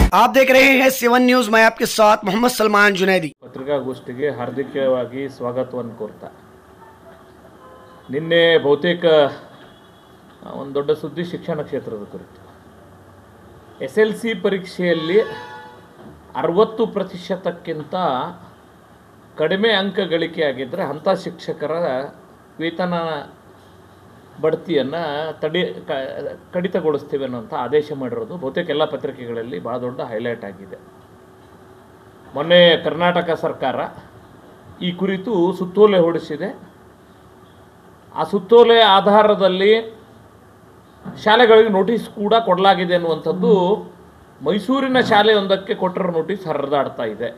आप देख रहे हैं सेवन न्यूज। मैं आपके साथ मोहम्मद सलमान जुनैदी। ಪತ್ರಿಕಾಗೋಷ್ಠಿಗೆ ಹಾರ್ದಿಕವಾಗಿ ಸ್ವಾಗತವನ್ನು ಕೋರ್ತಾ ನಿನ್ನೆ ಬಹುತೇಕ ಒಂದು ದೊಡ್ಡ ಸುದ್ದಿ ಶಿಕ್ಷಣ ಕ್ಷೇತ್ರದ ಕುರಿತು SLC ಪರೀಕ್ಷೆಯಲ್ಲಿ 60%ಕ್ಕಿಂತ ಕಡಿಮೆ ಅಂಕ ಗಳಿಕೆಯಾಗಿದ್ದರೆ ಅಂಥ ಶಿಕ್ಷಕರ ವೇತನ ಬಡ್ತಿಯನ್ನು ಕಡಿತಗೊಳಿಸ್ತೀವಿ ಅನ್ನೋಂಥ ಆದೇಶ ಮಾಡಿರೋದು ಬಹುತೇಕ ಎಲ್ಲ ಪತ್ರಿಕೆಗಳಲ್ಲಿ ಭಾಳ ದೊಡ್ಡ ಹೈಲೈಟ್ ಆಗಿದೆ. ಮೊನ್ನೆ ಕರ್ನಾಟಕ ಸರ್ಕಾರ ಈ ಕುರಿತು ಸುತ್ತೋಲೆ ಹೊರಡಿಸಿದೆ. ಆ ಸುತ್ತೋಲೆ ಆಧಾರದಲ್ಲಿ ಶಾಲೆಗಳಿಗೆ ನೋಟಿಸ್ ಕೂಡ ಕೊಡಲಾಗಿದೆ ಅನ್ನುವಂಥದ್ದು ಮೈಸೂರಿನ ಶಾಲೆಯೊಂದಕ್ಕೆ ಕೊಟ್ಟಿರೋ ನೋಟಿಸ್ ಹರಿದಾಡ್ತಾ ಇದೆ.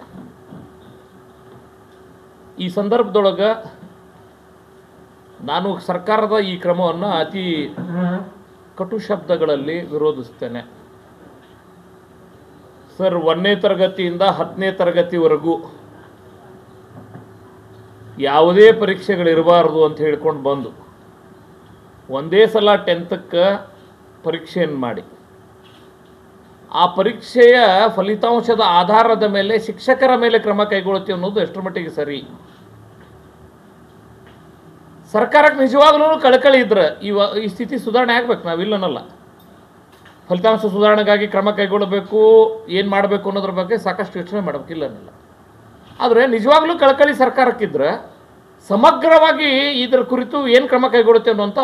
ಈ ಸಂದರ್ಭದೊಳಗೆ ನಾನು ಸರ್ಕಾರದ ಈ ಕ್ರಮವನ್ನು ಅತಿ ಕಟು ಶಬ್ದಗಳಲ್ಲಿ ವಿರೋಧಿಸ್ತೇನೆ. ಸರ್, 1ನೇ ತರಗತಿಯಿಂದ 10ನೇ ತರಗತಿವರೆಗೂ ಯಾವುದೇ ಪರೀಕ್ಷೆಗಳಿರಬಾರ್ದು ಅಂತ ಹೇಳ್ಕೊಂಡು ಬಂದು ಒಂದೇ ಸಲ 10ಕ್ಕೆ ಪರೀಕ್ಷೆಯನ್ನು ಮಾಡಿ ಆ ಪರೀಕ್ಷೆಯ ಫಲಿತಾಂಶದ ಆಧಾರದ ಮೇಲೆ ಶಿಕ್ಷಕರ ಮೇಲೆ ಕ್ರಮ ಕೈಗೊಳ್ಳುತ್ತೀವಿ ಅನ್ನೋದು ಎಷ್ಟರ ಮಟ್ಟಿಗೆ ಸರಿ? ಸರ್ಕಾರಕ್ಕೆ ನಿಜವಾಗ್ಲೂ ಕಳಕಳಿ ಇದ್ರೆ ಈ ಸ್ಥಿತಿ ಸುಧಾರಣೆ ಆಗ್ಬೇಕು. ನಾವಿಲ್ಲನಲ್ಲ, ಫಲಿತಾಂಶ ಸುಧಾರಣೆಗಾಗಿ ಕ್ರಮ ಕೈಗೊಳ್ಳಬೇಕು, ಏನು ಮಾಡಬೇಕು ಅನ್ನೋದ್ರ ಬಗ್ಗೆ ಸಾಕಷ್ಟು ಯೋಚನೆ ಮಾಡಬೇಕಿಲ್ಲನಲ್ಲ. ಆದರೆ ನಿಜವಾಗ್ಲೂ ಕಳಕಳಿ ಸರ್ಕಾರಕ್ಕಿದ್ರೆ ಸಮಗ್ರವಾಗಿ ಇದರ ಕುರಿತು ಏನು ಕ್ರಮ ಕೈಗೊಳ್ಳುತ್ತೆ ಅನ್ನೋಂಥ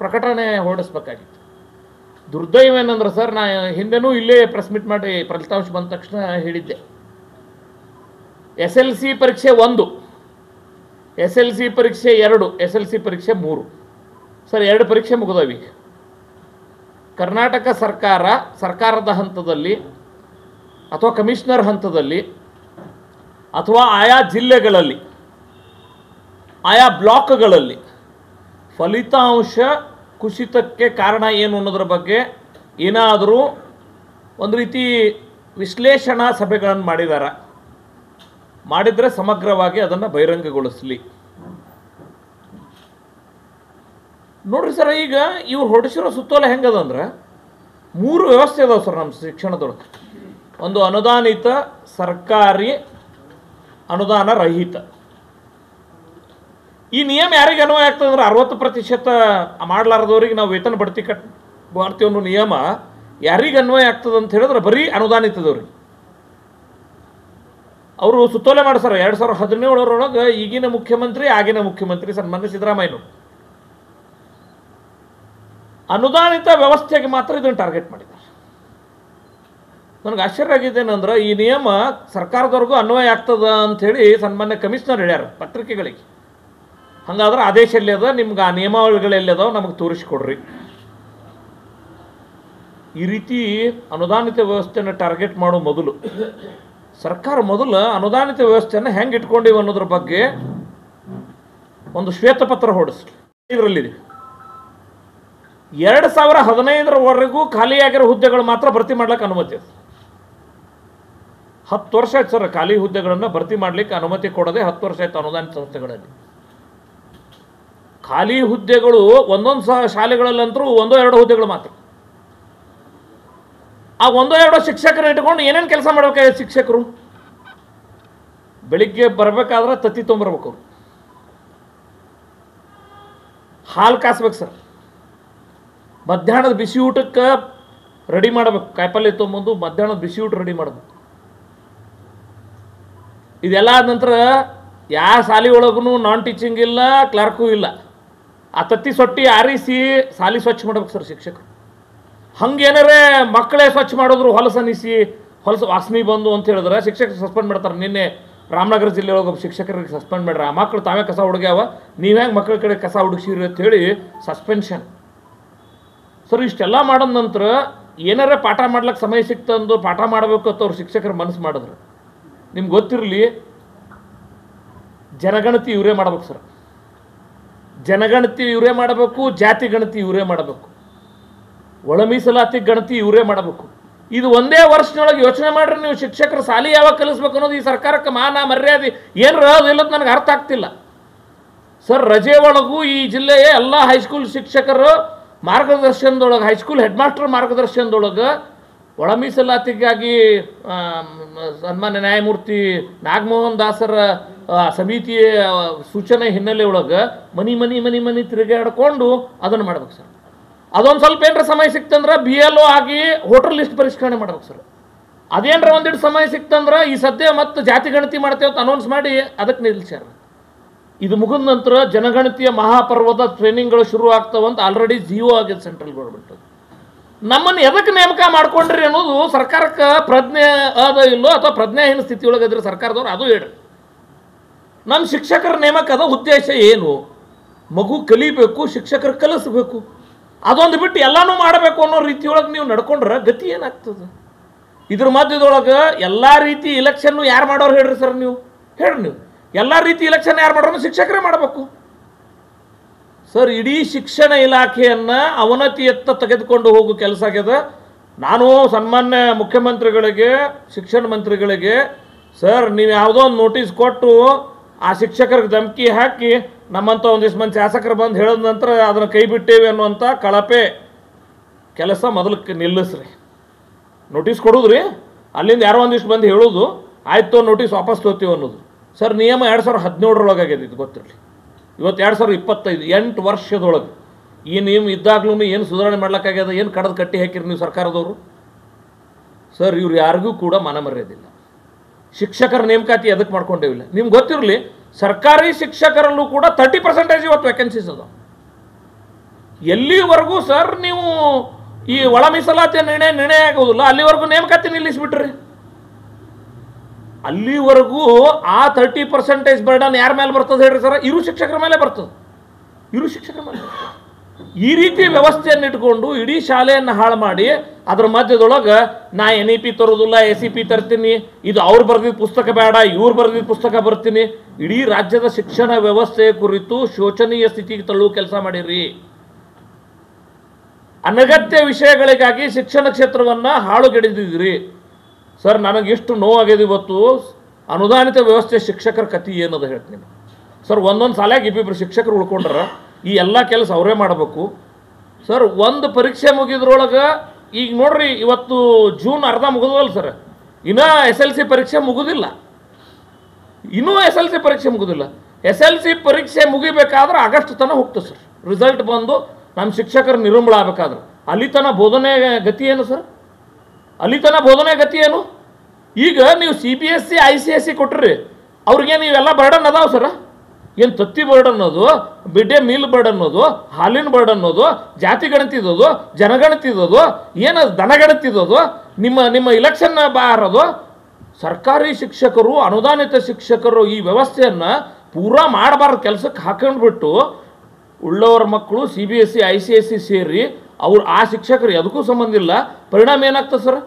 ಪ್ರಕಟಣೆ ಹೊರಡಿಸ್ಬೇಕಾಗಿತ್ತು. ದುರ್ದೈವ ಏನಂದ್ರೆ ಸರ್, ನಾ ಹಿಂದೆನೂ ಇಲ್ಲೇ ಪ್ರೆಸ್ ಮೀಟ್ ಮಾಡಿ ಫಲಿತಾಂಶ ಬಂದ ತಕ್ಷಣ ಹೇಳಿದ್ದೆ, SLC ಪರೀಕ್ಷೆ 1, SLC ಪರೀಕ್ಷೆ 2, SLC ಪರೀಕ್ಷೆ 3. ಸರ್, 2 ಪರೀಕ್ಷೆ ಮುಗಿದವಿ. ಕರ್ನಾಟಕ ಸರ್ಕಾರದ ಹಂತದಲ್ಲಿ ಅಥವಾ ಕಮಿಷನರ್ ಹಂತದಲ್ಲಿ ಅಥವಾ ಆಯಾ ಜಿಲ್ಲೆಗಳಲ್ಲಿ ಆಯಾ ಬ್ಲಾಕ್ಗಳಲ್ಲಿ ಫಲಿತಾಂಶ ಕುಸಿತಕ್ಕೆ ಕಾರಣ ಏನು ಅನ್ನೋದ್ರ ಬಗ್ಗೆ ಏನಾದರೂ ಒಂದು ರೀತಿ ವಿಶ್ಲೇಷಣಾ ಸಭೆಗಳನ್ನು ಮಾಡಿದರೆ ಸಮಗ್ರವಾಗಿ ಅದನ್ನು ಬಹಿರಂಗಗೊಳಿಸಲಿ. ನೋಡ್ರಿ ಸರ್, ಈಗ ಇವ್ರು ಹೊರಡಿಸಿರೋ ಸುತ್ತೋಲೆ ಹೆಂಗದಂದ್ರೆ 3 ವ್ಯವಸ್ಥೆ ಅದಾವೆ ಸರ್ ನಮ್ಮ ಶಿಕ್ಷಣದೊಳಗೆ. ಒಂದು ಅನುದಾನಿತ, ಸರ್ಕಾರಿ, ಅನುದಾನ ರಹಿತ. ಈ ನಿಯಮ ಯಾರಿಗೆ ಅನ್ವಯ ಆಗ್ತದಂದ್ರೆ 60% ಮಾಡಲಾರದವ್ರಿಗೆ ನಾವು ವೇತನ ಬಡ್ತಿ ಮಾಡ್ತೀವಿ ಅನ್ನೋ ನಿಯಮ ಯಾರಿಗೆ ಅನ್ವಯ ಆಗ್ತದೆ ಅಂತ ಹೇಳಿದ್ರೆ ಬರೀ ಅನುದಾನಿತದವ್ರಿಗೆ. ಅವರು ಸುತ್ತೋಲೆ ಮಾಡಿಸ್ತಾರೆ 2017 ಈಗಿನ ಮುಖ್ಯಮಂತ್ರಿ, ಆಗಿನ ಮುಖ್ಯಮಂತ್ರಿ ಸನ್ಮಾನ್ಯ ಸಿದ್ದರಾಮಯ್ಯನವರು ಅನುದಾನಿತ ವ್ಯವಸ್ಥೆಗೆ ಮಾತ್ರ ಇದನ್ನು ಟಾರ್ಗೆಟ್ ಮಾಡಿದ್ದಾರೆ. ನನಗೆ ಆಶ್ಚರ್ಯ ಆಗಿದ್ದೇನೆಂದ್ರೆ ಈ ನಿಯಮ ಸರ್ಕಾರದವರೆಗೂ ಅನ್ವಯ ಆಗ್ತದ ಅಂಥೇಳಿ ಸನ್ಮಾನ್ಯ ಕಮಿಷನರ್ ಹೇಳ್ಯಾರ ಪತ್ರಿಕೆಗಳಿಗೆ. ಹಾಗಾದ್ರೆ ಆದೇಶ ಎಲ್ಲಿ ಅದ, ನಿಮ್ಗೆ ಆ ನಿಯಮಾವಳಿಗಳೆಲ್ಲಿ ಅದಾವ ನಮಗೆ ತೋರಿಸಿಕೊಡ್ರಿ. ಈ ರೀತಿ ಅನುದಾನಿತ ವ್ಯವಸ್ಥೆಯನ್ನು ಟಾರ್ಗೆಟ್ ಮಾಡೋ ಮೊದಲು ಸರ್ಕಾರ ಅನುದಾನಿತ ವ್ಯವಸ್ಥೆಯನ್ನು ಹೆಂಗೆ ಇಟ್ಕೊಂಡಿವೆ ಅನ್ನೋದ್ರ ಬಗ್ಗೆ ಒಂದು ಶ್ವೇತಪತ್ರ ಹೊರಡಿಸ್ಲಿ. ಇದರಲ್ಲಿದೆ 2015 ಖಾಲಿಯಾಗಿರೋ ಹುದ್ದೆಗಳು ಮಾತ್ರ ಭರ್ತಿ ಮಾಡ್ಲಿಕ್ಕೆ ಅನುಮತಿ ಇದೆ. 10 ವರ್ಷ ಆಯ್ತು ಸರ್ ಖಾಲಿ ಹುದ್ದೆಗಳನ್ನು ಭರ್ತಿ ಮಾಡಲಿಕ್ಕೆ ಅನುಮತಿ ಕೊಡದೆ 10 ವರ್ಷ ಆಯ್ತು. ಅನುದಾನಿತ ಸಂಸ್ಥೆಗಳಲ್ಲಿ ಖಾಲಿ ಹುದ್ದೆಗಳು ಒಂದೊಂದು ಶಾಲೆಗಳಲ್ಲಂತರೂ 1-2 ಹುದ್ದೆಗಳು ಮಾತ್ರ. ಆ 1-2 ಶಿಕ್ಷಕರನ್ನ ಇಟ್ಕೊಂಡು ಏನೇನು ಕೆಲಸ ಮಾಡಬೇಕಾಗಿದೆ ಶಿಕ್ಷಕರು? ಬೆಳಿಗ್ಗೆ ಬರಬೇಕಾದ್ರೆ ತತ್ತಿ ತೊಗೊಂಬರ್ಬೇಕು, ಅವರು ಹಾಲು ಕಾಸ್ಬೇಕು ಸರ್, ಮಧ್ಯಾಹ್ನದ ಬಿಸಿ ಊಟಕ್ಕೆ ರೆಡಿ ಮಾಡಬೇಕು, ಕಾಯಿಪಲ್ಯ ತೊಗೊಂಬಂದು ಮಧ್ಯಾಹ್ನದ ಬಿಸಿ ಊಟ ರೆಡಿ ಮಾಡಬೇಕು. ಇದೆಲ್ಲ ಆದ ನಂತರ ಯಾವ ಶಾಲೆ ಒಳಗೂ ನಾನ್ ಟೀಚಿಂಗ್ ಇಲ್ಲ, ಕ್ಲರ್ಕು ಇಲ್ಲ. ಆ ತತ್ತಿ ಸೊಟ್ಟಿ ಆರಿಸಿ ಶಾಲೆ ಸ್ವಚ್ಛ ಮಾಡ್ಬೇಕು ಸರ್ ಶಿಕ್ಷಕರು. ಹಂಗೇನಾರೇ ಮಕ್ಕಳೇ ಸ್ವಚ್ಛ ಮಾಡಿದ್ರು ಹೊಲಸು ವಾಸನೆ ಬಂದು ಅಂತ ಹೇಳಿದ್ರೆ ಶಿಕ್ಷಕರು ಸಸ್ಪೆಂಡ್ ಮಾಡ್ತಾರೆ. ನಿನ್ನೆ ರಾಮನಗರ ಜಿಲ್ಲೆ ಒಳಗೆ ಶಿಕ್ಷಕರಿಗೆ ಸಸ್ಪೆಂಡ್ ಮಾಡ್ಯಾರ. ಆ ಮಕ್ಕಳು ತಾವೇ ಕಸ ಹುಡುಗ್ಯಾವ, ನೀವು ಹೆಂಗೆ ಮಕ್ಕಳ ಕಡೆ ಕಸ ಹುಡುಗಿಸಿರಿ ಅಂತ ಹೇಳಿ ಸಸ್ಪೆನ್ಷನ್. ಸರ್, ಇಷ್ಟೆಲ್ಲ ಮಾಡಿದ ನಂತರ ಏನಾರೇ ಪಾಠ ಮಾಡ್ಲಿಕ್ಕೆ ಸಮಯ ಸಿಕ್ತಂದು ಪಾಠ ಮಾಡಬೇಕು ಅಂತ ಅವ್ರು ಶಿಕ್ಷಕರು ಮನಸ್ಸು ಮಾಡಿದ್ರು. ನಿಮ್ಗೆ ಗೊತ್ತಿರಲಿ, ಜನಗಣತಿ ಇವರೇ ಮಾಡ್ಬೇಕು ಸರ್. ಜನಗಣತಿ ಇವರೇ ಮಾಡಬೇಕು, ಜಾತಿ ಗಣತಿ ಇವರೇ ಮಾಡಬೇಕು, ಒಳ ಮೀಸಲಾತಿ ಗಣತಿ ಇವರೇ ಮಾಡಬೇಕು. ಇದು ಒಂದೇ ವರ್ಷದೊಳಗೆ ಯೋಚನೆ ಮಾಡ್ರಿ ನೀವು. ಶಿಕ್ಷಕರು ಶಾಲೆ ಯಾವಾಗ ಕಲಿಸ್ಬೇಕು ಅನ್ನೋದು ಈ ಸರ್ಕಾರಕ್ಕೆ ಮಾನ ಮರ್ಯಾದೆ ಏನು ಇಲ್ಲದ ನನಗೆ ಅರ್ಥ ಆಗ್ತಿಲ್ಲ ಸರ್. ರಜೆ ಒಳಗೂ ಈ ಜಿಲ್ಲೆಯ ಎಲ್ಲ ಹೈಸ್ಕೂಲ್ ಶಿಕ್ಷಕರು ಮಾರ್ಗದರ್ಶನದೊಳಗೆ, ಹೈಸ್ಕೂಲ್ ಹೆಡ್ ಮಾಸ್ಟರ್ ಮಾರ್ಗದರ್ಶನದೊಳಗೆ ಒಳ ಮೀಸಲಾತಿಗಾಗಿ ಸನ್ಮಾನ್ಯ ನ್ಯಾಯಮೂರ್ತಿ ನಾಗಮೋಹನ್ ದಾಸರ ಸಮಿತಿಯ ಸೂಚನೆ ಹಿನ್ನೆಲೆ ಒಳಗೆ ಮನಿ ತಿರುಗಾಡ್ಕೊಂಡು ಅದನ್ನು ಮಾಡ್ಬೇಕು ಸರ್. ಅದೊಂದು ಸ್ವಲ್ಪ ಏನರ ಸಮಯ ಸಿಕ್ತಂದ್ರೆ BLO ಆಗಿ ವೋಟರ್ ಲಿಸ್ಟ್ ಪರಿಷ್ಕರಣೆ ಮಾಡ್ಬೇಕು ಸರ್. ಅದೇನರ ಒಂದಿಟ್ಟು ಸಮಯ ಸಿಕ್ತಂದ್ರೆ ಈ ಸದ್ಯ ಮತ್ತು ಜಾತಿ ಗಣತಿ ಮಾಡ್ತೇವೆ ಅಂತ ಅನೌನ್ಸ್ ಮಾಡಿ ಅದಕ್ಕೆ ನಿಲ್ಸ್ಯಾರ. ಇದು ಮುಗಿದ ನಂತರ ಜನಗಣತಿಯ ಮಹಾಪರ್ವದ ಟ್ರೈನಿಂಗ್ಗಳು ಶುರು ಆಗ್ತಾವಂತ ಆಲ್ರೆಡಿ ಜಿಯೋ ಆಗಿದೆ ಸೆಂಟ್ರಲ್ ಗೌರ್ಮೆಂಟ್. ನಮ್ಮನ್ನು ಎದಕ್ಕೆ ನೇಮಕ ಮಾಡ್ಕೊಂಡ್ರಿ ಅನ್ನೋದು ಸರ್ಕಾರಕ್ಕೆ ಪ್ರಜ್ಞೆ ಅದ ಇಲ್ಲೋ ಅಥವಾ ಪ್ರಜ್ಞಾಹೀನ ಸ್ಥಿತಿಯೊಳಗೆ ಇದ್ರೆ ಸರ್ಕಾರದವ್ರು ಅದು ಹೇಳ್ರಿ. ನಮ್ಮ ಶಿಕ್ಷಕರ ನೇಮಕದ ಉದ್ದೇಶ ಏನು? ಮಗು ಕಲಿಬೇಕು, ಶಿಕ್ಷಕರು ಕಲಿಸ್ಬೇಕು, ಅದೊಂದು ಬಿಟ್ಟು ಎಲ್ಲನೂ ಮಾಡಬೇಕು ಅನ್ನೋ ರೀತಿಯೊಳಗೆ ನೀವು ನಡ್ಕೊಂಡ್ರೆ ಗತಿ ಏನಾಗ್ತದೆ? ಇದ್ರ ಮಧ್ಯದೊಳಗೆ ಎಲ್ಲ ರೀತಿ ಇಲೆಕ್ಷನ್ನು ಯಾರು ಮಾಡೋರು ಹೇಳ್ರಿ ಸರ್? ನೀವು ಹೇಳ್ರಿ. ನೀವು ಎಲ್ಲ ರೀತಿ ಇಲೆಕ್ಷನ್ ಯಾರು ಮಾಡೋರು? ಶಿಕ್ಷಕರೇ ಮಾಡಬೇಕು ಸರ್. ಇಡೀ ಶಿಕ್ಷಣ ಇಲಾಖೆಯನ್ನು ಅವನತಿಯತ್ತ ತೆಗೆದುಕೊಂಡು ಹೋಗೋ ಕೆಲಸ ಆಗ್ಯದ. ನಾನು ಸನ್ಮಾನ್ಯ ಮುಖ್ಯಮಂತ್ರಿಗಳಿಗೆ, ಶಿಕ್ಷಣ ಮಂತ್ರಿಗಳಿಗೆ, ಸರ್ ನೀವು ಯಾವುದೋ ಒಂದು ನೋಟಿಸ್ ಕೊಟ್ಟು ಆ ಶಿಕ್ಷಕರಿಗೆ ಧಮಕಿ ಹಾಕಿ ನಮ್ಮಂಥ ಒಂದಿಷ್ಟು ಮಂದಿ ಶಾಸಕರು ಬಂದು ಹೇಳಿದ ನಂತರ ಅದನ್ನು ಕೈ ಬಿಟ್ಟೇವೆ ಅನ್ನುವಂಥ ಕಳಪೆ ಕೆಲಸ ಮೊದಲಕ್ಕೆ ನಿಲ್ಲಿಸ್ರಿ. ನೋಟಿಸ್ ಕೊಡೋದ್ರಿ, ಅಲ್ಲಿಂದ ಯಾರೋ ಒಂದಿಷ್ಟು ಬಂದು ಹೇಳೋದು, ಆಯಿತು ನೋಟಿಸ್ ವಾಪಸ್ ತೊಗೋತೀವಿ ಅನ್ನೋದು. ಸರ್ ನಿಯಮ 2017 ಇದು ಗೊತ್ತಿರಲಿ. ಇವತ್ತು 2025 8 ವರ್ಷದೊಳಗೆ ಈ ನಿಯಮ ಇದ್ದಾಗ್ಲೂ ಏನು ಸುಧಾರಣೆ ಮಾಡ್ಲಿಕ್ಕಾಗ್ಯದ? ಏನು ಕಡದು ಕಟ್ಟಿ ಹಾಕಿರಿ ನೀವು ಸರ್ಕಾರದವರು? ಸರ್ ಇವ್ರು ಯಾರಿಗೂ ಕೂಡ ಮನಮರ್ಯಾದಿಲ್ಲ. ಶಿಕ್ಷಕರ ನೇಮಕಾತಿ ಎದಕ್ಕೆ ಮಾಡ್ಕೊಂಡೇವಿಲ್ಲ? ನಿಮ್ಗೆ ಗೊತ್ತಿರಲಿ, ಸರ್ಕಾರಿ ಶಿಕ್ಷಕರಲ್ಲೂ ಕೂಡ 30% ಇವತ್ತು ವೇಕೆನ್ಸೀಸ್ ಅದ. ಎಲ್ಲಿವರೆಗೂ ಸರ್ ನೀವು ಈ ಒಳ ಮೀಸಲಾತಿ ನಿರ್ಣಯ ಆಗೋದಿಲ್ಲ ಅಲ್ಲಿವರೆಗೂ ನೇಮಕಾತಿ ನಿಲ್ಲಿಸ್ಬಿಟ್ರಿ. ಅಲ್ಲಿವರೆಗೂ ಆ 30% ಬರ್ಡನ್ ಯಾರ ಮೇಲೆ ಬರ್ತದೆ ಹೇಳ್ರಿ ಸರ್? ಇರು ಶಿಕ್ಷಕರ ಮೇಲೆ ಬರ್ತದೆ. ಈ ರೀತಿ ವ್ಯವಸ್ಥೆಯನ್ನು ಇಟ್ಕೊಂಡು ಇಡೀ ಶಾಲೆಯನ್ನು ಹಾಳು ಮಾಡಿ ಅದರ ಮಧ್ಯದೊಳಗೆ ನಾ NEP ತರೋದಿಲ್ಲ, SEP ತರ್ತೀನಿ, ಇದು ಅವ್ರು ಬರೆದಿದ್ದ ಪುಸ್ತಕ ಬೇಡ, ಇವ್ರು ಬರೆದಿದ್ದ ಪುಸ್ತಕ ಬರ್ತೀನಿ, ಇಡೀ ರಾಜ್ಯದ ಶಿಕ್ಷಣ ವ್ಯವಸ್ಥೆಯ ಕುರಿತು ಶೋಚನೀಯ ಸ್ಥಿತಿಗೆ ತಳ್ಳುವ ಕೆಲಸ ಮಾಡಿರಿ. ಅನಗತ್ಯ ವಿಷಯಗಳಿಗಾಗಿ ಶಿಕ್ಷಣ ಕ್ಷೇತ್ರವನ್ನು ಹಾಳುಗೆಡಿದಿದ್ರಿ ಸರ್. ನನಗೆಷ್ಟು ನೋವಾಗಿದೆ ಇವತ್ತು. ಅನುದಾನಿತ ವ್ಯವಸ್ಥೆ ಶಿಕ್ಷಕರ ಕತಿ ಏನದ ಹೇಳ್ತೀನಿ ಸರ್. ಒಂದೊಂದು ಸಾಲಾಗಿ ಇಬ್ಬಿಬ್ರು ಶಿಕ್ಷಕರು ಉಳ್ಕೊಂಡ್ರ ಈ ಎಲ್ಲ ಕೆಲಸ ಅವರೇ ಮಾಡಬೇಕು ಸರ್. ಒಂದು ಪರೀಕ್ಷೆ ಮುಗಿದ್ರೊಳಗೆ ಈಗ ನೋಡ್ರಿ, ಇವತ್ತು ಜೂನ್ ಅರ್ಧ ಮುಗಿದವಲ್ಲ ಸರ್, ಇನ್ನೂ SLC ಪರೀಕ್ಷೆ ಮುಗುದಿಲ್ಲ. SLC ಪರೀಕ್ಷೆ ಮುಗಿಬೇಕಾದ್ರೆ ಆಗಸ್ಟ್ ತನಕ ಹೋಗ್ತದೆ ಸರ್. ರಿಸಲ್ಟ್ ಬಂದು ನಮ್ಮ ಶಿಕ್ಷಕರು ನಿರಂಬಳ ಆಗಬೇಕಾದ್ರೆ ಅಲ್ಲಿ ತನಕ ಬೋಧನೆ ಗತಿ ಏನು ಸರ್? ಈಗ ನೀವು CBSE ICSE ಕೊಟ್ರಿ, ಅವ್ರಿಗೆ ನೀವೆಲ್ಲ ಬರ್ಡನ್ ಅದಾವ ಸರ್. ಏನು ತತ್ತಿ ಬರ್ಡ್ ಅನ್ನೋದು, ಮಿಡ್ ಡೇ ಮೀಲ್ ಬರ್ಡ್ ಅನ್ನೋದು, ಹಾಲಿನ ಬರ್ಡ್ ಅನ್ನೋದು, ಜಾತಿ ಗಣತಿದೋದು, ಜನಗಣತಿದೋದು, ಏನು ದನಗಣತಿದೋದು, ನಿಮ್ಮ ಇಲೆಕ್ಷನ್ ಬಾರದು. ಸರ್ಕಾರಿ ಶಿಕ್ಷಕರು, ಅನುದಾನಿತ ಶಿಕ್ಷಕರು ಈ ವ್ಯವಸ್ಥೆಯನ್ನು ಪೂರಾ ಮಾಡಬಾರ್ದು ಕೆಲಸಕ್ಕೆ ಹಾಕೊಂಡ್ಬಿಟ್ಟು ಉಳ್ಳವರ ಮಕ್ಕಳು CBSE ICSE ಸೇರಿ ಅವ್ರು ಆ ಶಿಕ್ಷಕರು ಅದಕ್ಕೂ ಸಂಬಂಧ ಇಲ್ಲ. ಪರಿಣಾಮ ಏನಾಗ್ತದೆ ಸರ್?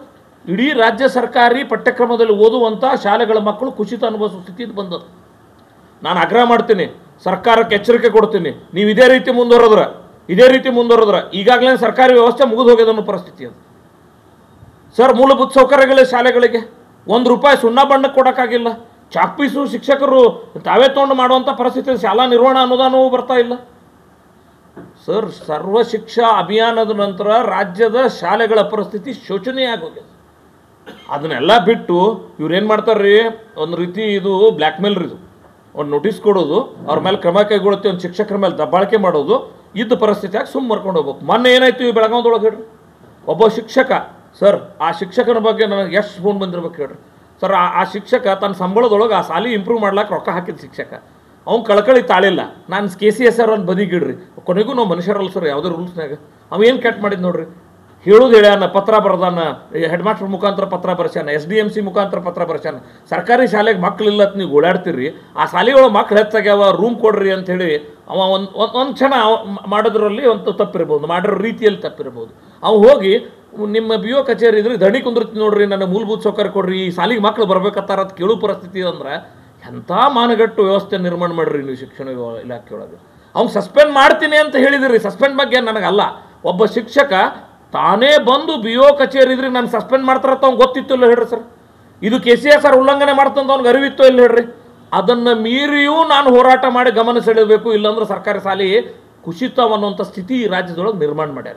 ಇಡೀ ರಾಜ್ಯ ಸರ್ಕಾರಿ ಪಠ್ಯಕ್ರಮದಲ್ಲಿ ಓದುವಂಥ ಶಾಲೆಗಳ ಮಕ್ಕಳು ಕುಸಿತ ಅನುಭವಿಸೋ ಸ್ಥಿತಿ ಬಂದದ್ದು. ನಾನು ಆಗ್ರಹ ಮಾಡ್ತೀನಿ, ಸರ್ಕಾರಕ್ಕೆ ಎಚ್ಚರಿಕೆ ಕೊಡ್ತೀನಿ, ನೀವು ಇದೇ ರೀತಿ ಮುಂದುವರೆದ್ರೆ ಈಗಾಗಲೇ ಸರ್ಕಾರಿ ವ್ಯವಸ್ಥೆ ಮುಗಿದು ಹೋಗ್ಯದ ಅನ್ನೋ ಪರಿಸ್ಥಿತಿ ಅದು ಸರ್. ಮೂಲಭೂತ ಸೌಕರ್ಯಗಳ ಶಾಲೆಗಳಿಗೆ ₹1 ಸುಣ್ಣ ಬಣ್ಣಕ್ಕೆ ಕೊಡೋಕ್ಕಾಗಿಲ್ಲ. ಚಾಕ್ ಪೀಸು ಶಿಕ್ಷಕರು ತಾವೇ ತೊಗೊಂಡು ಮಾಡುವಂಥ ಪರಿಸ್ಥಿತಿ, ಶಾಲಾ ನಿರ್ವಹಣಾ ಅನುದಾನವೂ ಬರ್ತಾ ಇಲ್ಲ ಸರ್. ಸರ್ವ ಶಿಕ್ಷಾ ಅಭಿಯಾನದ ನಂತರ ರಾಜ್ಯದ ಶಾಲೆಗಳ ಪರಿಸ್ಥಿತಿ ಶೋಚನೀಯ ಆಗೋಗಿದೆ. ಅದನ್ನೆಲ್ಲ ಬಿಟ್ಟು ಇವ್ರೇನು ಮಾಡ್ತಾರ್ರಿ, ಒಂದು ರೀತಿ ಇದು ಬ್ಲ್ಯಾಕ್ ಮೇಲ್ ರೀ. ಇದು ಒಂದು ನೋಟಿಸ್ ಕೊಡೋದು, ಅವ್ರ ಮೇಲೆ ಕ್ರಮ ಕೈಗೊಳ್ಳುತ್ತೆ, ಒಂದು ಶಿಕ್ಷಕರ ಮೇಲೆ ದಬ್ಬಾಳಿಕೆ ಮಾಡೋದು, ಇದ್ದ ಪರಿಸ್ಥಿತಿಯಾಗಿ ಸುಮ್ಮ ಮರ್ಕೊಂಡು ಹೋಗ್ಬೇಕು. ಮೊನ್ನೆ ಏನಾಯ್ತು ಈ ಬೆಳಗಾವದೊಳಗೆ ಹೇಳ್ರಿ, ಒಬ್ಬ ಶಿಕ್ಷಕ ಸರ್, ಆ ಶಿಕ್ಷಕನ ಬಗ್ಗೆ ನನಗೆ ಎಷ್ಟು ಫೋನ್ ಬಂದಿರ್ಬೇಕು ಹೇಳ್ರಿ ಸರ್. ಆ ಶಿಕ್ಷಕ ತನ್ನ ಸಂಬಳದೊಳಗೆ ಆ ಸಾಲಿ ಇಂಪ್ರೂವ್ ಮಾಡ್ಲಾಕ ರೊಕ್ಕ ಹಾಕಿದ ಶಿಕ್ಷಕ, ಅವ್ನು ಕಳ್ಕಳಿ ತಾಳಿಲ್ಲ. ನಾನು KCSR ಒಂದು ಬದಿಗಿಡ್ರಿ, ಕೊನೆಗೂ ನಾವು ಮನುಷ್ಯರಲ್ಲ ಸರ್, ಯಾವುದೇ ರೂಲ್ಸ್ನಾಗ ಅವೇನು ಕೆಟ್ಟ ಮಾಡಿದ್ ನೋಡ್ರಿ. ಹೇಳೋದು ಹೇಳ್ಯಾನ, ಪತ್ರ ಬರ್ದಾನ, ಹೆಡ್ ಮಾಸ್ಟರ್ ಮುಖಾಂತರ ಪತ್ರ ಬರ್ಸ್ಯಾನ, SDMC ಮುಖಾಂತರ ಪತ್ರ ಬರ್ಸ್ಯಾನ. ಸರ್ಕಾರಿ ಶಾಲೆಗೆ ಮಕ್ಳಿಲ್ಲ ಅಂತ ನೀವು ಓಡಾಡ್ತೀರಿ, ಆ ಶಾಲೆಯೊಳಗೆ ಮಕ್ಳು ಹೆಚ್ಚಾಗ್ಯಾವ, ರೂಮ್ ಕೊಡ್ರಿ ಅಂಥೇಳಿ ಅವ ಒಂದು ಕ್ಷಣ ಮಾಡೋದ್ರಲ್ಲಿ ಒಂದು ತಪ್ಪಿರ್ಬೋದು, ಮಾಡಿರೋ ರೀತಿಯಲ್ಲಿ ತಪ್ಪಿರ್ಬೋದು. ಅವು ಹೋಗಿ ನಿಮ್ಮ BO ಕಚೇರಿ ಇದ್ರೆ ದಣಿ ಕುಂದಿರ್ತೀನಿ ನೋಡ್ರಿ, ನನ್ನ ಮೂಲಭೂತ ಸೌಕರ್ಯ ಕೊಡ್ರಿ, ಈ ಶಾಲೆಗೆ ಮಕ್ಳು ಬರ್ಬೇಕತ್ತಾರ ಅಂತ ಕೇಳೋ ಪರಿಸ್ಥಿತಿ ಅಂದ್ರೆ ಎಂಥ ಮಾನಗಟ್ಟು ವ್ಯವಸ್ಥೆ ನಿರ್ಮಾಣ ಮಾಡಿರಿ ನೀವು ಶಿಕ್ಷಣ ಇಲಾಖೆ ಒಳಗೆ. ಅವ್ನು ಸಸ್ಪೆಂಡ್ ಮಾಡ್ತೀನಿ ಅಂತ ಹೇಳಿದಿರಿ. ಸಸ್ಪೆಂಡ್ ಬಗ್ಗೆ ನನಗಲ್ಲ, ಒಬ್ಬ ಶಿಕ್ಷಕ ತಾನೇ ಬಂದು BO ಕಚೇರಿ ಇದ್ರಿ ನಾನು ಸಸ್ಪೆಂಡ್ ಮಾಡ್ತಾರತ್ತ ಅವ್ನು ಗೊತ್ತಿತ್ತು ಇಲ್ಲ ಹೇಳ್ರಿ ಸರ್. ಇದು KCSR ಉಲ್ಲಂಘನೆ ಮಾಡ್ತಂತ ಅವ್ನಿಗೆ ಅರಿವಿತ್ತು ಇಲ್ಲ ಹೇಳ್ರಿ. ಅದನ್ನು ಮೀರಿಯೂ ನಾನು ಹೋರಾಟ ಮಾಡಿ ಗಮನ ಸೆಳೆಯಬೇಕು, ಇಲ್ಲಾಂದ್ರೆ ಸರ್ಕಾರಿ ಶಾಲೆ ಕುಸಿತ ಅನ್ನುವಂಥ ಸ್ಥಿತಿ ಈ ರಾಜ್ಯದೊಳಗೆ ನಿರ್ಮಾಣ ಮಾಡ್ಯಾರ.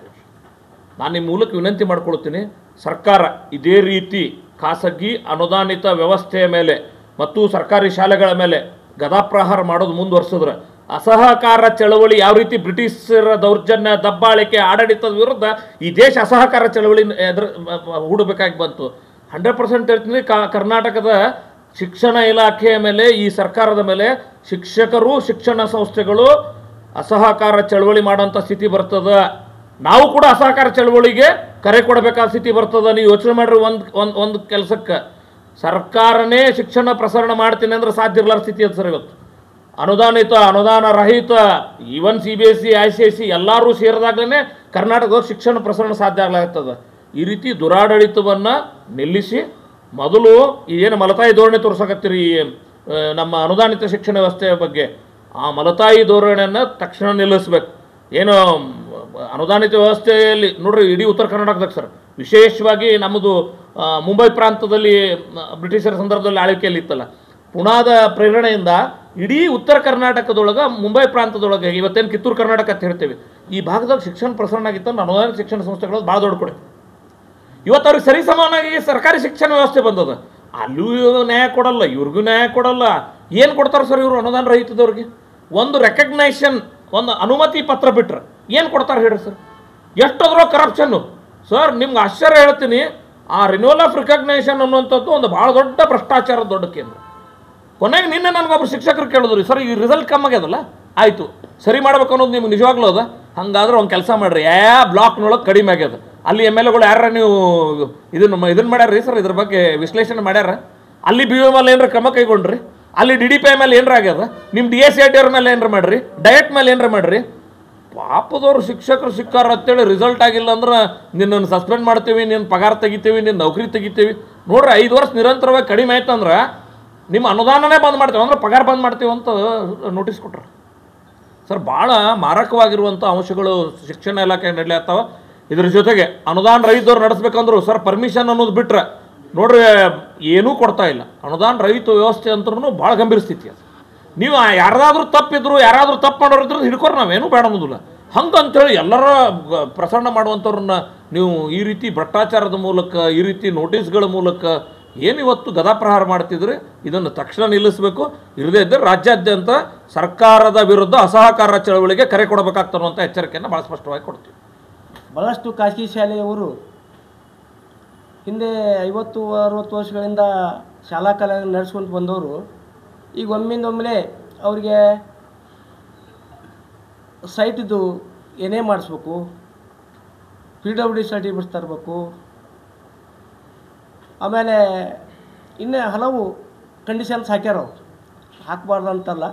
ನಾನು ನಿಮ್ಮ ಮೂಲಕ ವಿನಂತಿ ಮಾಡ್ಕೊಳ್ತೀನಿ, ಸರ್ಕಾರ ಇದೇ ರೀತಿ ಖಾಸಗಿ ಅನುದಾನಿತ ವ್ಯವಸ್ಥೆಯ ಮೇಲೆ ಮತ್ತು ಸರ್ಕಾರಿ ಶಾಲೆಗಳ ಮೇಲೆ ಗದಾಪ್ರಹಾರ ಮಾಡೋದು ಮುಂದುವರ್ಸಿದ್ರೆ ಅಸಹಕಾರ ಚಳವಳಿ ಯಾವ ರೀತಿ ಬ್ರಿಟಿಷರ ದೌರ್ಜನ್ಯ ದಬ್ಬಾಳಿಕೆ ಆಡಳಿತದ ವಿರುದ್ಧ ಈ ದೇಶ ಅಸಹಕಾರ ಚಳವಳಿ ಹೂಡಬೇಕಾಗಿ ಬಂತು. 100% ಹೇಳ್ತೀನಿ, ಕರ್ನಾಟಕದ ಶಿಕ್ಷಣ ಇಲಾಖೆಯ ಮೇಲೆ, ಈ ಸರ್ಕಾರದ ಮೇಲೆ ಶಿಕ್ಷಕರು, ಶಿಕ್ಷಣ ಸಂಸ್ಥೆಗಳು ಅಸಹಕಾರ ಚಳವಳಿ ಮಾಡೋಂಥ ಸ್ಥಿತಿ ಬರ್ತದೆ. ನಾವು ಕೂಡ ಅಸಹಕಾರ ಚಳವಳಿಗೆ ಕರೆ ಕೊಡಬೇಕಾದ ಸ್ಥಿತಿ ಬರ್ತದೆ. ನೀವು ಯೋಚನೆ ಮಾಡ್ರಿ, ಒಂದು ಕೆಲಸಕ್ಕೆ ಸರ್ಕಾರನೇ ಶಿಕ್ಷಣ ಪ್ರಸರಣ ಮಾಡ್ತೀನಿ ಅಂದ್ರೆ ಸಾಧ್ಯ ಇರಲಾರ ಸ್ಥಿತಿ ಅದು ಸರ್. ಇವತ್ತು ಅನುದಾನಿತ, ಅನುದಾನ ರಹಿತ, ಈವನ್ CBSE, ICSE ಎಲ್ಲರೂ ಸೇರಿದಾಗಲೇ ಕರ್ನಾಟಕದ ಶಿಕ್ಷಣ ಪ್ರಸರಣ ಸಾಧ್ಯ ಆಗ್ಲಾಗ್ತದೆ. ಈ ರೀತಿ ದುರಾಡಳಿತವನ್ನು ನಿಲ್ಲಿಸಿ ಮೊದಲು ಏನು ಮಲತಾಯಿ ಧೋರಣೆ ತೋರ್ಸಕತ್ತೀರಿ ನಮ್ಮ ಅನುದಾನಿತ ಶಿಕ್ಷಣ ವ್ಯವಸ್ಥೆಯ ಬಗ್ಗೆ, ಆ ಮಲತಾಯಿ ಧೋರಣೆಯನ್ನು ತಕ್ಷಣ ನಿಲ್ಲಿಸ್ಬೇಕು. ಏನು ಅನುದಾನಿತ ವ್ಯವಸ್ಥೆಯಲ್ಲಿ ನೋಡ್ರಿ, ಇಡೀ ಉತ್ತರ ಕರ್ನಾಟಕದಾಗ ಸರ್, ವಿಶೇಷವಾಗಿ ನಮ್ಮದು ಮುಂಬೈ ಪ್ರಾಂತದಲ್ಲಿ ಬ್ರಿಟಿಷರ ಸಂದರ್ಭದಲ್ಲಿ ಆಳ್ವಿಕೆಯಲ್ಲಿ ಇತ್ತಲ್ಲ, ಪುಣಾದ ಪ್ರೇರಣೆಯಿಂದ ಇಡೀ ಉತ್ತರ ಕರ್ನಾಟಕದೊಳಗೆ, ಮುಂಬೈ ಪ್ರಾಂತದೊಳಗೆ, ಇವತ್ತೇನು ಕಿತ್ತೂರು ಕರ್ನಾಟಕ ಅಂತ ಹೇಳ್ತೇವೆ, ಈ ಭಾಗದಾಗ ಶಿಕ್ಷಣ ಪ್ರಸರಣ ಆಗಿತ್ತು. ಅನುದಾನಿತ ಶಿಕ್ಷಣ ಸಂಸ್ಥೆಗಳು ಭಾಳ ದೊಡ್ಡ ಕೊಡೆ. ಇವತ್ತು ಅವ್ರಿಗೆ ಸರಿ ಸಮಾನಾಗಿ ಸರ್ಕಾರಿ ಶಿಕ್ಷಣ ವ್ಯವಸ್ಥೆ ಬಂದದ. ಅಲ್ಲಿಯೂ ನ್ಯಾಯ ಕೊಡಲ್ಲ, ಇವ್ರಿಗೂ ನ್ಯಾಯ ಕೊಡಲ್ಲ. ಏನು ಕೊಡ್ತಾರೆ ಸರ್ ಇವರು ಅನುದಾನ ರಹಿತದವ್ರಿಗೆ? ಒಂದು ರೆಕಗ್ನೈಷನ್, ಒಂದು ಅನುಮತಿ ಪತ್ರ ಬಿಟ್ರೆ ಏನು ಕೊಡ್ತಾರೆ ಹೇಳ್ರಿ ಸರ್? ಎಷ್ಟಾದ್ರೂ ಕರಪ್ಷನ್ನು ಸರ್. ನಿಮ್ಗೆ ಆಶ್ಚರ್ಯ ಹೇಳ್ತೀನಿ, ಆ ರಿನ್ಯೂವಲ್ ಆಫ್ ರಿಕಗ್ನೈಷನ್ ಅನ್ನುವಂಥದ್ದು ಒಂದು ಭಾಳ ದೊಡ್ಡ ಭ್ರಷ್ಟಾಚಾರದ ದೊಡ್ಡ ಕೇಂದ್ರ. ಕೊನೆಗೆ ನಿನ್ನೆ ನನಗೊಬ್ಬರು ಶಿಕ್ಷಕರು ಕೇಳಿದ್ರು, ಸರ್ ಈ ರಿಸಲ್ಟ್ ಕಮ್ಮಾಗ್ಯದಲ್ಲ, ಆಯಿತು ಸರಿ ಮಾಡ್ಬೇಕು ಅನ್ನೋದು ನಿಮ್ಗೆ ನಿಜವಾಗ್ಲೂ ಅದ? ಹಾಗಾದ್ರೆ ಒಂದು ಕೆಲಸ ಮಾಡಿರಿ, ಬ್ಲಾಕ್ನೊಳಗೆ ಕಡಿಮೆ ಆಗ್ಯದ, ಅಲ್ಲಿ MLAಗಳು ಯಾರ ನೀವು ಇದನ್ನು ಮಾಡ್ಯಾರ್ರಿ ಸರ್, ಇದ್ರ ಬಗ್ಗೆ ವಿಶ್ಲೇಷಣೆ ಮಾಡ್ಯಾರ? ಅಲ್ಲಿ BO ಮೇಲೆ ಏನಾರ ಕ್ರಮ ಕೈಗೊಂಡ್ರಿ? ಅಲ್ಲಿ DDPI ಮೇಲೆ ಏನಾರ ಆಗ್ಯದ? ನಿಮ್ಮ DSCIT ಅವ್ರ ಮೇಲೆ ಏನಾರ ಮಾಡ್ರಿ? ಡಯಟ್ ಮೇಲೆ ಏನಾರ ಮಾಡ್ರಿ? ಪಾಪದವ್ರು ಶಿಕ್ಷಕರು ಸಿಕ್ಕಾರ ಅಂತೇಳಿ ರಿಸಲ್ಟ್ ಆಗಿಲ್ಲ ಅಂದ್ರೆ ನಿನ್ನನ್ನು ಸಸ್ಪೆಂಡ್ ಮಾಡ್ತೀವಿ, ನಿನ್ನ ಪಗಾರ ತೆಗಿತೀವಿ, ನಿನ್ನ ನೌಕರಿ ತೆಗಿತೀವಿ. ನೋಡ್ರಿ, 5 ವರ್ಷ ನಿರಂತರವಾಗಿ ಕಡಿಮೆ ಆಯ್ತು ಅಂದ್ರೆ ನಿಮ್ಮ ಅನುದಾನನೇ ಬಂದ್ ಮಾಡ್ತೀವಿ, ಅಂದ್ರೆ ಪಗಾರ ಬಂದ್ ಮಾಡ್ತೀವಿ ಅಂತ ನೋಟಿಸ್ ಕೊಟ್ರು ಸರ್. ಭಾಳ ಮಾರಕವಾಗಿರುವಂಥ ಅಂಶಗಳು ಶಿಕ್ಷಣ ಇಲಾಖೆ ನಡೀತಾವ. ಇದ್ರ ಜೊತೆಗೆ ಅನುದಾನ ರಹಿತವ್ರು ನಡೆಸ್ಬೇಕಂದ್ರು ಸರ್ ಪರ್ಮಿಷನ್ ಅನ್ನೋದು ಬಿಟ್ರೆ ನೋಡ್ರಿ ಏನೂ ಕೊಡ್ತಾ ಇಲ್ಲ. ಅನುದಾನ ರಹಿತ ವ್ಯವಸ್ಥೆ ಅಂತೂ ಭಾಳ ಗಂಭೀರ ಸ್ಥಿತಿ ಅದು. ನೀವು ಯಾರಾದ್ರೂ ತಪ್ಪಿದ್ರು, ಯಾರಾದರೂ ತಪ್ಪು ಮಾಡೋರಿದ್ರು ಹಿಡ್ಕೊರು, ನಾವೇನೂ ಬೇಡ ಅನ್ನೋದಿಲ್ಲ. ಹಂಗಂತೇಳಿ ಎಲ್ಲರ ಪ್ರಸರಣ ಮಾಡುವಂಥವ್ರನ್ನ ನೀವು ಈ ರೀತಿ ಭ್ರಷ್ಟಾಚಾರದ ಮೂಲಕ, ಈ ರೀತಿ ನೋಟಿಸ್ಗಳ ಮೂಲಕ ಏನು ಇವತ್ತು ಗದಾಪ್ರಹಾರ ಮಾಡ್ತಿದ್ರೆ ಇದನ್ನು ತಕ್ಷಣ ನಿಲ್ಲಿಸಬೇಕು. ಇರದೇ ಇದ್ದರೆ ರಾಜ್ಯಾದ್ಯಂತ ಸರ್ಕಾರದ ವಿರುದ್ಧ ಅಸಹಕಾರ ಚಳವಳಿಗೆ ಕರೆ ಕೊಡಬೇಕಾಗ್ತಾರಂಥ ಎಚ್ಚರಿಕೆಯನ್ನು ಭಾಳ ಸ್ಪಷ್ಟವಾಗಿ ಕೊಡ್ತೀವಿ. ಭಾಳಷ್ಟು ಖಾಸಗಿ ಶಾಲೆಯವರು ಹಿಂದೆ 50-60 ವರ್ಷಗಳಿಂದ ಶಾಲಾ ಕಾಲೇಜು ನಡೆಸ್ಕೊಂಡು ಬಂದವರು ಈಗ ಒಮ್ಮಿಂದೊಮ್ಮೆ ಅವ್ರಿಗೆ ಸೈಟಿದು ಏನೇ ಮಾಡಿಸ್ಬೇಕು, PWD ಸರ್ಟಿಫಿಕೇಟ್ಸ್ ತರಬೇಕು, ಆಮೇಲೆ ಇನ್ನೂ ಹಲವು ಕಂಡೀಷನ್ಸ್ ಹಾಕ್ಯಾರ. ಅವ್ರು ಹಾಕಬಾರ್ದು ಅಂತಲ್ಲ,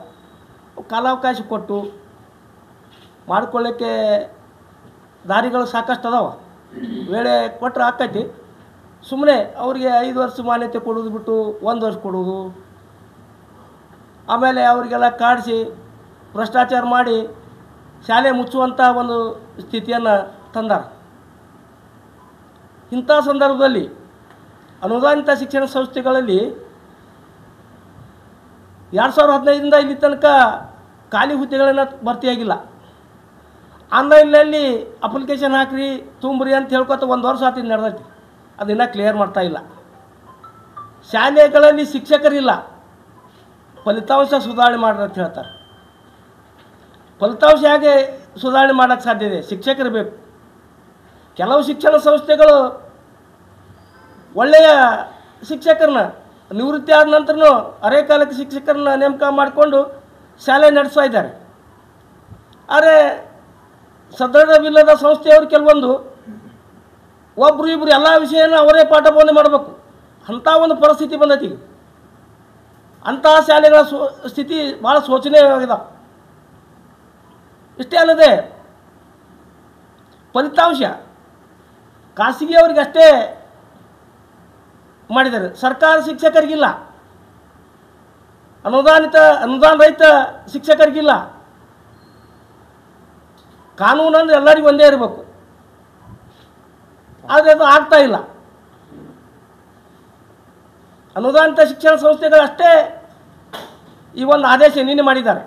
ಕಾಲಾವಕಾಶ ಕೊಟ್ಟು ಮಾಡ್ಕೊಳ್ಳೋಕ್ಕೆ ದಾರಿಗಳು ಸಾಕಷ್ಟು ಅದಾವ. ವೇಳೆ ಕೊಟ್ಟರೆ ಆಕೈತಿ. ಸುಮ್ಮನೆ ಅವ್ರಿಗೆ 5 ವರ್ಷ ಮಾನ್ಯತೆ ಕೊಡೋದು ಬಿಟ್ಟು 1 ವರ್ಷ ಕೊಡೋದು, ಆಮೇಲೆ ಅವರಿಗೆಲ್ಲ ಕಾಡಿಸಿ ಭ್ರಷ್ಟಾಚಾರ ಮಾಡಿ ಶಾಲೆ ಮುಚ್ಚುವಂಥ ಒಂದು ಸ್ಥಿತಿಯನ್ನು ತಂದಾರ. ಇಂಥ ಸಂದರ್ಭದಲ್ಲಿ ಅನುದಾನಿತ ಶಿಕ್ಷಣ ಸಂಸ್ಥೆಗಳಲ್ಲಿ 2015ರಿಂದ ಇಲ್ಲಿ ತನಕ ಖಾಲಿ ಹುದ್ದೆಗಳನ್ನು ಭರ್ತಿಯಾಗಿಲ್ಲ. ಆನ್ಲೈನ್ನಲ್ಲಿ ಅಪ್ಲಿಕೇಶನ್ ಹಾಕ್ರಿ, ತುಂಬ್ರಿ ಅಂತ ಹೇಳ್ಕೊತ 1 ವರ್ಷ ಆತಿದ್ದು ನಡೆದೈತಿ. ಅದನ್ನು ಕ್ಲಿಯರ್ ಮಾಡ್ತಾಯಿಲ್ಲ. ಶಾಲೆಗಳಲ್ಲಿ ಶಿಕ್ಷಕರಿಲ್ಲ, ಫಲಿತಾಂಶ ಸುಧಾರಣೆ ಮಾಡ್ರಿ ಅಂತ ಹೇಳ್ತಾರೆ. ಫಲಿತಾಂಶ ಹೇಗೆ ಸುಧಾರಣೆ ಮಾಡೋಕ್ಕೆ ಸಾಧ್ಯ ಇದೆ? ಶಿಕ್ಷಕರು ಬೇಕು. ಕೆಲವು ಶಿಕ್ಷಣ ಸಂಸ್ಥೆಗಳು ಒಳ್ಳೆಯ ಶಿಕ್ಷಕರನ್ನ ನಿವೃತ್ತಿ ಆದ ನಂತರನೂ ಅರೆಕಾಲಕ್ಕೆ ಶಿಕ್ಷಕರನ್ನ ನೇಮಕ ಮಾಡಿಕೊಂಡು ಶಾಲೆ ನಡೆಸ್ತಾ ಇದ್ದಾರೆ. ಆದರೆ ಸದೃಢವಿಲ್ಲದ ಸಂಸ್ಥೆಯವರು ಕೆಲವೊಂದು ಒಬ್ಬರು ಇಬ್ಬರು ಎಲ್ಲ ವಿಷಯನ ಅವರೇ ಪಾಠ ಬೋಧನೆ ಮಾಡಬೇಕು. ಅಂಥ ಒಂದು ಪರಿಸ್ಥಿತಿ ಬಂದೈತಿ. ಅಂತಹ ಶಾಲೆಗಳ ಸ್ಥಿತಿ ಭಾಳ ಶೋಚನೀಯವಾಗಿದೆ. ಇಷ್ಟೇ ಅಲ್ಲದೆ ಫಲಿತಾಂಶ ಖಾಸಗಿಯವರಿಗೆ ಅಷ್ಟೇ ಮಾಡಿದ್ದಾರೆ, ಸರ್ಕಾರ ಶಿಕ್ಷಕರಿಗಿಲ್ಲ, ಅನುದಾನ ರಹಿತ ಶಿಕ್ಷಕರಿಗಿಲ್ಲ. ಕಾನೂನು ಅಂದರೆ ಎಲ್ಲರಿಗೂ ಒಂದೇ ಇರಬೇಕು, ಆದರೆ ಅದು ಆಗ್ತಾ ಇಲ್ಲ. ಅನುದಾನಿತ ಶಿಕ್ಷಣ ಸಂಸ್ಥೆಗಳಷ್ಟೇ ಈ ಒಂದು ಆದೇಶ ನಿನ್ನೆ ಮಾಡಿದ್ದಾರೆ.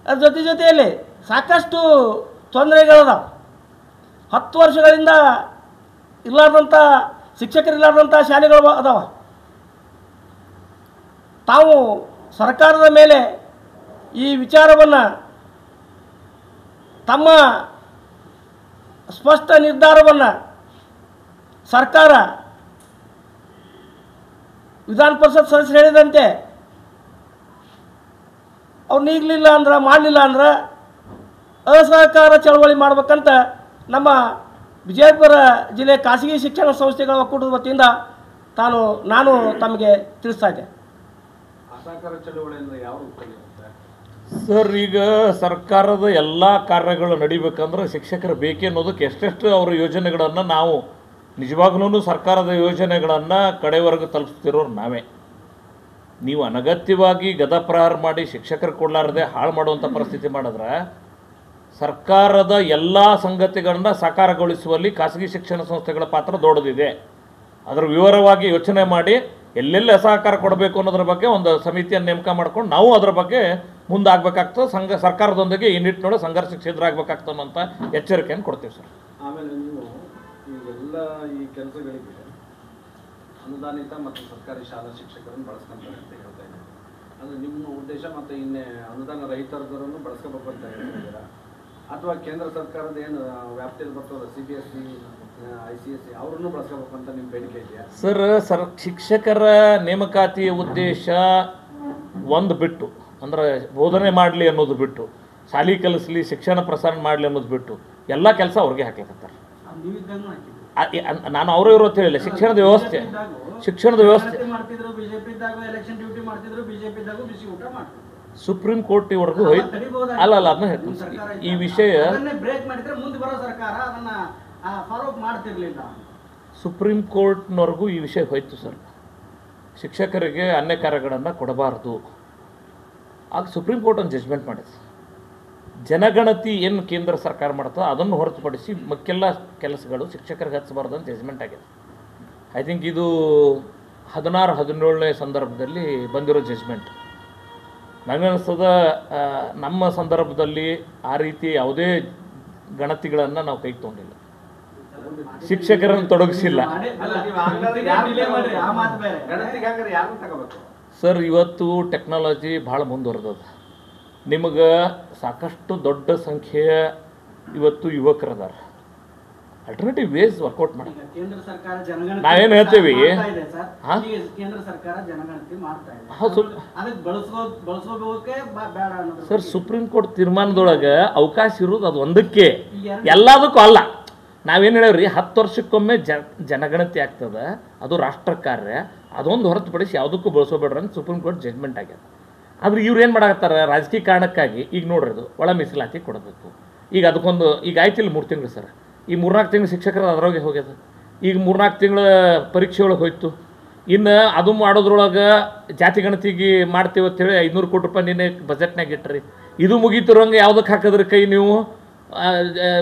ಅದ್ರ ಜೊತೆಯಲ್ಲಿ ಸಾಕಷ್ಟು ತೊಂದರೆಗಳದಾವೆ. 10 ವರ್ಷಗಳಿಂದ ಇಲ್ಲಾರ್ದಂಥ ಶಿಕ್ಷಕರಿಲ್ಲಾರ್ದಂಥ ಶಾಲೆಗಳು ಅದಾವ. ತಾವು ಸರ್ಕಾರದ ಮೇಲೆ ಈ ವಿಚಾರವನ್ನು ತಮ್ಮ ಸ್ಪಷ್ಟ ನಿರ್ಧಾರವನ್ನು ಸರ್ಕಾರ ವಿಧಾನ ಪರಿಷತ್ ಸದಸ್ಯರು ಹೇಳಿದಂತೆ ಅವ್ರು ನೀಗಲಿಲ್ಲ ಅಂದ್ರೆ ಮಾಡಲಿಲ್ಲ ಅಂದ್ರೆ ಅಸಹಕಾರ ಚಳವಳಿ ಮಾಡ್ಬೇಕಂತ ನಮ್ಮ ವಿಜಯಪುರ ಜಿಲ್ಲೆ ಖಾಸಗಿ ಶಿಕ್ಷಣ ಸಂಸ್ಥೆಗಳ ಒಕ್ಕೂಟದ ವತಿಯಿಂದ ನಾನು ತಮಗೆ ತಿಳಿಸ್ತಾ ಇದ್ದೆ. ಅಸಹಕಾರ ಚಳವಳಿ ಅಂದರೆ ಯಾವ ಸರ್, ಈಗ ಸರ್ಕಾರದ ಎಲ್ಲ ಕಾರ್ಯಗಳು ನಡಿಬೇಕಂದ್ರೆ ಶಿಕ್ಷಕರು ಬೇಕೇ ಅನ್ನೋದಕ್ಕೆ ಎಷ್ಟೆಷ್ಟು ಅವರ ಯೋಜನೆಗಳನ್ನು ನಾವು ನಿಜವಾಗ್ಲೂ ಸರ್ಕಾರದ ಯೋಜನೆಗಳನ್ನು ಕಡೆವರೆಗೂ ತಲುಪಿಸ್ತಿರೋರು ನಾವೇ. ನೀವು ಅನಗತ್ಯವಾಗಿ ಗದಪ್ರಹಾರ ಮಾಡಿ ಶಿಕ್ಷಕರು ಕೊಡಲಾರದೆ ಹಾಳು ಮಾಡುವಂಥ ಪರಿಸ್ಥಿತಿ ಮಾಡಿದ್ರೆ ಸರ್ಕಾರದ ಎಲ್ಲ ಸಂಗತಿಗಳನ್ನು ಸಾಕಾರಗೊಳಿಸುವಲ್ಲಿ ಖಾಸಗಿ ಶಿಕ್ಷಣ ಸಂಸ್ಥೆಗಳ ಪಾತ್ರ ದೊಡ್ಡದಿದೆ. ಅದರ ವಿವರವಾಗಿ ಯೋಚನೆ ಮಾಡಿ ಎಲ್ಲೆಲ್ಲಿ ಅಸಹಕಾರ ಕೊಡಬೇಕು ಅನ್ನೋದ್ರ ಬಗ್ಗೆ ಒಂದು ಸಮಿತಿಯನ್ನು ನೇಮಕ ಮಾಡ್ಕೊಂಡು ನಾವು ಅದರ ಬಗ್ಗೆ ಮುಂದಾಗಬೇಕಾಗ್ತದೆ. ಸರ್ಕಾರದೊಂದಿಗೆ ಈ ನಿಟ್ಟಿನೊಳಗೆ ಸಂಘರ್ಷಕ್ಕೆ ಎದುರಾಗಬೇಕಾಗ್ತದೆ ಅನ್ನೋಂಥ ಎಚ್ಚರಿಕೆಯನ್ನು ಕೊಡ್ತೀವಿ ಸರ್. ಆಮೇಲೆ ನೀವು ಈಗೆಲ್ಲ ಈ ಕೆಲಸಗಳಿಗೆ ಅನುದಾನಿತ ಮತ್ತು ಸರ್ಕಾರಿ ಶಾಲಾ ಶಿಕ್ಷಕರನ್ನು ಬಳಸ್ಕೊಂತಾರೆ ಅಂತ ಹೇಳ್ತಾ ಇದ್ದಾರೆ. ಅಂದರೆ ನಿಮ್ಮ ಉದ್ದೇಶ ಮತ್ತು ಇನ್ನೇ ಅನುದಾನ ರಹಿತರದರನ್ನು ಬಳಸ್ಕೋಬೇಕು ಅಂತ ಹೇಳ್ತಿದ್ದೀರಾ, ಅಥವಾ ಕೇಂದ್ರ ಸರ್ಕಾರದ ಏನು ವ್ಯಾಪ್ತಿಯಲ್ಲಿ ಬರ್ತದೆ CBSE ICSE ಅವರನ್ನು ಬಳಸ್ಕೋಬೇಕು ಅಂತ ನಿಮ್ಮ ಬೇಡಿಕೆ ಇದೆಯಾ? ಸರ್, ಶಿಕ್ಷಕರ ನೇಮಕಾತಿಯ ಉದ್ದೇಶ ಒಂದು ಬಿಟ್ಟು ಅಂದ್ರೆ ಬೋಧನೆ ಮಾಡಲಿ ಅನ್ನೋದು ಬಿಟ್ಟು, ಶಾಲೆ ಕಲಿಸಲಿ, ಶಿಕ್ಷಣ ಪ್ರಸಾರ ಮಾಡಲಿ ಅನ್ನೋದು ಬಿಟ್ಟು ಎಲ್ಲ ಕೆಲಸ ಅವ್ರಿಗೆ ಹಾಕ್ಲಿಕತ್ತಾರೆ. ನಾನು ಅವರು ಇರೋ ಹೇಳಿಲ್ಲ. ಶಿಕ್ಷಣದ ವ್ಯವಸ್ಥೆ ಸುಪ್ರೀಂ ಕೋರ್ಟಿವರೆಗೂ ಅಲ್ಲ ಅದನ್ನ ಹೇಳ್ತೀನಿ. ಈ ವಿಷಯ ಸುಪ್ರೀಂ ಕೋರ್ಟ್ನವರೆಗೂ ಈ ವಿಷಯ ಹೋಯ್ತು ಸರ್. ಶಿಕ್ಷಕರಿಗೆ ಅನ್ಯ ಕಾರ್ಯಗಳನ್ನು ಕೊಡಬಾರ್ದು. ಆಗ ಸುಪ್ರೀಂ ಕೋರ್ಟ್ ಒಂದು ಜಜ್ಮೆಂಟ್ ಮಾಡಿದೆ. ಜನಗಣತಿ ಏನು ಕೇಂದ್ರ ಸರ್ಕಾರ ಮಾಡ್ತದೆ ಅದನ್ನು ಹೊರತುಪಡಿಸಿ ಮಕ್ಕೆಲ್ಲ ಕೆಲಸಗಳು ಶಿಕ್ಷಕರಿಗೆ ಹಚ್ಚಬಾರ್ದು ಅಂತ ಜಜ್ಮೆಂಟ್ ಆಗಿದೆ. ಐ ಥಿಂಕ್ ಇದು 16-17ನೇ ಸಂದರ್ಭದಲ್ಲಿ ಬಂದಿರೋ ಜಜ್ಮೆಂಟ್. ನನಗನ್ನಿಸ್ತದ ನಮ್ಮ ಸಂದರ್ಭದಲ್ಲಿ ಆ ರೀತಿ ಯಾವುದೇ ಗಣತಿಗಳನ್ನು ನಾವು ಕೈಗೆ ತೊಗೊಂಡಿಲ್ಲ, ಶಿಕ್ಷಕರನ್ನು ತೊಡಗಿಸಿಲ್ಲ ಸರ್. ಇವತ್ತು ಟೆಕ್ನಾಲಜಿ ಭಾಳ ಮುಂದುವರೆದದ. ನಿಮಗೆ ಸಾಕಷ್ಟು ದೊಡ್ಡ ಸಂಖ್ಯೆಯ ಇವತ್ತು ಯುವಕರದಾರ. ಅಲ್ಟರ್ನೇಟಿವ್ ವೇಸ್ ವರ್ಕೌಟ್ ಮಾಡಿ. ನಾವೇನು ಹೇಳ್ತೀವಿ, ಸರ್ ಸುಪ್ರೀಂ ಕೋರ್ಟ್ ತೀರ್ಮಾನದೊಳಗೆ ಅವಕಾಶ ಇರೋದು ಅದು ಒಂದಕ್ಕೆ, ಎಲ್ಲದಕ್ಕೂ ಅಲ್ಲ. ನಾವೇನು ಹೇಳೇವ್ರಿ, 10 ವರ್ಷಕ್ಕೊಮ್ಮೆ ಜನಗಣತಿ ಆಗ್ತದೆ, ಅದು ರಾಷ್ಟ್ರ ಕಾರ್ಯ, ಅದೊಂದು ಹೊರತುಪಡಿಸಿ ಯಾವುದಕ್ಕೂ ಬಳಸೋಬೇಡ್ರಿ ಅಂತ ಸುಪ್ರೀಂ ಕೋರ್ಟ್ ಜಡ್ಜ್ಮೆಂಟ್ ಆಗ್ಯದ. ಆದ್ರೆ ಇವ್ರು ಏನು ಮಾಡಾಕತ್ತಾರ, ರಾಜಕೀಯ ಕಾರಣಕ್ಕಾಗಿ ಈಗ ನೋಡ್ರಿ ಅದು ಒಳ ಮೀಸಲಾತಿ ಕೊಡಬೇಕು. ಈಗ ಅದಕ್ಕೊಂದು ಈಗ ಆಯ್ತಿಲ್ಲ 3 ತಿಂಗಳು ಸರ್. ಈ 3-4 ತಿಂಗಳು ಶಿಕ್ಷಕರ ಅದರೊಳಗೆ ಹೋಗ್ಯದ. ಈಗ 3-4 ತಿಂಗಳ ಪರೀಕ್ಷೆ ಒಳಗೆ ಹೋಯ್ತು. ಇನ್ನು ಅದು ಮಾಡೋದ್ರೊಳಗೆ ಜಾತಿ ಗಣತಿಗೆ ಮಾಡ್ತೀವಿ ಅಂತೇಳಿ 500 ಕೋಟಿ ರೂಪಾಯಿ ನಿನ್ನೆ ಬಜೆಟ್ನಾಗ ಇಟ್ರಿ. ಇದು ಮುಗೀತಿರೋಂಗೆ ಯಾವುದಕ್ಕೆ ಹಾಕಿದ್ರಿ ಕೈ ನೀವು?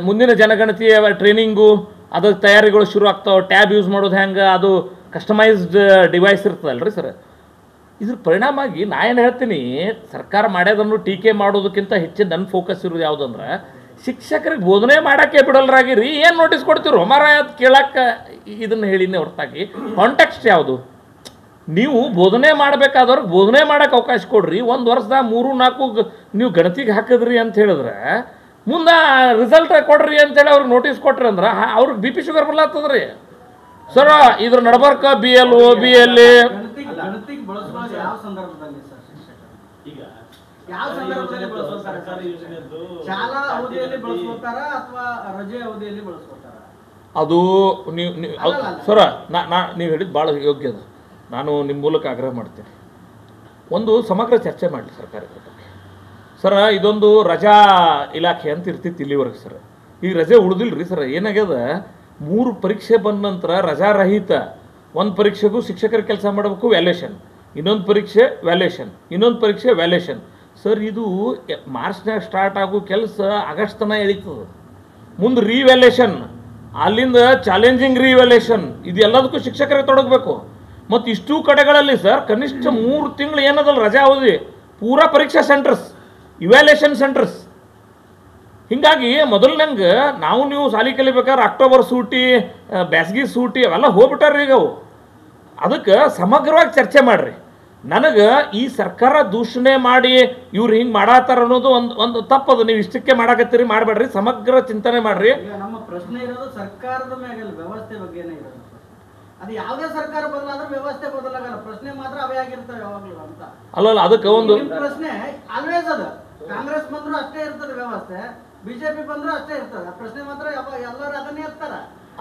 ಮುಂದಿನ ಜನಗಣತಿಯ ಟ್ರೈನಿಂಗು ಅದಕ್ಕೆ ತಯಾರಿಗಳು ಶುರು ಆಗ್ತಾವೆ. ಟ್ಯಾಬ್ ಯೂಸ್ ಮಾಡೋದು ಹೆಂಗೆ, ಅದು ಕಸ್ಟಮೈಸ್ಡ್ ಡಿವೈಸ್ ಇರ್ತದಲ್ರಿ ಸರ್. ಇದ್ರ ಪರಿಣಾಮ ಆಗಿ ನಾ ಏನು ಹೇಳ್ತೀನಿ, ಸರ್ಕಾರ ಮಾಡ್ಯೋದನ್ನು ಟೀಕೆ ಮಾಡೋದಕ್ಕಿಂತ ಹೆಚ್ಚಿನ ನನ್ನ ಫೋಕಸ್ ಇರೋದು ಯಾವುದಂದ್ರೆ ಶಿಕ್ಷಕರಿಗೆ ಬೋಧನೆ ಮಾಡೋಕ್ಕೆ ಬಿಡಲ್ರಾಗಿರಿ. ಏನು ನೋಟಿಸ್ ಕೊಡ್ತೀರೋ ಮಾರಾಯ ಅದು ಕೇಳಕ್ಕೆ ಇದನ್ನು ಹೇಳಿನೇ ಹೊರತಾಗಿ ಕಾಂಟೆಕ್ಸ್ಟ್ ಯಾವುದು? ನೀವು ಬೋಧನೆ ಮಾಡಬೇಕಾದವ್ರಿಗೆ ಬೋಧನೆ ಮಾಡೋಕ್ಕೆ ಅವಕಾಶ ಕೊಡ್ರಿ. 1 ವರ್ಷದಾಗ 3-4 ನೀವು ಗಣತಿಗೆ ಹಾಕಿದ್ರಿ ಅಂತ ಹೇಳಿದ್ರೆ ಮುಂದೆ ರಿಸಲ್ಟ್ ಕೊಡ್ರಿ ಅಂತೇಳಿ ಅವ್ರಿಗೆ ನೋಟಿಸ್ ಕೊಟ್ರಿ ಅಂದ್ರೆ ಅವ್ರಿಗೆ BP ಶುಗರ್ ಬರ್ಲಾಗ್ತದ್ರಿ ಸರ್. ಇದ್ರ ನಡಬರ್ಕ BLO BLA ಅದು ನೀವು ಸರ ನೀವು ಹೇಳಿದ್ದು ಭಾಳ ಯೋಗ್ಯ ಅದು. ನಾನು ನಿಮ್ಮ ಮೂಲಕ ಆಗ್ರಹ ಮಾಡ್ತೇನೆ, ಒಂದು ಸಮಗ್ರ ಚರ್ಚೆ ಮಾಡಲಿ ಸರ್ಕಾರದ ಬಗ್ಗೆ ಸರ. ಇದೊಂದು ರಜಾ ಇಲಾಖೆ ಅಂತ ಇರ್ತಿತ್ತು ಇಲ್ಲಿವರೆಗೆ ಸರ್. ಈಗ ರಜೆ ಉಳಿದಿಲ್ರಿ ಸರ್. ಏನಾಗ್ಯದ, 3 ಪರೀಕ್ಷೆ ಬಂದ ನಂತರ ರಜಾರಹಿತ, ಒಂದು ಪರೀಕ್ಷೆಗೂ ಶಿಕ್ಷಕರ ಕೆಲಸ ಮಾಡಬೇಕು, ವ್ಯಾಲ್ಯೂಷನ್, ಇನ್ನೊಂದು ಪರೀಕ್ಷೆ ವ್ಯಾಲ್ಯೂಷನ್, ಇನ್ನೊಂದು ಪರೀಕ್ಷೆ ವ್ಯಾಲ್ಯೂಷನ್ ಸರ್. ಇದು ಮಾರ್ಚ್ನಾಗ ಸ್ಟಾರ್ಟ್ ಆಗೋ ಕೆಲಸ ಆಗಸ್ಟ್ ತನಕ ಎಳೀತದೆ. ಮುಂದೆ ರಿವ್ಯಾಲ್ಯೂಷನ್, ಅಲ್ಲಿಂದ ಚಾಲೆಂಜಿಂಗ್ ರಿವ್ಯಾಲ್ಯೂಷನ್, ಇದು ಎಲ್ಲದಕ್ಕೂ ಶಿಕ್ಷಕರಿಗೆ ತೊಡಗಬೇಕು. ಮತ್ತು ಇಷ್ಟು ಕಡೆಗಳಲ್ಲಿ ಸರ್ ಕನಿಷ್ಠ 3 ತಿಂಗಳು ಏನದಲ್ಲ ರಜಾ ಅವಧಿ, ಪೂರಾ ಪರೀಕ್ಷಾ ಸೆಂಟರ್ಸ್, ಇವ್ಯಾಲ್ಯೂಷನ್ ಸೆಂಟರ್ಸ್. ಹಿಂಗಾಗಿ ಮೊದಲನಂಗೆ ನಾವು ನೀವು ಸಾಲಿ ಕಲಿಬೇಕಾದ್ರೆ ಅಕ್ಟೋಬರ್ ಸೂಟಿ ಬ್ಯಾಸ್ಗಿ ಸೂಟಿ ಅವೆಲ್ಲ ಹೋಗ್ಬಿಟ್ಟಾರ್ರಿ ಈಗ ಅವು. ಅದಕ್ಕೆ ಸಮಗ್ರವಾಗಿ ಚರ್ಚೆ ಮಾಡ್ರಿ. ನನಗೆ ಈ ಸರ್ಕಾರ ದೂಷಣೆ ಮಾಡಿ ಇವ್ರು ಹಿಂಗೆ ಮಾಡಾತಾರ ಅನ್ನೋದು ಒಂದು ತಪ್ಪದು. ನೀವು ಇಷ್ಟಕ್ಕೆ ಮಾಡಾಕತ್ತೀರಿ, ಮಾಡಬೇಡ್ರಿ, ಸಮಗ್ರ ಚಿಂತನೆ ಮಾಡ್ರಿ. ನಮ್ಮ ಪ್ರಶ್ನೆ ಇರೋದು ಸರ್ಕಾರದ ಮೇಲೆ ವ್ಯವಸ್ಥೆ ಬಗ್ಗೆನೇ ಇರೋದು. ಅದು ಯಾವುದೇ ಸರ್ಕಾರ ಬದಲಾದ್ರೆ ವ್ಯವಸ್ಥೆ ಬದಲಾಗಲ್ಲ, ಪ್ರಶ್ನೆ ಮಾತ್ರ ಅವೇ ಆಗಿರ್ತವೆ ಯಾವಾಗಲೂ ಅಂತ. ಅಲ್ಲಲ್ಲ, ಅದಕ್ಕೆ ಒಂದು ಪ್ರಶ್ನೆ ಆಲ್ವೇಸ್ ಅದು ಕಾಂಗ್ರೆಸ್ ಬಂದ್ರು ಅಷ್ಟೇ ಇರ್ತದೆ ವ್ಯವಸ್ಥೆ, ಬಿಜೆಪಿ ಬಂದ್ರು ಅಷ್ಟೇ ಇರ್ತದೆ. ಪ್ರಶ್ನೆ ಮಾತ್ರ ಎಲ್ಲರೂ ಅದನ್ನೇ ಇರ್ತಾರ,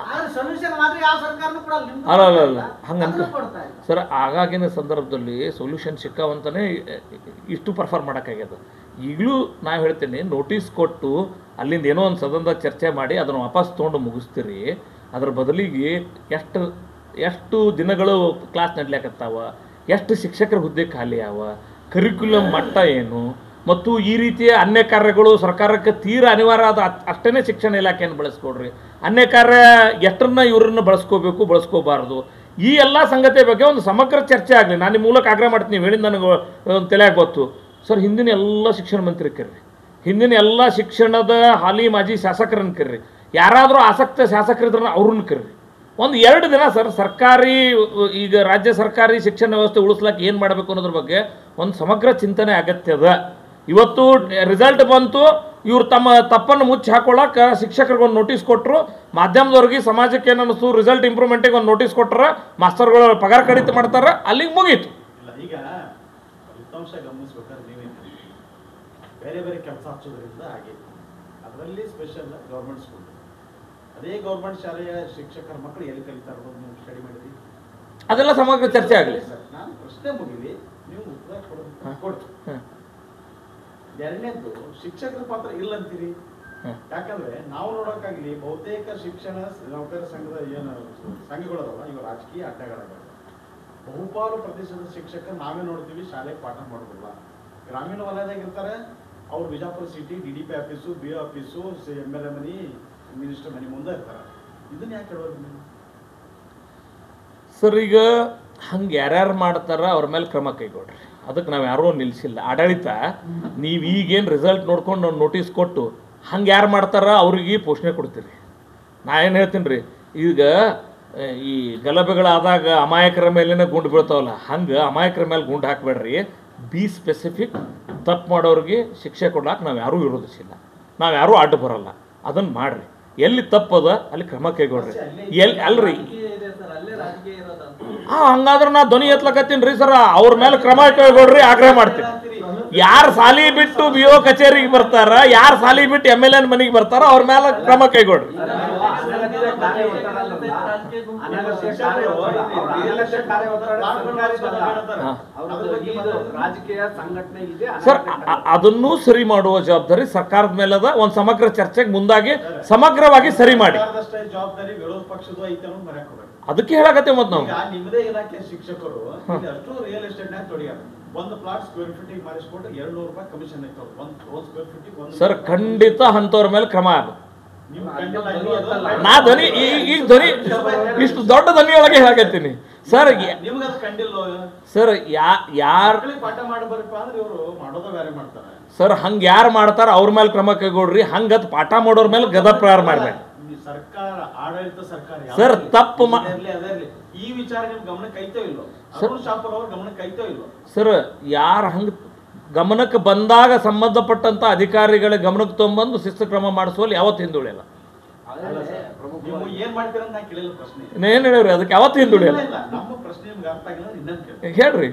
ಆದ್ರೆ ಸೊಲ್ಯೂಷನ್ ಮಾತ್ರ ಯಾವ ಸರ್ಕಾರನೂ ಕೊಡಲ್ಲ. ಅಲ್ಲ ಹಂಗಂತ ಸರ್, ಆಗಾಗಿನ ಸಂದರ್ಭದಲ್ಲಿ ಸೊಲ್ಯೂಷನ್ ಸಿಕ್ಕಾವಂತಾನೆ ಇಷ್ಟು ಪರ್ಫಾರ್ಮ್ ಮಾಡೋಕ್ಕಾಗ್ಯದ. ಈಗಲೂ ನಾವು ಹೇಳ್ತೀನಿ, ನೋಟಿಸ್ ಕೊಟ್ಟು ಅಲ್ಲಿಂದ ಏನೋ ಒಂದು ಸದನದಾಗ ಚರ್ಚೆ ಮಾಡಿ ಅದನ್ನು ವಾಪಸ್ ತೊಗೊಂಡು ಮುಗಿಸ್ತೀರಿ. ಅದ್ರ ಬದಲಿಗೆ ಎಷ್ಟು ದಿನಗಳು ಕ್ಲಾಸ್ ನಡ್ಲಿಕತ್ತಾವ, ಎಷ್ಟು ಶಿಕ್ಷಕರ ಹುದ್ದೆ ಖಾಲಿ ಅವ, ಕರಿಕ್ಯುಲಮ್ ಮಟ್ಟ ಏನು, ಮತ್ತು ಈ ರೀತಿಯ ಅನ್ಯ ಕಾರ್ಯಗಳು ಸರ್ಕಾರಕ್ಕೆ ತೀರ ಅನಿವಾರ್ಯ ಆದ ಅಷ್ಟೇ ಶಿಕ್ಷಣ ಇಲಾಖೆಯನ್ನು ಬಳಸ್ಕೊಡ್ರಿ. ಅನ್ಯ ಕಾರ್ಯ ಎಷ್ಟನ್ನ ಇವ್ರನ್ನ ಬಳಸ್ಕೋಬೇಕು, ಬಳಸ್ಕೋಬಾರ್ದು, ಈ ಎಲ್ಲ ಸಂಗತಿ ಬಗ್ಗೆ ಒಂದು ಸಮಗ್ರ ಚರ್ಚೆ ಆಗಲಿ. ನಾನು ನಿಮ್ಮ ಮೂಲಕ ಆಗ್ರಹ ಮಾಡ್ತೀನಿ. ನೀವು ಹೇಳಿದ ನನಗೆ ಒಂದು ತಲೆಯಾಗಿ ಗೊತ್ತು ಸರ್, ಹಿಂದಿನ ಎಲ್ಲ ಶಿಕ್ಷಣ ಮಂತ್ರಿ ಕರ್ರಿ, ಹಿಂದಿನ ಎಲ್ಲ ಶಿಕ್ಷಣದ ಹಾಲಿ ಮಾಜಿ ಶಾಸಕರನ್ನು ಕರ್ರಿ, ಯಾರಾದರೂ ಆಸಕ್ತ ಶಾಸಕರಿದ್ರೆ ಅವ್ರನ್ನ ಕರ್ರಿ. ಒಂದು 2 ದಿನ ಸರ್, ಸರ್ಕಾರಿ ಈಗ ರಾಜ್ಯ ಸರ್ಕಾರಿ ಶಿಕ್ಷಣ ವ್ಯವಸ್ಥೆ ಉಳಿಸ್ಲಿಕ್ಕೆ ಏನು ಮಾಡಬೇಕು ಅನ್ನೋದ್ರ ಬಗ್ಗೆ ಒಂದು ಸಮಗ್ರ ಚಿಂತನೆ ಅಗತ್ಯದ. ಇವತ್ತು ರಿಸಲ್ಟ್ ಬಂತು, ಇವ್ರು ತಮ್ಮ ತಪ್ಪನ್ನು ಮುಚ್ಚಿ ಹಾಕೊಳ್ಳೋಕೆ ಶಿಕ್ಷಕರಿಗೆ ಒಂದು ನೋಟಿಸ್ ಕೊಟ್ಟರು, ಮಾಧ್ಯಮದವ್ರಿಗೆ ಸಮಾಜಕ್ಕೆ ಏನು ಅನ್ನಿಸ್ತು, ರಿಸಲ್ಟ್ ಇಂಪ್ರೂವ್ಮೆಂಟಿಗೆ ಒಂದು ನೋಟಿಸ್ ಕೊಟ್ಟರೆ, ಮಾಸ್ತರ್ಗಳು ಪಗಾರ ಕಡಿತ ಮಾಡ್ತಾರೆ, ಅಲ್ಲಿಗೆ ಮುಗೀತು. ಈಗ ಫಲಿತಾಂಶ ಗಮನಿಸ್ಬೇಕಾದ್ರೆ ನೀವೇನು ಬೇರೆ ಬೇರೆ ಕೆಲಸ ಹಚ್ಚೋದ್ರಿಂದ ಹಾಗೆ, ಅದರಲ್ಲಿ ಸ್ಪೆಷಲ್ ಗೌರ್ಮೆಂಟ್ ಸ್ಕೂಲ್, ಅದೇ ಗೌರ್ಮೆಂಟ್ ಶಾಲೆಯ ಶಿಕ್ಷಕರ ಮಕ್ಕಳು ಎಲ್ಲಿ ಕಲಿತಾರೋ ನೀವು ಸ್ಟಡಿ ಮಾಡಿದ್ರಿ, ಅದೆಲ್ಲ ಸಮಗ್ರ ಚರ್ಚೆ ಆಗಲಿ. ನಾನು ಪ್ರಶ್ನೆ ಮುಗಿಲಿ, ನೀವು ಉತ್ತರ ಕೊಡ್ತು. ಎರಡನೇದ್ದು ಶಿಕ್ಷಕರ ಪಾತ್ರ ಇಲ್ಲ ಅಂತೀರಿ. ಯಾಕಂದ್ರೆ ನಾವು ನೋಡೋಕ್ಕಾಗ್ಲಿ ಬಹುತೇಕ ಶಿಕ್ಷಣ ನೌಕರ ಸಂಘದ ಏನು ಸಂಘಗಳದಲ್ಲ, ಇವು ರಾಜಕೀಯ ಅಡ್ಡಗಳಾಗಲ್ಲ. ಬಹುಪಾಲು ಪ್ರದೇಶದ ಶಿಕ್ಷಕರು ನಾವೇ ನೋಡ್ತೀವಿ ಶಾಲೆಗೆ ಪಾಠ ಮಾಡೋದಿಲ್ಲ. ಗ್ರಾಮೀಣ ವಲಯದಾಗ ಇರ್ತಾರೆ, ಅವ್ರು Bijapur city DDP office, BO office, MLA ಮನಿ, ಮಿನಿಸ್ಟರ್ ಮನೆ ಮುಂದೆ ಇರ್ತಾರೆ. ಇದನ್ನ ಯಾಕೆ ಹೇಳೋದು ನೀವು ಸರ್? ಈಗ ಹಂಗೆ ಯಾರ್ಯಾರು ಮಾಡ್ತಾರ ಅವ್ರ ಮೇಲೆ ಕ್ರಮ ಕೈಗೊಳ್ರಿ. ಅದಕ್ಕೆ ನಾವು ಯಾರೂ ನಿಲ್ಲಿಸಿಲ್ಲ. ಆಡಳಿತ ನೀವು ಈಗೇನು ರಿಸಲ್ಟ್ ನೋಡ್ಕೊಂಡು ನೋಟಿಸ್ ಕೊಟ್ಟು ಹಂಗೆ ಯಾರು ಮಾಡ್ತಾರ ಅವ್ರಿಗೆ ಪೋಷಣೆ ಕೊಡ್ತೀರಿ. ನಾ ಏನು ಹೇಳ್ತೀನಿ ರೀ, ಈಗ ಈ ಗಲಭೆಗಳಾದಾಗ ಅಮಾಯಕರ ಮೇಲೇ ಗುಂಡು ಬೀಳ್ತಾವಲ್ಲ, ಹಂಗೆ ಅಮಾಯಕರ ಮೇಲೆ ಗುಂಡು ಹಾಕಬೇಡ್ರಿ. B specific. ತಪ್ಪು ಮಾಡೋರಿಗೆ ಶಿಕ್ಷೆ ಕೊಡ್ಲಾಕ ನಾವು ಯಾರೂ ವಿರೋಧಿಸಿಲ್ಲ, ನಾವು ಯಾರೂ ಅಡ್ಡ ಬರೋಲ್ಲ. ಅದನ್ನು ಮಾಡಿರಿ. ಎಲ್ಲಿ ತಪ್ಪದ ಅಲ್ಲಿ ಕ್ರಮ ಕೈಗೊಳ್ರಿ. ಎಲ್ಲಿ ಅಲ್ರಿ ಹಂಗಾದ್ರೆ ನಾ ಧ್ವನಿ ಎತ್ಲಕತ್ತೀನಿ ರೀ ಸರ್, ಅವ್ರ ಮೇಲೆ ಕ್ರಮ ಕೈಗೊಳ್ರಿ, ಆಗ್ರಹ ಮಾಡ್ತೀನಿ. ಯಾರು ಸಾಲಿ ಬಿಟ್ಟು BO ಕಚೇರಿಗೆ ಬರ್ತಾರ, ಯಾರು ಸಾಲಿ ಬಿಟ್ಟು MLA ಮನೆಗೆ ಬರ್ತಾರ, ಅವ್ರ ಮೇಲೆ ಕ್ರಮ ಕೈಗೊಳ್ರಿ. ಸರ್, ಅದನ್ನು ಸರಿ ಮಾಡುವ ಜವಾಬ್ದಾರಿ ಸರ್ಕಾರದ ಮೇಲೆ ಅದ. ಒಂದು ಸಮಗ್ರ ಚರ್ಚೆಗೆ ಮುಂದಾಗಿ ಸಮಗ್ರವಾಗಿ ಸರಿ ಮಾಡಿ. ಜವಾಬ್ದಾರಿ ವಿರೋಧ ಪಕ್ಷದ ಐತೆ ಅನ್ನೋದು ಮರ್ಯಾಕ ಹೋಗ್ಬೇಕು. ಅದಕ್ಕೆ ಹೇಳಕತ್ತೆ ಮತ್ತೆ ನಾವು ನಿಮ್ಮದೇ ಇಲಾಖೆ ಶಿಕ್ಷಕರು ಅಷ್ಟು ರಿಯಲ್ ಎಸ್ಟೇಟ್ ನಾಗ ತೊಡಿಯಾರ. ಒಂದು ಪ್ಲಾಟ್ ಸ್ಕ್ವೇರ್ ಫೀಟಿಗೆ ಮಾರಿಸ್ಕೊಂಡು 200 ರೂಪಾಯಿ ಕಮಿಷನ್ ಐತವ್ರು. ಒಂದು ಸ್ಕ್ವೇರ್ ಫೀಟಿಗೆ ಸರ್ ಖಂಡಿತ ಅಂತವ್ರ ಮೇಲೆ ಕ್ರಮ ಆಗುತ್ತೆ. ನಾ ಧ್ವನಿ ಈಗ ಧ್ವನಿ ಇಷ್ಟು ದೊಡ್ಡ ಧ್ವನಿಯೊಳಗೆ ಹೇಳಕತ್ತೀನಿ ಸರ್. ಸರ್ ಯಾರು ಪಾಠ ಮಾಡಬಾರಪ್ಪ ಅಂದ್ರೆ ಇವರು ಮಾಡೋದ ಬೇರೆ ಮಾಡ್ತಾರೆ ಸರ್. ಹಂಗೆ ಯಾರು ಮಾಡ್ತಾರ ಅವ್ರ ಮೇಲೆ ಕ್ರಮ ಕೈಗೊಳ್ರಿ. ಹಂಗತ್ ಪಾಠ ಮಾಡೋರ್ ಮೇಲೆ ಗದ ಪ್ರಹಾರ ಮಾಡ್ಬೇಡಿ. ಸರ್ಕಾರ ಆಡಳಿತ ಸರ್ಕಾರ ಸರ್ ತಪ್ಪು ಈ ವಿಚಾರ ನಿಮ್ ಗಮನಕ್ಕೆ ಐತೋ ಇಲ್ಲೋ? ಅರುಣ್ ಶಾಪುರ್ ಅವ್ರ ಗಮನಕ್ಕೆ ಐತೋ ಇಲ್ಲೋ? ಸರ್ ಯಾರು ಹಂಗ ಗಮನಕ್ಕೆ ಬಂದಾಗ ಸಂಬಂಧಪಟ್ಟಂತ ಅಧಿಕಾರಿಗಳ ಗಮನಕ್ಕೆ ತೊಗೊಂಬಂದು ಶಿಸ್ತು ಕ್ರಮ ಮಾಡಿಸುವಲ್ಲಿ ಯಾವತ್ತು ಹಿಂದುಳಿಯಲ್ಲ. ನೀವು ಏನ್ ಮಾಡ್ತೀರ ಅಂತ ಕೇಳಿಲ್ಲ ಪ್ರಶ್ನೆ. ಏನ್ ಹೇಳಿವ್ರಿ ಅದಕ್ಕೆ ಯಾವತ್ತು ಹಿಂದುಳಿಯಲ್ಲ. ನಮ್ಮ ಪ್ರಶ್ನೆ ನಿಮ್ಗೆ ಅರ್ಥ ಆಗಿಲ್ಲ, ಇನ್ನೊಂದು ಹೇಳ್ರಿ.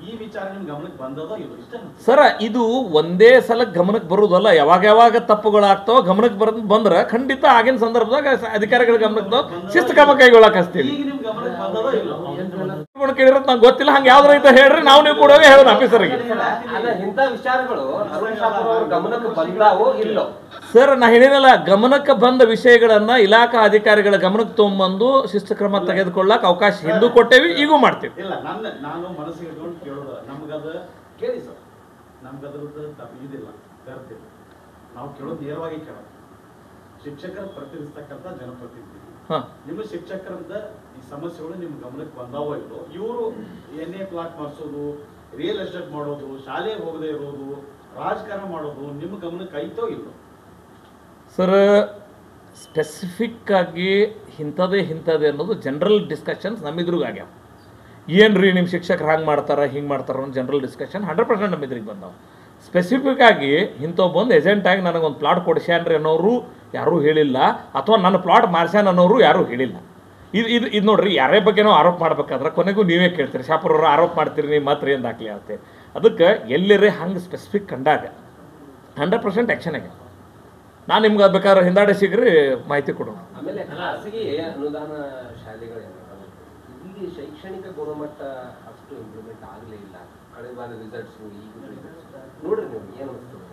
ಈ ವಿಚಾರ ನಿಮ್ ಗಮನಕ್ಕೆ ಬಂದದೋ ಇಲ್ಲೋ ಇಷ್ಟ ಸರ್? ಇದು ಒಂದೇ ಸಲ ಗಮನಕ್ಕೆ ಬರುವುದಲ್ಲ, ಯಾವಾಗ ತಪ್ಪುಗಳಾಗ್ತಾವ ಗಮನಕ್ಕೆ ಬಂದ್ರೆ ಖಂಡಿತ ಆಗಿನ ಸಂದರ್ಭದಾಗ ಅಧಿಕಾರಿಗಳ ಗಮನಕ್ಕೆ ಶಿಸ್ತು ಕ್ರಮ ಕೈಗೊಳ್ಳಕ್ ಹಚ್ತೀವಿ. ಕೇಳಿರೋದು ನಂಗೆ ಗೊತ್ತಿಲ್ಲ. ಹಂಗೆ ಯಾವ್ದು ರೈತ ಹೇಳ್ರಿ, ನಾವು ನೀವು ಕೂಡ ಹೇಳೋಣ ಆಫೀಸರ್ಗೆ. ಇಂಥ ವಿಚಾರಗಳು ಗಮನಕ್ಕೆ ಬಂದಾವೋ ಇಲ್ಲೋ? ಸರ್ ನಾ ಹೇಳಿನಲ್ಲ, ಗಮನಕ್ಕೆ ಬಂದ ವಿಷಯಗಳನ್ನ ಇಲಾಖಾ ಅಧಿಕಾರಿಗಳ ಗಮನಕ್ಕೆ ತೊಗೊಂಬಂದು ಶಿಸ್ತು ಕ್ರಮ ತೆಗೆದುಕೊಳ್ಳಕ್ ಅವಕಾಶ ಹಿಂದೂ ಕೊಟ್ಟೇವಿ, ಈಗೂ ಮಾಡ್ತೀವಿ. ಇಲ್ಲ, ನಾನು ಮನಸ್ಸಿಗೆ ಇಟ್ಕೊಂಡು ಕೇಳೋದು, ನಮ್ಗದ ಕೇಳಿ ಸರ್, ನಮ್ಗದ್ರದ್ದು ಇದಿಲ್ಲ, ದರ್ದಿಲ್ಲ. ನಾವು ಕೇಳೋದು ನೇರವಾಗಿ ಕೇಳೋದು. ಶಿಕ್ಷಕರ ಪ್ರತಿನಿಧಿಸ್ತಕ್ಕಂಥ ಜನಪ್ರತಿನಿಧಿ, ನಿಮ್ಮ ಶಿಕ್ಷಕರಂತ ಈ ಸಮಸ್ಯೆಗಳು ನಿಮ್ ಗಮನಕ್ಕೆ ಬಂದಾವೋ ಇಲ್ಲೋ? ಇವರು NA ಪ್ಲಾಟ್ ಮಾಡಿಸೋದು, ರಿಯಲ್ ಎಸ್ಟೇಟ್ ಮಾಡೋದು, ಶಾಲೆಗೆ ಹೋಗದೆ ಇರೋದು, ರಾಜಕಾರಣ ಮಾಡೋದು ನಿಮ್ಮ ಗಮನಕ್ಕೆ ಐತೋ ಇಲ್ಲೋ? ಸರ್ ಸ್ಪೆಸಿಫಿಕ್ಕಾಗಿ ಇಂಥದೇ ಅನ್ನೋದು ಜನರಲ್ ಡಿಸ್ಕಷನ್ಸ್ ನಮ್ಮಿದ್ರಿಗೆ ಆಗ್ಯಾವ. ಏನು ರೀ ನಿಮ್ಮ ಶಿಕ್ಷಕರು ಹಂಗೆ ಮಾಡ್ತಾರೆ ಹಿಂಗೆ ಮಾಡ್ತಾರೆ ಅನ್ನೋ ಜನರಲ್ ಡಿಸ್ಕಷನ್ 100% ನಮ್ಮಿದ್ರಿಗೆ ಬಂದವು. ಸ್ಪೆಸಿಫಿಕ್ಕಾಗಿ ಇಂಥವು ಬಂದು ಏಜೆಂಟಾಗಿ ನನಗೊಂದು ಪ್ಲಾಟ್ ಕೊಡಿಸ್ಯಾನ್ರಿ ಅನ್ನೋರು ಯಾರೂ ಹೇಳಿಲ್ಲ, ಅಥವಾ ನನ್ನ ಪ್ಲಾಟ್ ಮಾರ್ಸ್ಯಾನ್ ಅನ್ನೋರು ಯಾರೂ ಹೇಳಿಲ್ಲ. ಇದು ನೋಡ್ರಿ, ಯಾರೇ ಬಗ್ಗೆನೋ ಆರೋಪ ಮಾಡ್ಬೇಕಾದ್ರೆ ಕೊನೆಗೂ ನೀವೇ ಕೇಳ್ತೀರಿ, ಶಾಪುರವರು ಆರೋಪ ಮಾಡ್ತೀರಿ ನೀವು ಮಾತ್ರ ಏನು ದಾಖಲೆ ಆಗುತ್ತೆ. ಅದಕ್ಕೆ ಎಲ್ಲರೇ ಹಂಗೆ ಸ್ಪೆಸಿಫಿಕ್ ಕಂಡಾಗ 100% ಆ್ಯಕ್ಷನ್ ಆಗಿದೆ. ನಾನು ನಿಮ್ಗೆ ಬೇಕಾದ್ರೆ ಹಿಂದಾಡೆ ಸಿಗ್ರಿ ಮಾಹಿತಿ ಕೊಡೋಣ. ಆಮೇಲೆ ಖಾಸಗಿ ಅನುದಾನ ಶಾಲೆಗಳೇನು ಇಲ್ಲಿ ಶೈಕ್ಷಣಿಕ ಗುಣಮಟ್ಟ ಅಷ್ಟು ಇಂಪ್ರೂವ್ಮೆಂಟ್ ಆಗಲೇ ಇಲ್ಲ. ಕಳೆದ ಬಾರಿ ರಿಸಲ್ಟ್ಸು ಈಗ ನೋಡ್ರಿ ನೀವು ಏನು ಅನಿಸ್ತದೆ?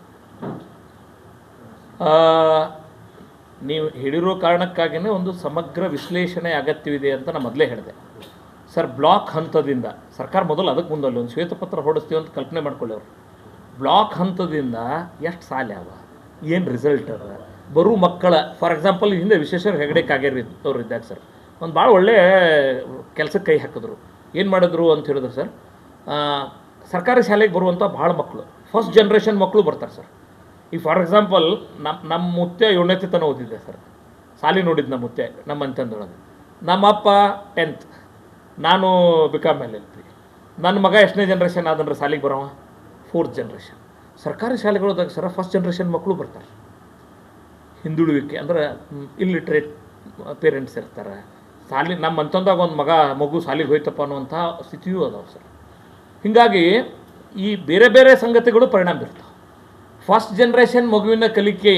ನೀವು ಹೇಳಿರೋ ಕಾರಣಕ್ಕಾಗಿಯೇ ಒಂದು ಸಮಗ್ರ ವಿಶ್ಲೇಷಣೆ ಅಗತ್ಯವಿದೆ ಅಂತ ನಾನು ಮೊದಲೇ ಹೇಳಿದೆ ಸರ್. ಬ್ಲಾಕ್ ಹಂತದಿಂದ ಸರ್ಕಾರ ಮೊದಲು ಅದಕ್ಕೆ ಮುಂದಲ್ಲಿ ಒಂದು ಶ್ವೇತಪತ್ರ ಹೊಡಿಸ್ತೀವಿ ಅಂತ ಕಲ್ಪನೆ ಮಾಡ್ಕೊಳ್ಳಿ ಅವರು. ಬ್ಲಾಕ್ ಹಂತದಿಂದ ಎಷ್ಟು ಸಾಲ ಯಾವ, ಏನು ರಿಸಲ್ಟ್ ಅದ, ಬರೋ ಮಕ್ಕಳ ಫಾರ್ ಎಕ್ಸಾಂಪಲ್ ಹಿಂದೆ ವಿಶ್ವೇಶ್ವರ ಹೆಗಡೆ ಕಾಗೇರಿ ಅವ್ರು ಇದ್ದಾಗ ಸರ್ ಒಂದು ಭಾಳ ಒಳ್ಳೆ ಕೆಲಸಕ್ಕೆ ಕೈ ಹಾಕಿದ್ರು. ಏನು ಮಾಡಿದ್ರು ಅಂತ ಹೇಳಿದ್ರು ಸರ್, ಸರ್ಕಾರಿ ಶಾಲೆಗೆ ಬರುವಂಥ ಭಾಳ ಮಕ್ಕಳು ಫಸ್ಟ್ ಜನ್ರೇಷನ್ ಮಕ್ಕಳು ಬರ್ತಾರೆ ಸರ್. ಈಗ ಫಾರ್ ಎಕ್ಸಾಂಪಲ್ ನಮ್ಮ ಮುತ್ತೆ 7ನೇ ತನಕ ಓದಿದ್ದೆ ಸರ್, ಸಾಲಿ ನೋಡಿದ್ದು ನಮ್ಮ ಮುತ್ತೆ ನಮ್ಮ ಅಂತಂದೊಳಗೆ. ನಮ್ಮಪ್ಪ 10th, ನಾನು ಬಿಕಾಮ್ ಮೇಲೆ ಇರ್ತೀವಿ. ನನ್ನ ಮಗ ಎಷ್ಟನೇ ಜನ್ರೇಷನ್ ಆದಂದ್ರೆ ಸಾಲಿಗೆ ಬರೋವ 4th ಜನ್ರೇಷನ್. ಸರ್ಕಾರಿ ಶಾಲೆಗಳದಾಗ ಸರ್ ಫಸ್ಟ್ ಜನ್ರೇಷನ್ ಮಕ್ಕಳು ಬರ್ತಾರೆ. ಹಿಂದುಳುವಿಕೆ ಅಂದ್ರೆ ಇಲ್ಲಿಟ್ರೇಟ್ ಪೇರೆಂಟ್ಸ್ ಇರ್ತಾರೆ. ಸಾಲಿ ನಮ್ಮ ಅಂತಂದಾಗ ಒಂದು ಮಗು ಸಾಲಿಗೆ ಹೋಯ್ತಪ್ಪ ಅನ್ನುವಂಥ ಸ್ಥಿತಿಯೂ ಅದಾವೆ ಸರ್. ಹೀಗಾಗಿ ಈ ಬೇರೆ ಬೇರೆ ಸಂಗತಿಗಳು ಪರಿಣಾಮ ಬೀರ್ತಾವೆ. ಫಸ್ಟ್ ಜನ್ರೇಷನ್ ಮಗುವಿನ ಕಲಿಕೆ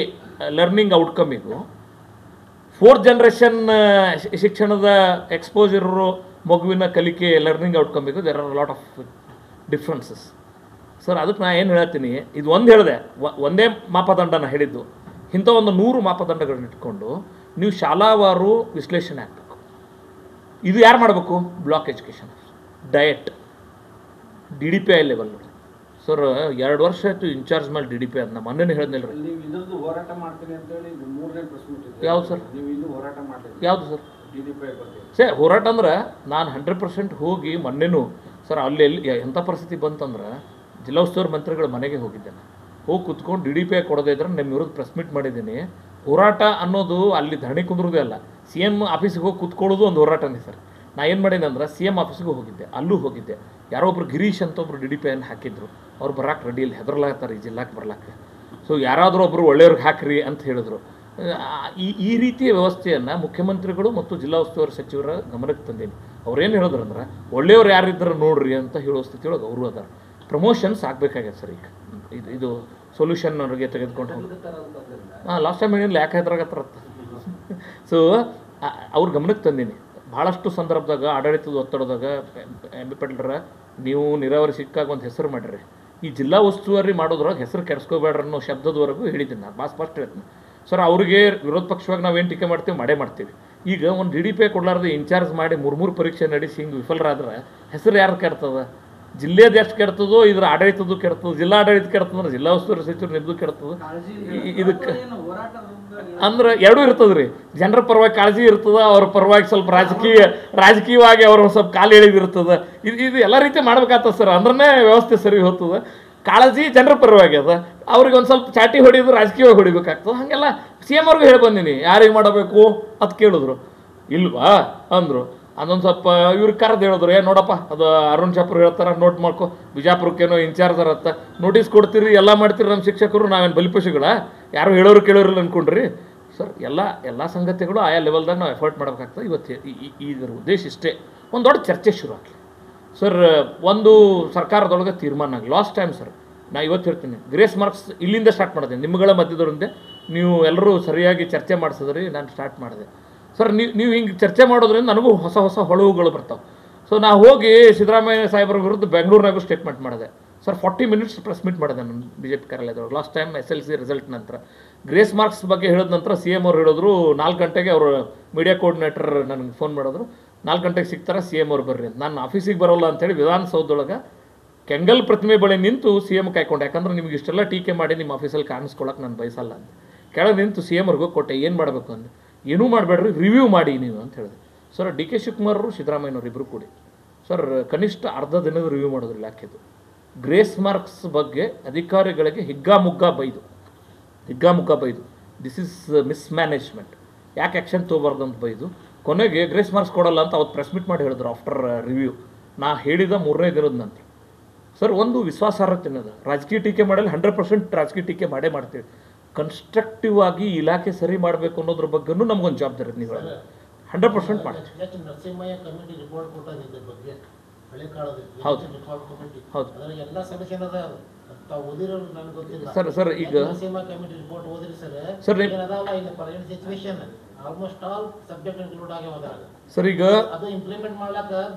ಲರ್ನಿಂಗ್ ಔಟ್ಕಮಿಗೂ 4th ಜನ್ರೇಷನ್ ಶಿಕ್ಷಣದ ಎಕ್ಸ್ಪೋಜರ್ ಮಗುವಿನ ಕಲಿಕೆ ಲರ್ನಿಂಗ್ ಔಟ್ಕಮಿಗೂ there are lot of differences sir. ಅದಕ್ಕೆ ನಾನು ಏನು ಹೇಳ್ತೀನಿ, ಇದು ಒಂದು ಹೇಳಿದೆ, ಒಂದೇ ಮಾಪದಂಡನ ಹೇಳಿದ್ದು. ಇಂಥ ಒಂದು 100 ಮಾಪದಂಡಗಳನ್ನ ಇಟ್ಕೊಂಡು ನೀವು ಶಾಲಾವಾರು ವಿಶ್ಲೇಷಣೆ ಆಗಬೇಕು. ಇದು ಯಾರು ಮಾಡಬೇಕು? Block education, diet, DDPI level ನೋಡಿ ಸರ್. 2 ವರ್ಷ ಆಯಿತು ಇನ್ಚಾರ್ಜ್ ಮೇಲೆ DDPI ಅದನ್ನ ಮೊನ್ನೆ ಹೇಳಿದ್ನಲ್ರಿ. ನೀವು ಇದ್ರದ್ದು ಹೋರಾಟ ಮಾಡ್ತೀನಿ ಅಂತೇಳಿ 3ನೇ ಪ್ರೆಸ್ ಮೀಟ್ ಇತ್ತು. ಯಾವುದು ಸರ್? ನೀವು ಇದು ಹೋರಾಟ ಮಾಡ್ತೀರಿ ಯಾವುದು ಸರ್? DDPI ಬಗ್ಗೆ ಸರ್ ಹೋರಾಟ ಅಂದ್ರೆ ನಾನು 100% ಹೋಗಿ ಮೊನ್ನೆನೂ ಸರ್ ಅಲ್ಲಿ ಎಂಥ ಪರಿಸ್ಥಿತಿ ಬಂತಂದ್ರೆ ಜಿಲ್ಲಾ ಉಸ್ತುವಾರಿ ಮಂತ್ರಿಗಳ ಮನೆಗೆ ಹೋಗಿದ್ದೆ. ನಾನು ಹೋಗಿ ಕುತ್ಕೊಂಡು DDPI ಕೊಡದೇ ಇದ್ರೆ ನಿಮ್ಮ ವಿರುದ್ಧ ಪ್ರೆಸ್ ಮೀಟ್ ಮಾಡಿದ್ದೀನಿ. ಹೋರಾಟ ಅನ್ನೋದು ಅಲ್ಲಿ ಧರಣಿ ಕುಂದ್ರೋದೇ ಅಲ್ಲ, CM ಆಫೀಸಿಗೆ ಹೋಗಿ ಕುತ್ಕೊಳ್ಳೋದು ಒಂದು ಹೋರಾಟನೇ ಸರ್. ನಾ ಏನು ಮಾಡೀನಿ ಅಂದ್ರೆ CM ಆಫೀಸ್ಗೆ ಹೋಗಿದ್ದೆ, ಅಲ್ಲೂ ಹೋಗಿದ್ದೆ. ಯಾರೋ ಒಬ್ರು ಗಿರೀಶ್ ಅಂತ ಒಬ್ರು DDPI ಹಾಕಿದ್ರು. ಅವ್ರು ಬರೋಕೆ ರೆಡಿಯಲ್ಲಿ ಹೆದರ್ಲಾಗ್ತಾರೆ ಈ ಜಿಲ್ಲಾಕ್ಕೆ ಬರ್ಲಾಕ್ಕೆ. ಸೊ ಯಾರಾದರೂ ಒಬ್ಬರು ಒಳ್ಳೆಯವ್ರಿಗೆ ಹಾಕ್ರಿ ಅಂತ ಹೇಳಿದ್ರು. ಈ ರೀತಿಯ ವ್ಯವಸ್ಥೆಯನ್ನು ಮುಖ್ಯಮಂತ್ರಿಗಳು ಮತ್ತು ಜಿಲ್ಲಾ ಉಸ್ತುವಾರಿ ಸಚಿವರ ಗಮನಕ್ಕೆ ತಂದೀನಿ. ಅವ್ರೇನು ಹೇಳಿದ್ರು ಅಂದ್ರೆ ಒಳ್ಳೆಯವ್ರು ಯಾರಿದ್ದಾರೆ ನೋಡ್ರಿ ಅಂತ ಹೇಳೋ ಸ್ಥಿತಿಯೊಳಗೆ ಅವರು ಅದಾರೆ. ಪ್ರಮೋಷನ್ಸ್ ಆಗಬೇಕಾಗ್ಯದ ಸರ್. ಈಗ ಇದು ಸೊಲ್ಯೂಷನ್ ಅವ್ರಿಗೆ ತೆಗೆದುಕೊಂಡು ಲಾಸ್ಟ್ ಟೈಮ್ ಏನಿಲ್ಲ ಯಾಕೆ ಹೆದ್ರಾಗತ್ತಾರ. ಸೊ ಅವ್ರ ಗಮನಕ್ಕೆ ತಂದೀನಿ. ಭಾಳಷ್ಟು ಸಂದರ್ಭದಾಗ ಆಡಳಿತದ ಒತ್ತಡದಾಗ MP ಪಾಟೀಲ್ರ ನೀವು ನೀರಾವರಿ ಸಿಕ್ಕಾಗ ಒಂದು ಹೆಸರು ಮಾಡಿರಿ, ಈ ಜಿಲ್ಲಾ ಉಸ್ತುವಾರಿ ಮಾಡೋದ್ರಾಗ ಹೆಸರು ಕೆಡಿಸ್ಕೋಬೇಡ್ರಿ ಅನ್ನೋ ಶಬ್ದದವರೆಗೂ ಹೇಳಿದ್ದೀನಿ ನಾನು. ಭಾಳ ಸ್ಪಷ್ಟ ಹೇಳ್ತೀನಿ ಸರ್. ಅವ್ರಿಗೆ ವಿರೋಧ ಪಕ್ಷವಾಗಿ ನಾವೇನು ಟೀಕೆ ಮಾಡ್ತೀವಿ ಮಾಡ್ತೀವಿ. ಈಗ ಒಂದು DDPI ಕೊಡಲಾರ್ದೆ ಇನ್ಚಾರ್ಜ್ ಮಾಡಿ 3 ಪರೀಕ್ಷೆ ನಡೆಸಿ ಹಿಂಗೆ ವಿಫಲರಾದ್ರೆ ಹೆಸರು ಯಾರು ಕೆಡ್ತದ? ಜಿಲ್ಲೆದು ಎಷ್ಟು ಕೆಡ್ತದೋ ಇದ್ರ ಆಡಳಿತದ್ದು ಕೆಡ್ತದೆ. ಜಿಲ್ಲಾ ಆಡಳಿತ ಕೆಡ್ತಂದ್ರೆ ಜಿಲ್ಲಾ ಉಸ್ತುವಾರಿ ಸಚಿವರು ನಿಮ್ಮದು ಕೆಡ್ತದೆ. ಇದಕ್ಕೆ ಅಂದ್ರೆ ಎರಡೂ ಇರ್ತದೆ ರೀ. ಜನರ ಪರವಾಗಿ ಕಾಳಜಿ ಇರ್ತದೆ, ಅವ್ರ ಪರವಾಗಿ ಸ್ವಲ್ಪ ರಾಜಕೀಯವಾಗಿ ಅವ್ರ ಸ್ವಲ್ಪ ಕಾಲು ಎಳೆದಿರ್ತದೆ. ಇದು ಎಲ್ಲ ರೀತಿ ಮಾಡ್ಬೇಕಾಗ್ತದೆ ಸರ್. ಅಂದ್ರೆ ವ್ಯವಸ್ಥೆ ಸರಿ ಹೋಗ್ತದೆ. ಕಾಳಜಿ ಜನರ ಪರವಾಗಿ ಅದ, ಅವ್ರಿಗೆ ಒಂದು ಸ್ವಲ್ಪ ಚಾಟಿ ಹೊಡಿಯೋದು ರಾಜಕೀಯವಾಗಿ ಹೊಡಿಬೇಕಾಗ್ತದೆ. ಹಾಗೆಲ್ಲ CM ಅವ್ರಿಗೂ ಹೇಳಿ ಬಂದೀನಿ, ಯಾರಿಗೆ ಮಾಡಬೇಕು ಅಂತ ಕೇಳಿದ್ರು. ಇಲ್ವಾ ಅಂದರು. ಅದೊಂದು ಸ್ವಲ್ಪ ಇವ್ರಿಗೆ ಕರೆದು ಹೇಳಿದ್ರು, ನೋಡಪ್ಪ ಅದು ಅರುಣ್ ಶಾಪುರ್ ಹೇಳ್ತಾರೆ, ನೋಟ್ ಮಾಡ್ಕೊ, ಬಿಜಾಪುರಕ್ಕೇನೋ ಇನ್ಚಾರ್ಜ್ ಅರತ್ತ, ನೋಟಿಸ್ ಕೊಡ್ತೀರಿ, ಎಲ್ಲ ಮಾಡ್ತೀರಿ ನಮ್ಮ ಶಿಕ್ಷಕರು, ನಾವೇನು ಬಲಿಪಶುಗಳ ಯಾರು ಹೇಳೋರು ಕೇಳೋರಿಲ್ಲ ಅಂದ್ಕೊಂಡ್ರಿ ಸರ್. ಎಲ್ಲ ಸಂಗತಿಗಳು ಆಯಾ ಲೆವೆಲ್ದಾಗ ನಾವು ಎಫರ್ಟ್ ಮಾಡಬೇಕಾಗ್ತದೆ. ಇವತ್ತು ಇದರ ಉದ್ದೇಶ ಇಷ್ಟೇ, ಒಂದು ದೊಡ್ಡ ಚರ್ಚೆ ಶುರು ಆಗಲಿ ಸರ್. ಒಂದು ಸರ್ಕಾರದೊಳಗೆ ತೀರ್ಮಾನ ಆಗಲಿ. ಲಾಸ್ಟ್ ಟೈಮ್ ಸರ್ ನಾ ಇವತ್ತು ಹೇಳ್ತೀನಿ, ಗ್ರೇಸ್ ಮಾರ್ಕ್ಸ್ ಇಲ್ಲಿಂದ ಸ್ಟಾರ್ಟ್ ಮಾಡಿದೆ. ನಿಮ್ಮಗಳ ಮಧ್ಯದವರಿಂದ ನೀವು ಎಲ್ಲರೂ ಸರಿಯಾಗಿ ಚರ್ಚೆ ಮಾಡಿಸಿದ್ರಿ, ನಾನು ಸ್ಟಾರ್ಟ್ ಮಾಡಿದೆ ಸರ್. ನೀವು ಹಿಂಗೆ ಚರ್ಚೆ ಮಾಡೋದ್ರಿಂದ ನನಗೂ ಹೊಸ ಹೊಳವುಗಳು ಬರ್ತಾವೆ. ಸೊ ನಾ ಹೋಗಿ ಸಿದ್ದರಾಮಯ್ಯ ಸಾಹೇಬ್ರ ವಿರುದ್ಧ ಬೆಂಗಳೂರಿನಾಗೂ ಸ್ಟೇಟ್ಮೆಂಟ್ ಮಾಡಿದೆ ಸರ್. 40 minutes ಪ್ರೆಸ್ ಮೀಟ್ ಮಾಡಿದೆ ನಾನು BJP ಕಾರ್ಯಾಲಯದವ್ರು. ಲಾಸ್ಟ್ ಟೈಮ್ SLC ರಿಸಲ್ಟ್ ನಂತರ ಗ್ರೇಸ್ ಮಾರ್ಕ್ಸ್ ಬಗ್ಗೆ ಹೇಳಿದ ನಂತರ CM ಅವ್ರು ಹೇಳಿದ್ರು 4 ಗಂಟೆಗೆ ಅವರು ಮೀಡಿಯಾ ಕೋಆರ್ಡಿನೇಟರ್ ನನಗೆ ಫೋನ್ ಮಾಡಿದ್ರು, 4 ಗಂಟೆಗೆ ಸಿಗ್ತಾರೆ CM ಅವ್ರು ಬರ್ರಿ ಅಂತ. ನಾನು ಆಫೀಸಿಗೆ ಬರೋಲ್ಲ ಅಂತೇಳಿ ವಿಧಾನಸೌಧದೊಳಗೆ ಕೆಂಗಲ್ ಪ್ರತಿಮೆ ಬಳಿ ನಿಂತು CM ಕಾಯ್ಕೊಂಡೆ. ಯಾಕಂದ್ರೆ ನಿಮ್ಗೆ ಇಷ್ಟೆಲ್ಲ ಟೀಕೆ ಮಾಡಿ ನಿಮ್ಮ ಆಫೀಸಲ್ಲಿ ಕಾಣಿಸ್ಕೊಳಕ್ಕೆ ನಾನು ಬಯಸಲ್ಲ ಅಂತ ಕೆಳಗೆ ನಿಂತು CM ಅವ್ರಿಗೂ ಕೊಟ್ಟೆ. ಏನು ಮಾಡಬೇಕು ಅಂದೆ, ಏನೂ ಮಾಡಬೇಡ್ರಿ, ರಿವ್ಯೂ ಮಾಡಿ ನೀವು ಅಂತ ಹೇಳಿದೆ ಸರ್. DK ಶಿವಕುಮಾರರು ಸಿದ್ದರಾಮಯ್ಯನವ್ರು ಇಬ್ಬರು ಕೂಡಿ ಸರ್ ಕನಿಷ್ಠ ಅರ್ಧ ದಿನದ ರಿವ್ಯೂ ಮಾಡೋದ್ರು ಇಲಾಖೆದು. ಗ್ರೇಸ್ ಮಾರ್ಕ್ಸ್ ಬಗ್ಗೆ ಅಧಿಕಾರಿಗಳಿಗೆ ಹಿಗ್ಗಾಮುಗ್ಗಾ ಬೈದು ದಿಸ್ ಇಸ್ ಮಿಸ್ಮ್ಯಾನೇಜ್ಮೆಂಟ್, ಯಾಕೆ ಆ್ಯಕ್ಷನ್ ತೊಗೋಬಾರ್ದು ಅಂತ ಬೈದು ಕೊನೆಗೆ ಗ್ರೇಸ್ ಮಾರ್ಕ್ಸ್ ಕೊಡಲ್ಲ ಅಂತ ಅವತ್ತು ಪ್ರೆಸ್ ಮೀಟ್ ಮಾಡಿ ಹೇಳಿದ್ರು ಆಫ್ಟರ್ ರಿವ್ಯೂ. ನಾ ಹೇಳಿದ 3ನೇ ದಿನದ ನಂತರ ಸರ್ ಒಂದು ವಿಶ್ವಾಸಾರ್ಹತೆ ಅನ್ನೋದು ರಾಜಕೀಯ ಟೀಕೆ ಮಾಡಲಿ 100% ರಾಜಕೀಯ ಟೀಕೆ ಮಾಡೇ ಮಾಡ್ತೀವಿ. ಕನ್ಸ್ಟ್ರಕ್ಟಿವ್ ಆಗಿ ಇಲಾಖೆ ಸರಿ ಮಾಡಬೇಕು ಅನ್ನೋದ್ರ ಬಗ್ಗೆನೂ ನಮಗೊಂದು ಜವಾಬ್ದಾರಿ ನೀವು 100% ಮಾಡ್ತೀವಿ. ನರಸಿಂಹಯ್ಯ ಕಮಿಟಿ ರಿಪೋರ್ಟ್ ಕೊಟ್ಟೋದಿದ್ದ ಬಗ್ಗೆ ಹಳೆ ಕಾಲದ ಹೌದು ಹೌದು ಅದರ ಎಲ್ಲ ಸೆಲೆಕ್ಷನ್ ಅದ ತಾವು ಓದಿರೋರು ನನಗೆ ಗೊತ್ತಿಲ್ಲ ಸರ್ ಈಗ ನರಸಿಂಹ ಕಮಿಟಿ ರಿಪೋರ್ಟ್ ಓದಿರಿ ಸರ್ ಏನದಾವಲ್ಲ ಈಗ present situation almost all subject include ಆಗ್ಯಾವ ಸರ್ ಈಗ ಅದು ಇಂಪ್ಲಿಮೆಂಟ್ ಮಾಡ್ಲಾಕ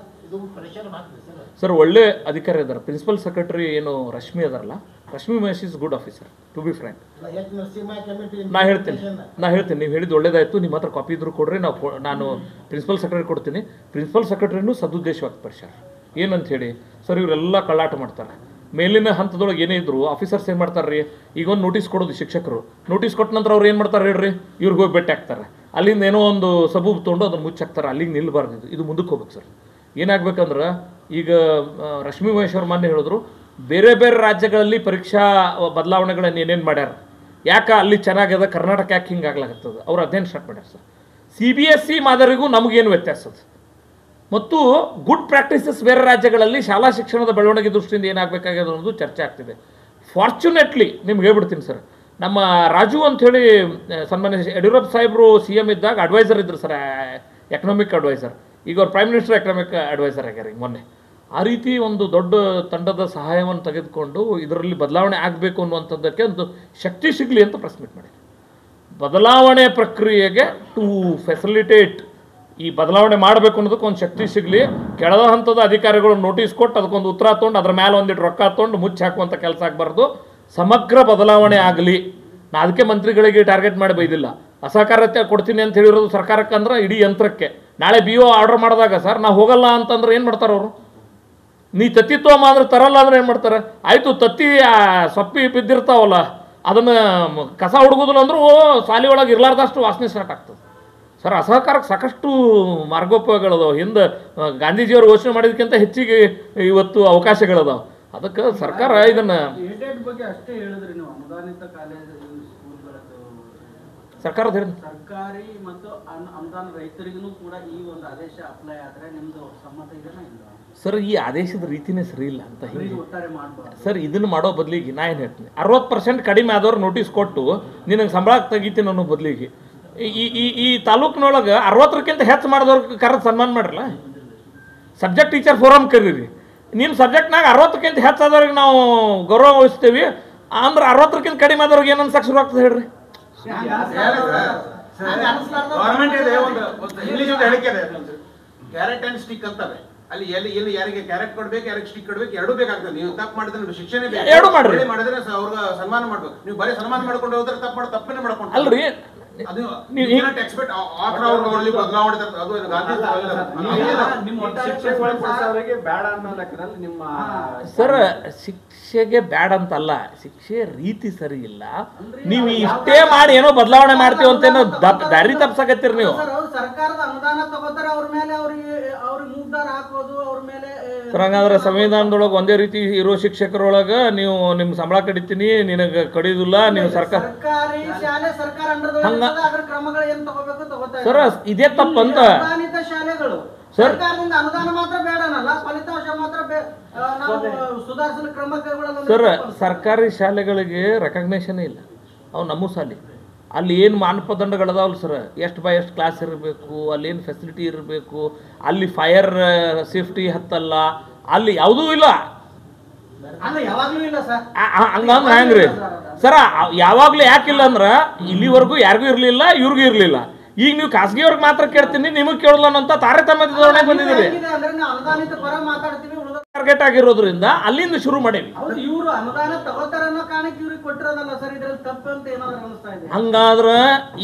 ಇದು ಪ್ರೆಷರ್ ಹಾಕ್ತದೆ ಸರ್. ಸರ್ ಒಳ್ಳೆ ಅಧಿಕಾರಿ ಇದ್ದಾರೆ. ಪ್ರಿನ್ಸಿಪಲ್ ಸೆಕ್ರೆಟರಿ ಏನು ರಶ್ಮಿ ಅದಾರಲ್ಲ, Rashmi Mahesh is good officer to be frank. Narasimha committee ನಾ ಹೇಳ್ತೀನಿ ನೀವು ಹೇಳಿದ್ದು ಒಳ್ಳೇದಾಯ್ತು. ನಿಮ್ಮ ಹತ್ರ ಕಾಪಿ ಇದ್ರು ಕೊಡ್ರಿ, ನಾನು ಪ್ರಿನ್ಸಿಪಲ್ ಸೆಕ್ರೆಟರಿ ಕೊಡ್ತೀನಿ. ಪ್ರಿನ್ಸಿಪಲ್ ಸೆಕ್ರೆಟರಿನೂ ಸದುದ್ದೇಶ ವ್ಯಕ್ತಪಡಿಸ್ಯಾರ. ಏನಂತ ಹೇಳಿ ಸರ್ ಇವರೆಲ್ಲ ಕಳ್ಳಾಟ ಮಾಡ್ತಾರೆ. ಮೇಲಿನ ಹಂತದೊಳಗೆ ಏನೇ ಇದ್ರು ಆಫೀಸರ್ಸ್ ಏನು ಮಾಡ್ತಾರೆ ರೀ, ಈಗ ಒಂದು ನೋಟಿಸ್ ಕೊಡೋದು ಶಿಕ್ಷಕರು, ನೋಟಿಸ್ ಕೊಟ್ಟ ನಂತರ ಅವ್ರು ಏನು ಮಾಡ್ತಾರೆ ಹೇಳ್ರಿ, ಇವ್ರಿಗೆ ಹೋಗಿ ಭೇಟಿ ಆಗ್ತಾರೆ. ಅಲ್ಲಿಂದ ಏನೋ ಒಂದು ಸಬೂಬ್ ತೊಗೊಂಡು ಅದನ್ನು ಮುಚ್ಚಾಕ್ತಾರೆ. ಅಲ್ಲಿಗೆ ನಿಲ್ಬಾರ್ದು, ಇದು ಮುಂದಕ್ಕೆ ಹೋಗ್ಬೇಕು ಸರ್. ಏನಾಗಬೇಕಂದ್ರೆ ಈಗ ರಶ್ಮಿ ಮಹೇಶ್ ಅವ್ರು ಮೊನ್ನೆ ಹೇಳಿದ್ರು ಬೇರೆ ಬೇರೆ ರಾಜ್ಯಗಳಲ್ಲಿ ಪರೀಕ್ಷಾ ಬದಲಾವಣೆಗಳನ್ನು ಏನೇನು ಮಾಡ್ಯಾರ, ಯಾಕೆ ಅಲ್ಲಿ ಚೆನ್ನಾಗಿದೆ ಕರ್ನಾಟಕ ಯಾಕೆ ಹಿಂಗೆ ಆಗ್ಲಾಗತ್ತದ, ಅವ್ರು ಅದೇನು ಸ್ಟಾರ್ಟ್ ಮಾಡ್ಯಾರ ಸರ್. CBSE ಮಾದರಿಗೂ ನಮಗೇನು ವ್ಯತ್ಯಾಸ ಅದು ಮತ್ತು ಗುಡ್ ಪ್ರಾಕ್ಟೀಸಸ್ ಬೇರೆ ರಾಜ್ಯಗಳಲ್ಲಿ ಶಾಲಾ ಶಿಕ್ಷಣದ ಬೆಳವಣಿಗೆ ದೃಷ್ಟಿಯಿಂದ ಏನಾಗಬೇಕಾಗಿದೆ ಅನ್ನೋದು ಚರ್ಚೆ ಆಗ್ತಿದೆ. ಫಾರ್ಚುನೇಟ್ಲಿ ನಿಮ್ಗೆ ಹೇಳ್ಬಿಡ್ತೀನಿ ಸರ್, ನಮ್ಮ ರಾಜು ಅಂಥೇಳಿ ಸನ್ಮಾನ್ಯ ಯಡಿಯೂರಪ್ಪ ಸಾಹೇಬರು CM ಇದ್ದಾಗ ಅಡ್ವೈಸರ್ ಇದ್ರು ಸರ್, ಎಕನಾಮಿಕ್ ಅಡ್ವೈಸರ್. ಈಗ ಅವ್ರು ಪ್ರೈಮ್ ಮಿನಿಸ್ಟರ್ ಎಕನಾಮಿಕ್ ಅಡ್ವೈಸರ್ ಆಗ್ಯಾರ ಈಗ ಮೊನ್ನೆ. ಆ ರೀತಿ ಒಂದು ದೊಡ್ಡ ತಂಡದ ಸಹಾಯವನ್ನು ತೆಗೆದುಕೊಂಡು ಇದರಲ್ಲಿ ಬದಲಾವಣೆ ಆಗಬೇಕು ಅನ್ನುವಂಥದ್ದಕ್ಕೆ ಒಂದು ಶಕ್ತಿ ಸಿಗಲಿ ಅಂತ ಪ್ರೆಸ್ ಮೀಟ್ ಮಾಡಿ. ಬದಲಾವಣೆ ಪ್ರಕ್ರಿಯೆಗೆ ಟು ಫೆಸಿಲಿಟೇಟ್ ಈ ಬದಲಾವಣೆ ಮಾಡಬೇಕು ಅನ್ನೋದಕ್ಕೆ ಒಂದು ಶಕ್ತಿ ಸಿಗಲಿ. ಕೆಳದ ಹಂತದ ಅಧಿಕಾರಿಗಳು ನೋಟಿಸ್ ಕೊಟ್ಟು ಅದಕ್ಕೊಂದು ಉತ್ತರ ತೊಗೊಂಡು ಅದ್ರ ಮೇಲೆ ಒಂದಿಟ್ಟು ರೊಕ್ಕ ತೊಗೊಂಡು ಮುಚ್ಚಿ ಹಾಕುವಂಥ ಕೆಲಸ ಆಗಬಾರ್ದು. ಸಮಗ್ರ ಬದಲಾವಣೆ ಆಗಲಿ. ನಾ ಅದಕ್ಕೆ ಮಂತ್ರಿಗಳಿಗೆ ಟಾರ್ಗೆಟ್ ಮಾಡಿ ಬೈದಿಲ್ಲ. ಅಸಹಕಾರತೆ ಕೊಡ್ತೀನಿ ಅಂತ ಹೇಳಿರೋದು ಸರ್ಕಾರಕ್ಕೆ ಅಂದ್ರೆ ಇಡೀ ಯಂತ್ರಕ್ಕೆ. ನಾಳೆ BO ಆರ್ಡರ್ ಮಾಡಿದಾಗ ಸರ್ ನಾವು ಹೋಗಲ್ಲ ಅಂತಂದ್ರೆ ಏನು ಮಾಡ್ತಾರೆ ಅವರು, ನೀ ತತ್ತಿ ತೊಗೊಂಬ ಅಂದ್ರೆ ತರಲ್ಲ ಅಂದ್ರೆ ಏನು ಮಾಡ್ತಾರೆ, ಆಯಿತು ತತ್ತಿ ಸೊಪ್ಪಿ ಬಿದ್ದಿರ್ತಾವಲ್ಲ ಅದನ್ನು ಕಸ ಹುಡುಗೋದಿಲ್ಲ ಅಂದರೂ ಸಾಲಿ ಒಳಗೆ ಇರಲಾರ್ದಷ್ಟು ವಾಸನೆ ಸ್ಟಾರ್ಟ್ ಆಗ್ತದೆ ಸರ್. ಅಸಹಕಾರಕ್ಕೆ ಸಾಕಷ್ಟು ಮಾರ್ಗೋಪಯೋಗಗಳದಾವೆ. ಹಿಂದೆ ಗಾಂಧೀಜಿಯವರು ಘೋಷಣೆ ಮಾಡಿದಕ್ಕಿಂತ ಹೆಚ್ಚಿಗೆ ಇವತ್ತು ಅವಕಾಶಗಳದಾವೆ. ಅದಕ್ಕೆ ಸರ್ಕಾರ ಇದನ್ನು ಬಗ್ಗೆ ಅಷ್ಟೇ ಹೇಳಿದ್ರಿ ನೀವು. ಅನುದಾನಿತ ಕಾಲೇಜು ಸರ್ಕಾರದ ಸರ್ಕಾರಿ ಮತ್ತು ಅನುದಾನ ರೈತರಿಗೂ ಕೂಡ ಈ ಒಂದು ಆದೇಶ ಅಪ್ಲೈ ಆದರೆ ನಿಮ್ದು ಸಮ್ಮತ ಇದೆನಾ ಇಲ್ಲ ಸರ್? ಈ ಆದೇಶದ ರೀತಿನೇ ಸರಿ ಇಲ್ಲ ಅಂತ ಒಟ್ಟಾರೆ ಮಾಡಬಾರ್ದು ಸರ್. ಇದನ್ನು ಮಾಡೋ ಬದಲಿಗೆ ನಾ ಏನು ಹೇಳ್ತೀನಿ, 60% ಕಡಿಮೆ ಆದವ್ರು ನೋಟಿಸ್ ಕೊಟ್ಟು ನಿನಗೆ ಸಂಬಳ ತೆಗಿತೀನಿ ಅನ್ನೋ ಬದಲಿಗೆ ಈ ತಾಲೂಕಿನೊಳಗೆ 60ಕ್ಕಿಂತ ಹೆಚ್ಚು ಮಾಡಿದವ್ರಿಗೆ ಕರೆದು ಸನ್ಮಾನ ಮಾಡಿರಲ್ಲ. ಸಬ್ಜೆಕ್ಟ್ ಟೀಚರ್ ಫೋರಮ್ ಕರೀರಿ. ನಿಮ್ಮ ಸಬ್ಜೆಕ್ಟ್ನಾಗ 60ಕ್ಕಿಂತ ಹೆಚ್ಚಾದವ್ರಿಗೆ ನಾವು ಗೌರವ ವಹಿಸ್ತೀವಿ ಅಂದ್ರೆ 60ಕ್ಕಿಂತ ಕಡಿಮೆ ಆದವ್ರಿಗೆ ಏನು ಅನ್ಸಕ್ಕೆ ಶುರು ಆಗ್ತದೆ ಹೇಳ್ರಿ. ಗವರ್ಮೆಂಟ್ ಇದೆ ಒಂದು ಇಂಗ್ಲಿಷ್ ಒಂದು ಹೇಳಿಕೆ ಇದೆ, ಕ್ಯಾರೆಟ್ ಅಂಡ್ ಸ್ಟಿಕ್ ಅಂತಾರೆ. ಅಲ್ಲಿ ಎಲ್ಲಿ ಯಾರಿಗೆ ಕ್ಯಾರೆಟ್ ಕೊಡ್ಬೇಕು ಯಾರಿಗೆ ಸ್ಟಿಕ್ ಕೊಡ್ಬೇಕು ಎರಡೂ ಬೇಕಾಗ್ತದೆ. ನೀವು ತಪ್ಪು ಮಾಡಿದ್ರೆ ಶಿಕ್ಷಣ ಮಾಡಿದ್ರೆ ಅವ್ರಿಗೆ ಸನ್ಮಾನ ಮಾಡ್ಬೇಕು. ನೀವು ಬರೀ ಸನ್ಮಾನ ಮಾಡ್ಕೊಂಡು ಹೋದ್ರೆ ತಪ್ಪನ್ನೇ ಮಾಡ್ಕೊಂಡು ಅಲ್ರಿ. ಅದು ಎಕ್ಸ್ಪೆಕ್ಟ್ ಆಫ್ಟರ್ ಅವ್ರಿಗೆ ಬದಲಾವಣೆ ಅದು ಬೇಡ ಅನ್ನೋ ಲೆಕ್ಕದಲ್ಲಿ ನಿಮ್ಮ ಸರ್ ಶಿಕ್ಷೆಗೆ ಬ್ಯಾಡ್ ಅಂತಲ್ಲ, ಶಿಕ್ಷೆ ರೀತಿ ಸರಿ ಇಲ್ಲ. ನೀವು ಇಷ್ಟೇ ಮಾಡಿ ಏನೋ ಬದಲಾವಣೆ ಮಾಡ್ತೀವಿ ಅಂತ ಏನೋ ದಾರಿ ತಪ್ಸಕತ್ತೀರಿ ನೀವು. ಸರ್ಕಾರದ ಅನುದಾನ ತಗೋತಾರೆ, ಅವ್ರ ಮೇಲೆ ಅವ್ರಿಗೆ ಮುಗ್ದಾರ ಹಾಕೋದು, ಅವ್ರ ಮೇಲೆ ಸರ್ ಹಂಗಂದ್ರೆ ಸಂವಿಧಾನದೊಳಗೆ ಒಂದೇ ರೀತಿ ಇರೋ ಶಿಕ್ಷಕರೊಳಗೆ ನೀವು ನಿಮ್ಮ ಸಂಬಳ ಕಡಿತೀನಿ ನಿನಗೆ ಕಡಿಯೋದಿಲ್ಲ, ನೀವು ಸರ್ಕಾರಿ ಶಾಲೆ ಸರ್ಕಾರ ಅದ್ರ ಕ್ರಮಗಳು ಏನ್ ತಗೋಬೇಕು ತಗೋತಾರೆ ಸರ್. ಇದೇ ತಪ್ಪಂತ ಅನುದಾನಿತ ಶಾಲೆಗಳು ಸರ್ಕಾರದಿಂದ ಅನುದಾನ ಮಾತ್ರ ಬೇಡನಲ್ಲ, ಫಲಿತಾಂಶ ಮಾತ್ರ ನಾವು ಸುಧಾರಿಸಲು ಕ್ರಮ ಕೈಗೊಳ್ಳಲು. ಸರ್ ಸರ್ಕಾರಿ ಶಾಲೆಗಳಿಗೆ ರೆಕಗ್ನೇಷನ್ ಇಲ್ಲ. ಅವು ನಮ್ಮ ಶಾಲೆ ಅಲ್ಲಿ ಏನು ಮಾನದಂಡಗಳದಾವಲ್ಲ ಸರ್, ಎಷ್ಟು ಬೈ ಎಷ್ಟು ಕ್ಲಾಸ್ ಇರಬೇಕು, ಅಲ್ಲಿ ಏನು ಫೆಸಿಲಿಟಿ ಇರಬೇಕು, ಅಲ್ಲಿ ಫೈರ್ ಸೇಫ್ಟಿ ಹತ್ತಲ್ಲ, ಅಲ್ಲಿ ಯಾವುದೂ ಇಲ್ಲ. ಹಂಗಂದ್ರೆ ಹೆಂಗ್ರಿ ಸರ? ಯಾವಾಗಲೂ ಯಾಕಿಲ್ಲ ಅಂದ್ರೆ ಇಲ್ಲಿವರೆಗೂ ಯಾರಿಗೂ ಇರಲಿಲ್ಲ, ಇವ್ರಿಗೂ ಇರಲಿಲ್ಲ. ಈಗ ನೀವು ಖಾಸಗಿಯವ್ರಿಗೆ ಮಾತ್ರ ಕೇಳ್ತೀನಿ, ನಿಮಗೆ ಕೇಳಲ್ಲ ಅಂತ ತಾರತಮ್ಯದ ಧೋರಣೆ ಬಂದಿದ್ದೀರಿ. ಟಾರ್ಗೆಟ್ ಆಗಿರೋದ್ರಿಂದ ಅಲ್ಲಿಂದ ಶುರು ಮಾಡೀವಿ. ಇವರು ಅನುದಾನ ತಗೋತಾರ ಅನ್ನೋ ಕಾರಣಕ್ಕೆ ಇವ್ರಿಗೆ ಕೊಟ್ಟಿರೋದಲ್ಲ ಸರ್, ಇದ್ರಲ್ಲಿ ತಪ್ಪು ಅಂತ ಏನಾದ್ರು ಅನಿಸ್ತಾ ಇದೆ. ಹಂಗಾದ್ರೆ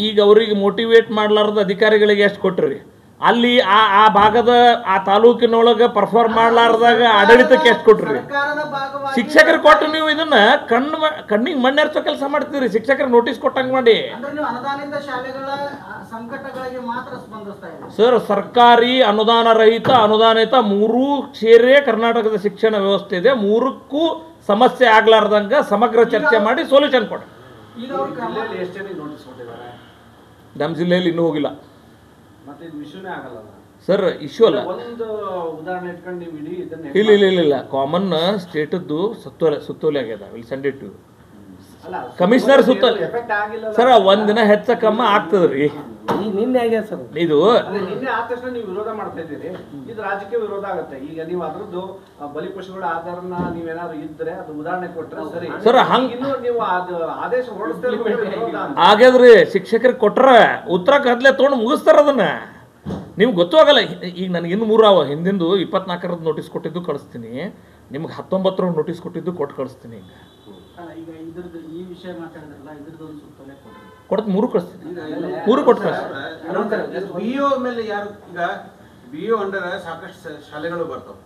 ಈಗ ಅವ್ರಿಗೆ ಮೋಟಿವೇಟ್ ಮಾಡ್ಲಾರ್ದ ಅಧಿಕಾರಿಗಳಿಗೆ ಎಷ್ಟು ಕೊಟ್ರಿ? ಅಲ್ಲಿ ಆ ಭಾಗದ ಆ ತಾಲೂಕಿನೊಳಗೆ ಪರ್ಫಾರ್ಮ್ ಮಾಡ್ಲಾರ್ದಾಗ ಆಡಳಿತಕ್ಕೆ ಎಷ್ಟು ಕೊಟ್ರಿ? ಶಿಕ್ಷಕರು ಕೊಟ್ಟು ನೀವು ಇದನ್ನ ಕಣ್ಣಿಗೆ ಮಣ್ಣೆರ್ಚೋ ಕೆಲಸ ಮಾಡ್ತೀರಿ. ಶಿಕ್ಷಕರು ನೋಟಿಸ್ ಕೊಟ್ಟಂಗೆ ಮಾಡಿ. ಅನುದಾನಿತ ಶಾಲೆಗಳ ಸಂಕಟಗಳಿಗೆ ಮಾತ್ರ ಸ್ಪಂದಿಸ್ತಾ ಇದೆ ಸರ್. ಸರ್ಕಾರಿ ಅನುದಾನ ರಹಿತ ಅನುದಾನಿತ ಮೂರೂ ಸೇರೇ ಕರ್ನಾಟಕದ ಶಿಕ್ಷಣ ವ್ಯವಸ್ಥೆ ಇದೆ. ಮೂರಕ್ಕೂ ಸಮಸ್ಯೆ ಆಗ್ಲಾರ್ದಂಗ ಸಮಗ್ರ ಚರ್ಚೆ ಮಾಡಿ ಸೊಲ್ಯೂಷನ್ ಕೊಡಿ. ಈಗ ಅವ್ರ ಜಿಲ್ಲೆಯಲ್ಲಿ ಎಷ್ಟು ಜನಕ್ಕೆ ನೋಟಿಸ್ ಕೊಟ್ಟಿದ್ದಾರೆ? ನಮ್ಮ ಜಿಲ್ಲೆಯಲ್ಲಿ ಇನ್ನೂ ಹೋಗಿಲ್ಲ ಮತ್ತೆ ಇದು ಇಶ್ಯೂನೇ ಆಗಲ್ಲ ಸರ್. ಇಶ್ಯೂ ಅಲ್ಲ, ಒಂದು ಉದಾಹರಣೆ ಇಟ್ಕೊಂಡು ನೀವು ಇಡೀ ಇದನ್ನ ಇಲ್ಲ ಕಾಮನ್ ಸ್ಟೇಟದ್ದು ಸುತ್ತೋಲೆ ಆಗ್ಯದ. Will send it to commissioner effect ಆಗಿಲ್ಲ ಸರ್. ಒಂದಿನ ಹೆಚ್ಚ ಕಮ್ಮ ಆಗ್ತದ್ರಿ. ಈಗ ನಿನ್ನೆ ಆಗ್ಯದ ಸರ್ ಇದು. ನಿನ್ನೆ ಆದ ತಕ್ಷಣ ನೀವು ವಿರೋಧ ಮಾಡ್ತಾ ಇದ್ದೀರಿ, ಇದು ರಾಜಕೀಯ ವಿರೋಧ ಆಗುತ್ತೆ. ಈಗ ನೀವು ಅದ್ರದ್ದು ಬಲಿಪಶುಗಳ ಆಧಾರನ ನೀವೇನಾದ್ರು ಇದ್ರೆ ಅದು ಉದಾಹರಣೆ ಕೊಟ್ರೆ ಸರಿ ಸರ್. ಇನ್ನು ನೀವು ಅದು ಆದೇಶ ಹೊರಡಿಸ್ತಾ ಆಗ್ಯದ್ರಿ. ಶಿಕ್ಷಕರಿಗೆ ಕೊಟ್ರ ಉತ್ತರ ಕದ್ಲೆ ತೊಗೊಂಡು ಮುಗಿಸ್ತಾರ ಅದನ್ನ. ನಿಮ್ಗೆ ಗೊತ್ತಾಗಲ್ಲ. ಈಗ ನನಗೆ ಇನ್ನು 3 ಅವ. ಹಿಂದಿಂದು 24ರದ ನೋಟಿಸ್ ಕೊಟ್ಟಿದ್ದು ಕಳಿಸ್ತೀನಿ, ನಿಮ್ಗೆ 19ರ ನೋಟಿಸ್ ಕೊಟ್ಟಿದ್ದು ಕೊಟ್ಟು ಕಳಿಸ್ತೀನಿ. ಈಗ ಇದ್ರದ್ದು ಈ ವಿಷಯ ಮಾತಾಡಿದ್ರಲ್ಲ, ಇದ್ರದ್ದು ಒಂದು ಸುತ್ತೋಲೆ ಕೊಡ್ರಿ. ಕೊಡ್ತು 3 ಕಳಿಸ್ತೀನಿ. 3 ಕೊಟ್ಟು ಕಳಿಸ್ತೀನಿ. ಬಿಇಒ ಮೇಲೆ ಯಾರು ಈಗ ಬಿಇಒ ಅಂಡರ್ ಸಾಕಷ್ಟು ಶಾಲೆಗಳು ಬರ್ತಾವೆ.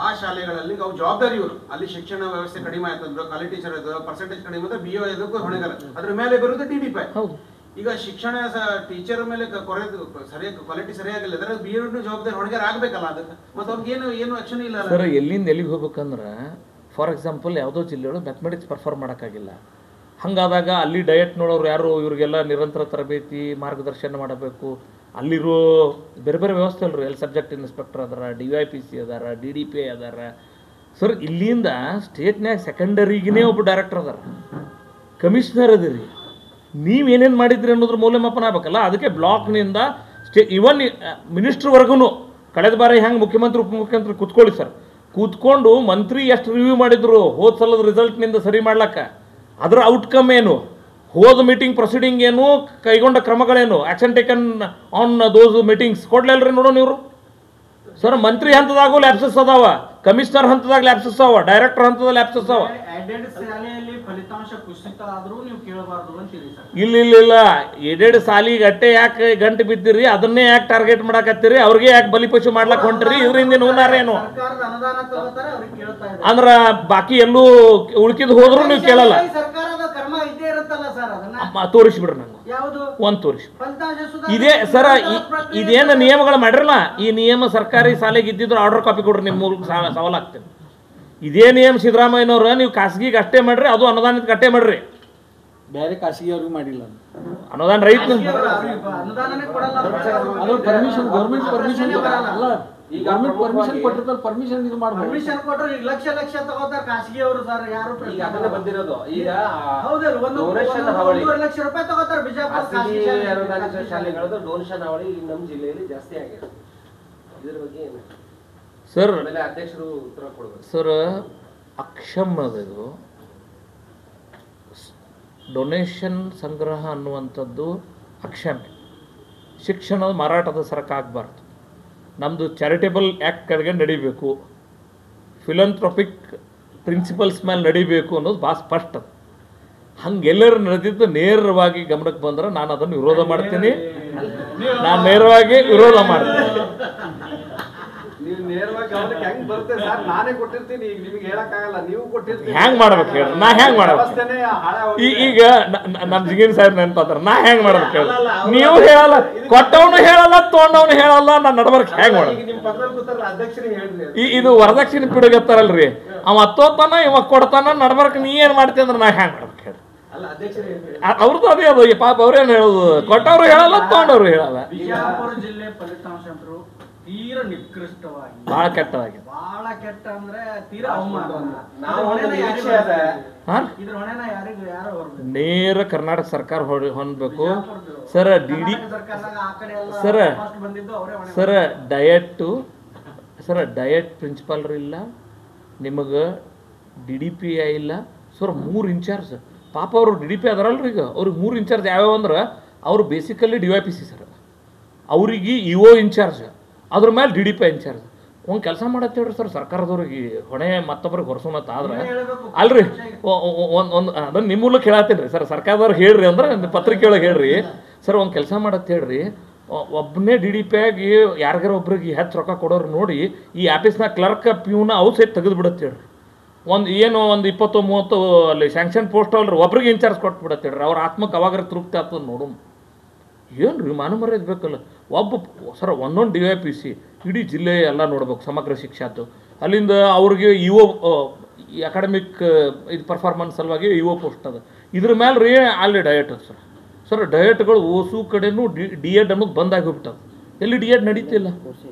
ಆ ಶಾಲೆಗಳಲ್ಲಿ ಅವು ಜವಾಬ್ದಾರಿ ಇವರು. ಅಲ್ಲಿ ಶಿಕ್ಷಣ ವ್ಯವಸ್ಥೆ ಕಡಿಮೆ ಆಯ್ತಂದ್ರೆ, ಕ್ವಾಲಿಟಿ ಟೀಚರ್ ಪರ್ಸೆಂಟೇಜ್ ಕಡಿಮೆ ಅಂದ್ರೆ ಬಿಇಒ ಇದಕ್ಕೂ ಹೊಣೆಗಾರ. ಅದ್ರ ಮೇಲೆ ಬರೋದು DDP. ಈಗ ಶಿಕ್ಷಣ ಟೀಚರ್ ಮೇಲೆ ಸರಿಯಾಗಿ ಕ್ವಾಲಿಟಿ ಸರಿಯಾಗಿಲ್ಲ ಅಂದ್ರೆ ಬಿಇಒ ಜವಾಬ್ದಾರಿ ಹೊಣೆಗಾರ ಆಗ್ಬೇಕಲ್ಲ. ಅದಕ್ಕೆ ಮತ್ತೆ ಅವ್ರಿಗೆ ಏನು ಆಕ್ಷನ್ ಇಲ್ಲ ಸರ್. ಎಲ್ಲಿಂದ ಎಲ್ಲಿಗೆ ಹೋಗ್ಬೇಕಂದ್ರೆ, ಫಾರ್ ಎಕ್ಸಾಂಪಲ್ ಯಾವುದೋ ಜಿಲ್ಲೆಯೊಳಗೆ ಮ್ಯಾಥಮೆಟಿಕ್ಸ್ ಪರ್ಫಾರ್ಮ್ ಮಾಡೋಕ್ಕಾಗಿಲ್ಲ. ಹಂಗಾದಾಗ ಅಲ್ಲಿ ಡಯಟ್ ನೋಡೋರು ಯಾರು, ಇವರಿಗೆಲ್ಲ ನಿರಂತರ ತರಬೇತಿ ಮಾರ್ಗದರ್ಶನ ಮಾಡಬೇಕು. ಅಲ್ಲಿರೋ ಬೇರೆ ಬೇರೆ ವ್ಯವಸ್ಥೆ ಅಲ್ರಿ. ಎಲ್ಲಿ ಸಬ್ಜೆಕ್ಟ್ ಇನ್ಸ್ಪೆಕ್ಟರ್ ಅದಾರ, DYPC ಅದಾರ, DDP ಅದಾರ ಸರ್. ಇಲ್ಲಿಂದ ಸ್ಟೇಟ್ನ್ಯಾಗ ಸೆಕೆಂಡರಿಗಿನೇ ಒಬ್ಬ ಡೈರೆಕ್ಟರ್ ಅದಾರ, ಕಮಿಷನರ್ ಅದಿರಿ. ನೀವೇನೇನು ಮಾಡಿದ್ರಿ ಅನ್ನೋದ್ರ ಮೌಲ್ಯಮಾಪನ ಆಗ್ಬೇಕಲ್ಲ. ಅದಕ್ಕೆ ಬ್ಲಾಕ್ನಿಂದ ಇವನ್ ಮಿನಿಸ್ಟ್ರ್ವರೆಗೂ ಕಳೆದ ಬಾರಿ ಹೆಂಗೆ ಮುಖ್ಯಮಂತ್ರಿ ಉಪಮುಖ್ಯಮಂತ್ರಿ ಕೂತ್ಕೊಳ್ಳಿ ಸರ್, ಕೂತ್ಕೊಂಡು ಮಂತ್ರಿ ಎಷ್ಟು ರಿವ್ಯೂ ಮಾಡಿದ್ರು ಹೋದ ಸಲದ ರಿಸಲ್ಟ್ನಿಂದ ಸರಿ ಮಾಡ್ಲಕ್ಕ, ಅದರ ಔಟ್ಕಮ್ ಏನು, ಹೋದ ಮೀಟಿಂಗ್ ಪ್ರೊಸೀಡಿಂಗ್ ಏನು, ಕೈಗೊಂಡ ಕ್ರಮಗಳೇನು, action taken on those meetings ಕೊಡ್ಲಿಲ್ರಿ ನೋಡೋಣ ಇವರು ಸರ್. ಮಂತ್ರಿ ಹಂತದಾಗೂ ಲ್ಯಾಪ್ಸಸ್ ಅದಾವ, ಕಮಿಷನರ್ ಹಂತದಾಗ ಲ್ಯಾಪ್ಸಸ್ ಅವ, ಡೈರೆಕ್ಟರ್ ಹಂತದ ಲ್ಯಾಪ್ಸಸ್ ಅವ. ಶಾಲೆಯಲ್ಲಿ ಫಲಿತಾಂಶ ಕುಸಿತ ಆದ್ರೂ ನೀವು ಕೇಳಬಾರ್ದು ಅಂತೀರಿ ಸರ್. ಇಲ್ಲ ಎಡೆಡ್ ಸಾಲಿಗೆ ಅಟ್ಟೆ ಯಾಕೆ ಗಂಟು ಬಿದ್ದಿರಿ, ಅದನ್ನೇ ಯಾಕೆ ಟಾರ್ಗೆಟ್ ಮಾಡಕತ್ತೀರಿ, ಅವ್ರಿಗೆ ಯಾಕೆ ಬಲಿಪಶು ಮಾಡ್ಲಕ್ ಹೊಂಟ್ರಿ, ಇದರಿಂದ ನೋನಾರೇನು ಸರ್ಕಾರದ ಅನುದಾನ ತಗೋತಾರೆ, ಅವ್ರಿಗೆ ಕೇಳ್ತಾ ಇದ್ದಾರೆ. ಅಂದ್ರ ಬಾಕಿ ಎಲ್ಲೂ ಉಳ್ಕಿದ್ ಹೋದ್ರು ನೀವು ಕೇಳಲ್ಲ. ಸರ್ಕಾರದ ಕರ್ಮ ಇದ್ದೇ ಇರುತ್ತಲ್ಲ ಸರ್, ಅದನ್ನ ತೋರಿಸ್ಬಿಡ್ರಿ ನಂಗೆ ಯಾವುದು ಒಂದು ತೋರಿಸಿ. ಫಲಿತಾಂಶ ಸುಧಾರಣೆ ಇದೇ ಸರ ಇದೇನು ನಿಯಮಗಳು ಮಾಡಿರಲ್ಲ, ಈ ನಿಯಮ ಸರ್ಕಾರಿ ಶಾಲೆಗೆ ಇದ್ದಿದ್ರು ಆರ್ಡರ್ ಕಾಪಿ ಕೊಡ್ರಿ, ನಿಮ್ಮ ಮೂಲಕ ಸವಾಲಾಗ್ತೇನೆ. ಇದೇ ನಿಯಮ ಸಿದ್ದರಾಮಯ್ಯನವ್ರ ನೀವು ಖಾಸಗಿಗೆ ಅಷ್ಟೇ ಮಾಡ್ರಿ, ಅದು ಅನುದಾನಕ್ಕೆ ಅಷ್ಟೇ ಮಾಡ್ರಿ, ಬೇರೆ ಖಾಸಗಿ ಅವ್ರಿಗೆ ಮಾಡಿಲ್ಲ. ಅನುದಾನ ರೈತ ಅನುದಾನನೇ ಕೊಡಲ್ಲ. ಅದು ಪರ್ಮಿಷನ್ ಗೌರ್ಮೆಂಟ್ ಪರ್ಮಿಷನ್ ಅಲ್ಲ, ಈಗ ಗೌರ್ಮೆಂಟ್ ಪರ್ಮಿಷನ್ ಕೊಟ್ಟಿರ್ತಾರೆ, ಪರ್ಮಿಷನ್ ಇದು ಮಾಡ್ಬೋದು. ಪರ್ಮಿಷನ್ ಕೊಟ್ಟರೆ ಈಗ ಲಕ್ಷ ತಗೋತಾರೆ ಖಾಸಗಿ ಅವರು ಸರ್. ಯಾರು ಈಗ ಅದನ್ನ ಬಂದಿರೋದು ಈಗ ಹೌದಲ್ಲ, $1.5 ಲಕ್ಷ ತಗೋತಾರೆ ಬಿಜಾಪುರ ಖಾಸಗಿ ಅನುದಾನಿತ ಶಾಲೆಗಳದ್ದು ಡೊನೇಷನ್ ಹಾವಳಿ ನಮ್ಮ ಜಿಲ್ಲೆಯಲ್ಲಿ ಜಾಸ್ತಿ ಆಗಿದೆ. ಇದ್ರ ಬಗ್ಗೆ ಏನು ಸರ್? ಆಮೇಲೆ ಅಧ್ಯಕ್ಷರು ಉತ್ತರ ಕೊಡಬೇಕು ಸರ್. ಅಕ್ಷಮ್ ಅದು ಡೊನೇಷನ್ ಸಂಗ್ರಹ ಅನ್ನುವಂಥದ್ದು ಅಕ್ಷಮ್ಯ. ಶಿಕ್ಷಣದ ಮಾರಾಟದ ಸರಕು ಆಗಬಾರ್ದು. ನಮ್ಮದು ಚಾರಿಟೇಬಲ್ ಆ್ಯಕ್ಟ್ ಕಡೆಗೆ ನಡಿಬೇಕು, ಫಿಲಂಥ್ರೊಪಿಕ್ ಪ್ರಿನ್ಸಿಪಲ್ಸ್ ಮೇಲೆ ನಡಿಬೇಕು ಅನ್ನೋದು ಭಾಳ ಸ್ಪಷ್ಟ. ಹಂಗೆಲ್ಲರೂ ನಡೆದಿದ್ದು ನೇರವಾಗಿ ಗಮನಕ್ಕೆ ಬಂದ್ರೆ ನಾನು ಅದನ್ನು ವಿರೋಧ ಮಾಡ್ತೀನಿ. ನಾನು ನೇರವಾಗಿ ವಿರೋಧ ಮಾಡ್ತೀನಿ. ನೀವು ನೇರವಾಗಿ ಗಮನಕ್ಕೆ ಹೆಂಗ್ ಬರುತ್ತೆ ಸರ್? ನಾನೇ ಕೊಟ್ಟಿರ್ತೀನಿ, ಈಗ ನಿಮ್ಗೆ ಹೇಳಕ್ಕಾಗಲ್ಲ, ನೀವು ಕೊಟ್ಟಿರ್ತೀನಿ. ಹೆಂಗ್ ಮಾಡ್ಬೇಕು ಹೇಳಿ? ನಾ ಹೆಂಗ್ ಮಾಡ್ಬೇಕು? ಈಗ ನಮ್ಮ ಜಿಗಿನ್ ಸಾಹೇಬ್ ನೆನಪಾತ್ರ ನಾ ಹೆಂಗ್ ಮಾಡ್ಬೇಕು ಹೇಳಿ? ನೀವು ಹೇಳಲ್ಲ, ಕೊಟ್ಟವನು ಹೇಳಲ್ಲ, ತೊಗೊಂಡವನು ಹೇಳಲ್ಲ, ನಾನು ನಡ್ಬರ್ಕ್ ಹೆಂಗ್ ಮಾಡ್ಬೇಕು? ನಿಮ್ ಪಕ್ಕದಲ್ಲಿ ಕೂತಾರ ಅಧ್ಯಕ್ಷರಿಗೆ ಹೇಳ್ರಿ. ಇದು ವರದಕ್ಷಿಣೆ ಪಿಡುಗತ್ತಾರಲ್ರಿ, ಅವ ಹತ್ತೋತಾನ ಇವ ಕೊಡ್ತಾನ, ನಡ್ಬರ್ಕ್ ನೀ ಏನ್ ಮಾಡ್ತಿ ಅಂದ್ರೆ ನಾ ಹೆಂಗ್ ಮಾಡ್ಬೇಕು ಹೇಳಿ? ಅವ್ರದ್ದು ಅದೇ ಅದು ಪಾಪ. ಅವ್ರೇನು ಹೇಳೋದು? ಕೊಟ್ಟವ್ರು ಹೇಳಲ್ಲ, ತೊಗೊಂಡವ್ರು ಹೇಳಲ್ಲ. ಬಿಜಾಪುರ ಜಿಲ್ಲೆ ಫಲಿತಾಂಶ ತೀರಾ ನಿಕೃಷ್ಟವಾಗಿ, ಬಹಳ ಕೆಟ್ಟದಾಗಿದೆ. ಬಹಳ ಕೆಟ್ಟ ಅಂದ್ರೆ ತೀರಾ ಅವಮಾನ. ಇದ್ರ ಹೊಣೆನ ಯಾರಿಗೂ ಯಾರೋ ಹೊರಬೇಕು. ನೇರ ಕರ್ನಾಟಕ ಸರ್ಕಾರ ಹೊಂದಬೇಕು ಸರ್. ಡಿಡಿ ಸರ್ ಡಯಟ್ ಪ್ರಿನ್ಸಿಪಾಲ್ರು ಇಲ್ಲ, ನಿಮಗೆ DDP ಇಲ್ಲ ಸರ್. 3 ಇನ್ಚಾರ್ಜ್ ಪಾಪ ಅವರು DDP ಅದಾರಲ್ರಿ. ಈಗ ಅವ್ರಿಗೆ 3 ಇನ್ಚಾರ್ಜ್ ಯಾವ್ಯಾವ ಅಂದ್ರೆ, ಅವರು ಬೇಸಿಕಲಿ DYPC ಸರ್, ಅವ್ರಿಗೆ EO ಇನ್ಚಾರ್ಜ್, ಅದ್ರ ಮೇಲೆ DDP ಇನ್ಚಾರ್ಜ್. ಒಂದು ಕೆಲಸ ಮಾಡತ್ತೆ ಹೇಳ್ರಿ ಸರ್, ಸರ್ಕಾರದವ್ರಿಗೆ ಹೊಣೆ ಮತ್ತೊಬ್ಬರಿಗೆ ಹೊರಸೋಣತ್ತ ಆದ್ರೆ ಅಲ್ರಿ. ಒಂದು ಅದನ್ನು ನಿಮ್ಮ ಮೂಲಕ ಹೇಳತ್ತೀನಿ ರೀ ಸರ್, ಸರ್ಕಾರದವ್ರಿಗೆ ಹೇಳ್ರಿ ಅಂದ್ರೆ ಪತ್ರಿಕೆ ಒಳಗೆ ಹೇಳ್ರಿ ಸರ್. ಒಂದು ಕೆಲಸ ಮಾಡತ್ತೆ ಹೇಳ್ರಿ, ಒಬ್ಬನೇ DDP ಆಗಿ ಯಾರಿಗಾರ ಒಬ್ರಿಗೆ ಹೆಚ್ಚು ರೊಕ್ಕ ಕೊಡೋರು ನೋಡಿ, ಈ ಆಫೀಸ್ನಾಗ ಕ್ಲರ್ಕ್ ಪ್ಯೂನ ಅವು ಸಹಿತ ತೆಗೆದು ಬಿಡತ್ತೆ ಹೇಳ್ರಿ. ಒಂದು 20-30 ಅಲ್ಲಿ ಸ್ಯಾಂಕ್ಷನ್ ಪೋಸ್ಟ್ ಅಲ್ರಿ, ಒಬ್ರಿಗೆ ಇನ್ಚಾರ್ಜ್ ಕೊಟ್ಬಿಡತ್ತೆ ಹೇಳ್ರಿ. ಅವ್ರ ಆತ್ಮಕ್ಕೆ ಅವಾಗಾರ ತೃಪ್ತಿ ಆಗ್ತದೆ ನೋಡು. ಏನು ರೀ ಮಾನ ಮರ್ಯಾದೆ ಬೇಕಲ್ಲ. ಒಬ್ಬ ಸರ್ ಒಂದೊಂದು DYPC ಇಡೀ ಜಿಲ್ಲೆ ಎಲ್ಲ ನೋಡ್ಬೇಕು, ಸಮಗ್ರ ಶಿಕ್ಷಾದ್ದು. ಅಲ್ಲಿಂದ ಅವ್ರಿಗೆ EO ಅಕಾಡೆಮಿಕ್ ಇದು ಪರ್ಫಾರ್ಮೆನ್ಸ್ ಸಲುವಾಗಿ EO ಪೋಸ್ಟ್ ಅದ. ಇದ್ರ ಮೇಲೆ ರೀ ಅಲ್ಲಿ ಡಯಟ್ ಅದ ಸರ್ ಡಯಟ್ಗಳು ಓಸು ಕಡೆನೂ ಡಿ ಎಡ್ ಅನ್ನೋದು ಬಂದಾಗಿ ಹೋಗ್ಬಿಟ್ಟದು. ಎಲ್ಲಿ ಡಿ ಎಡ್ ನಡೀತಿಲ್ಲ,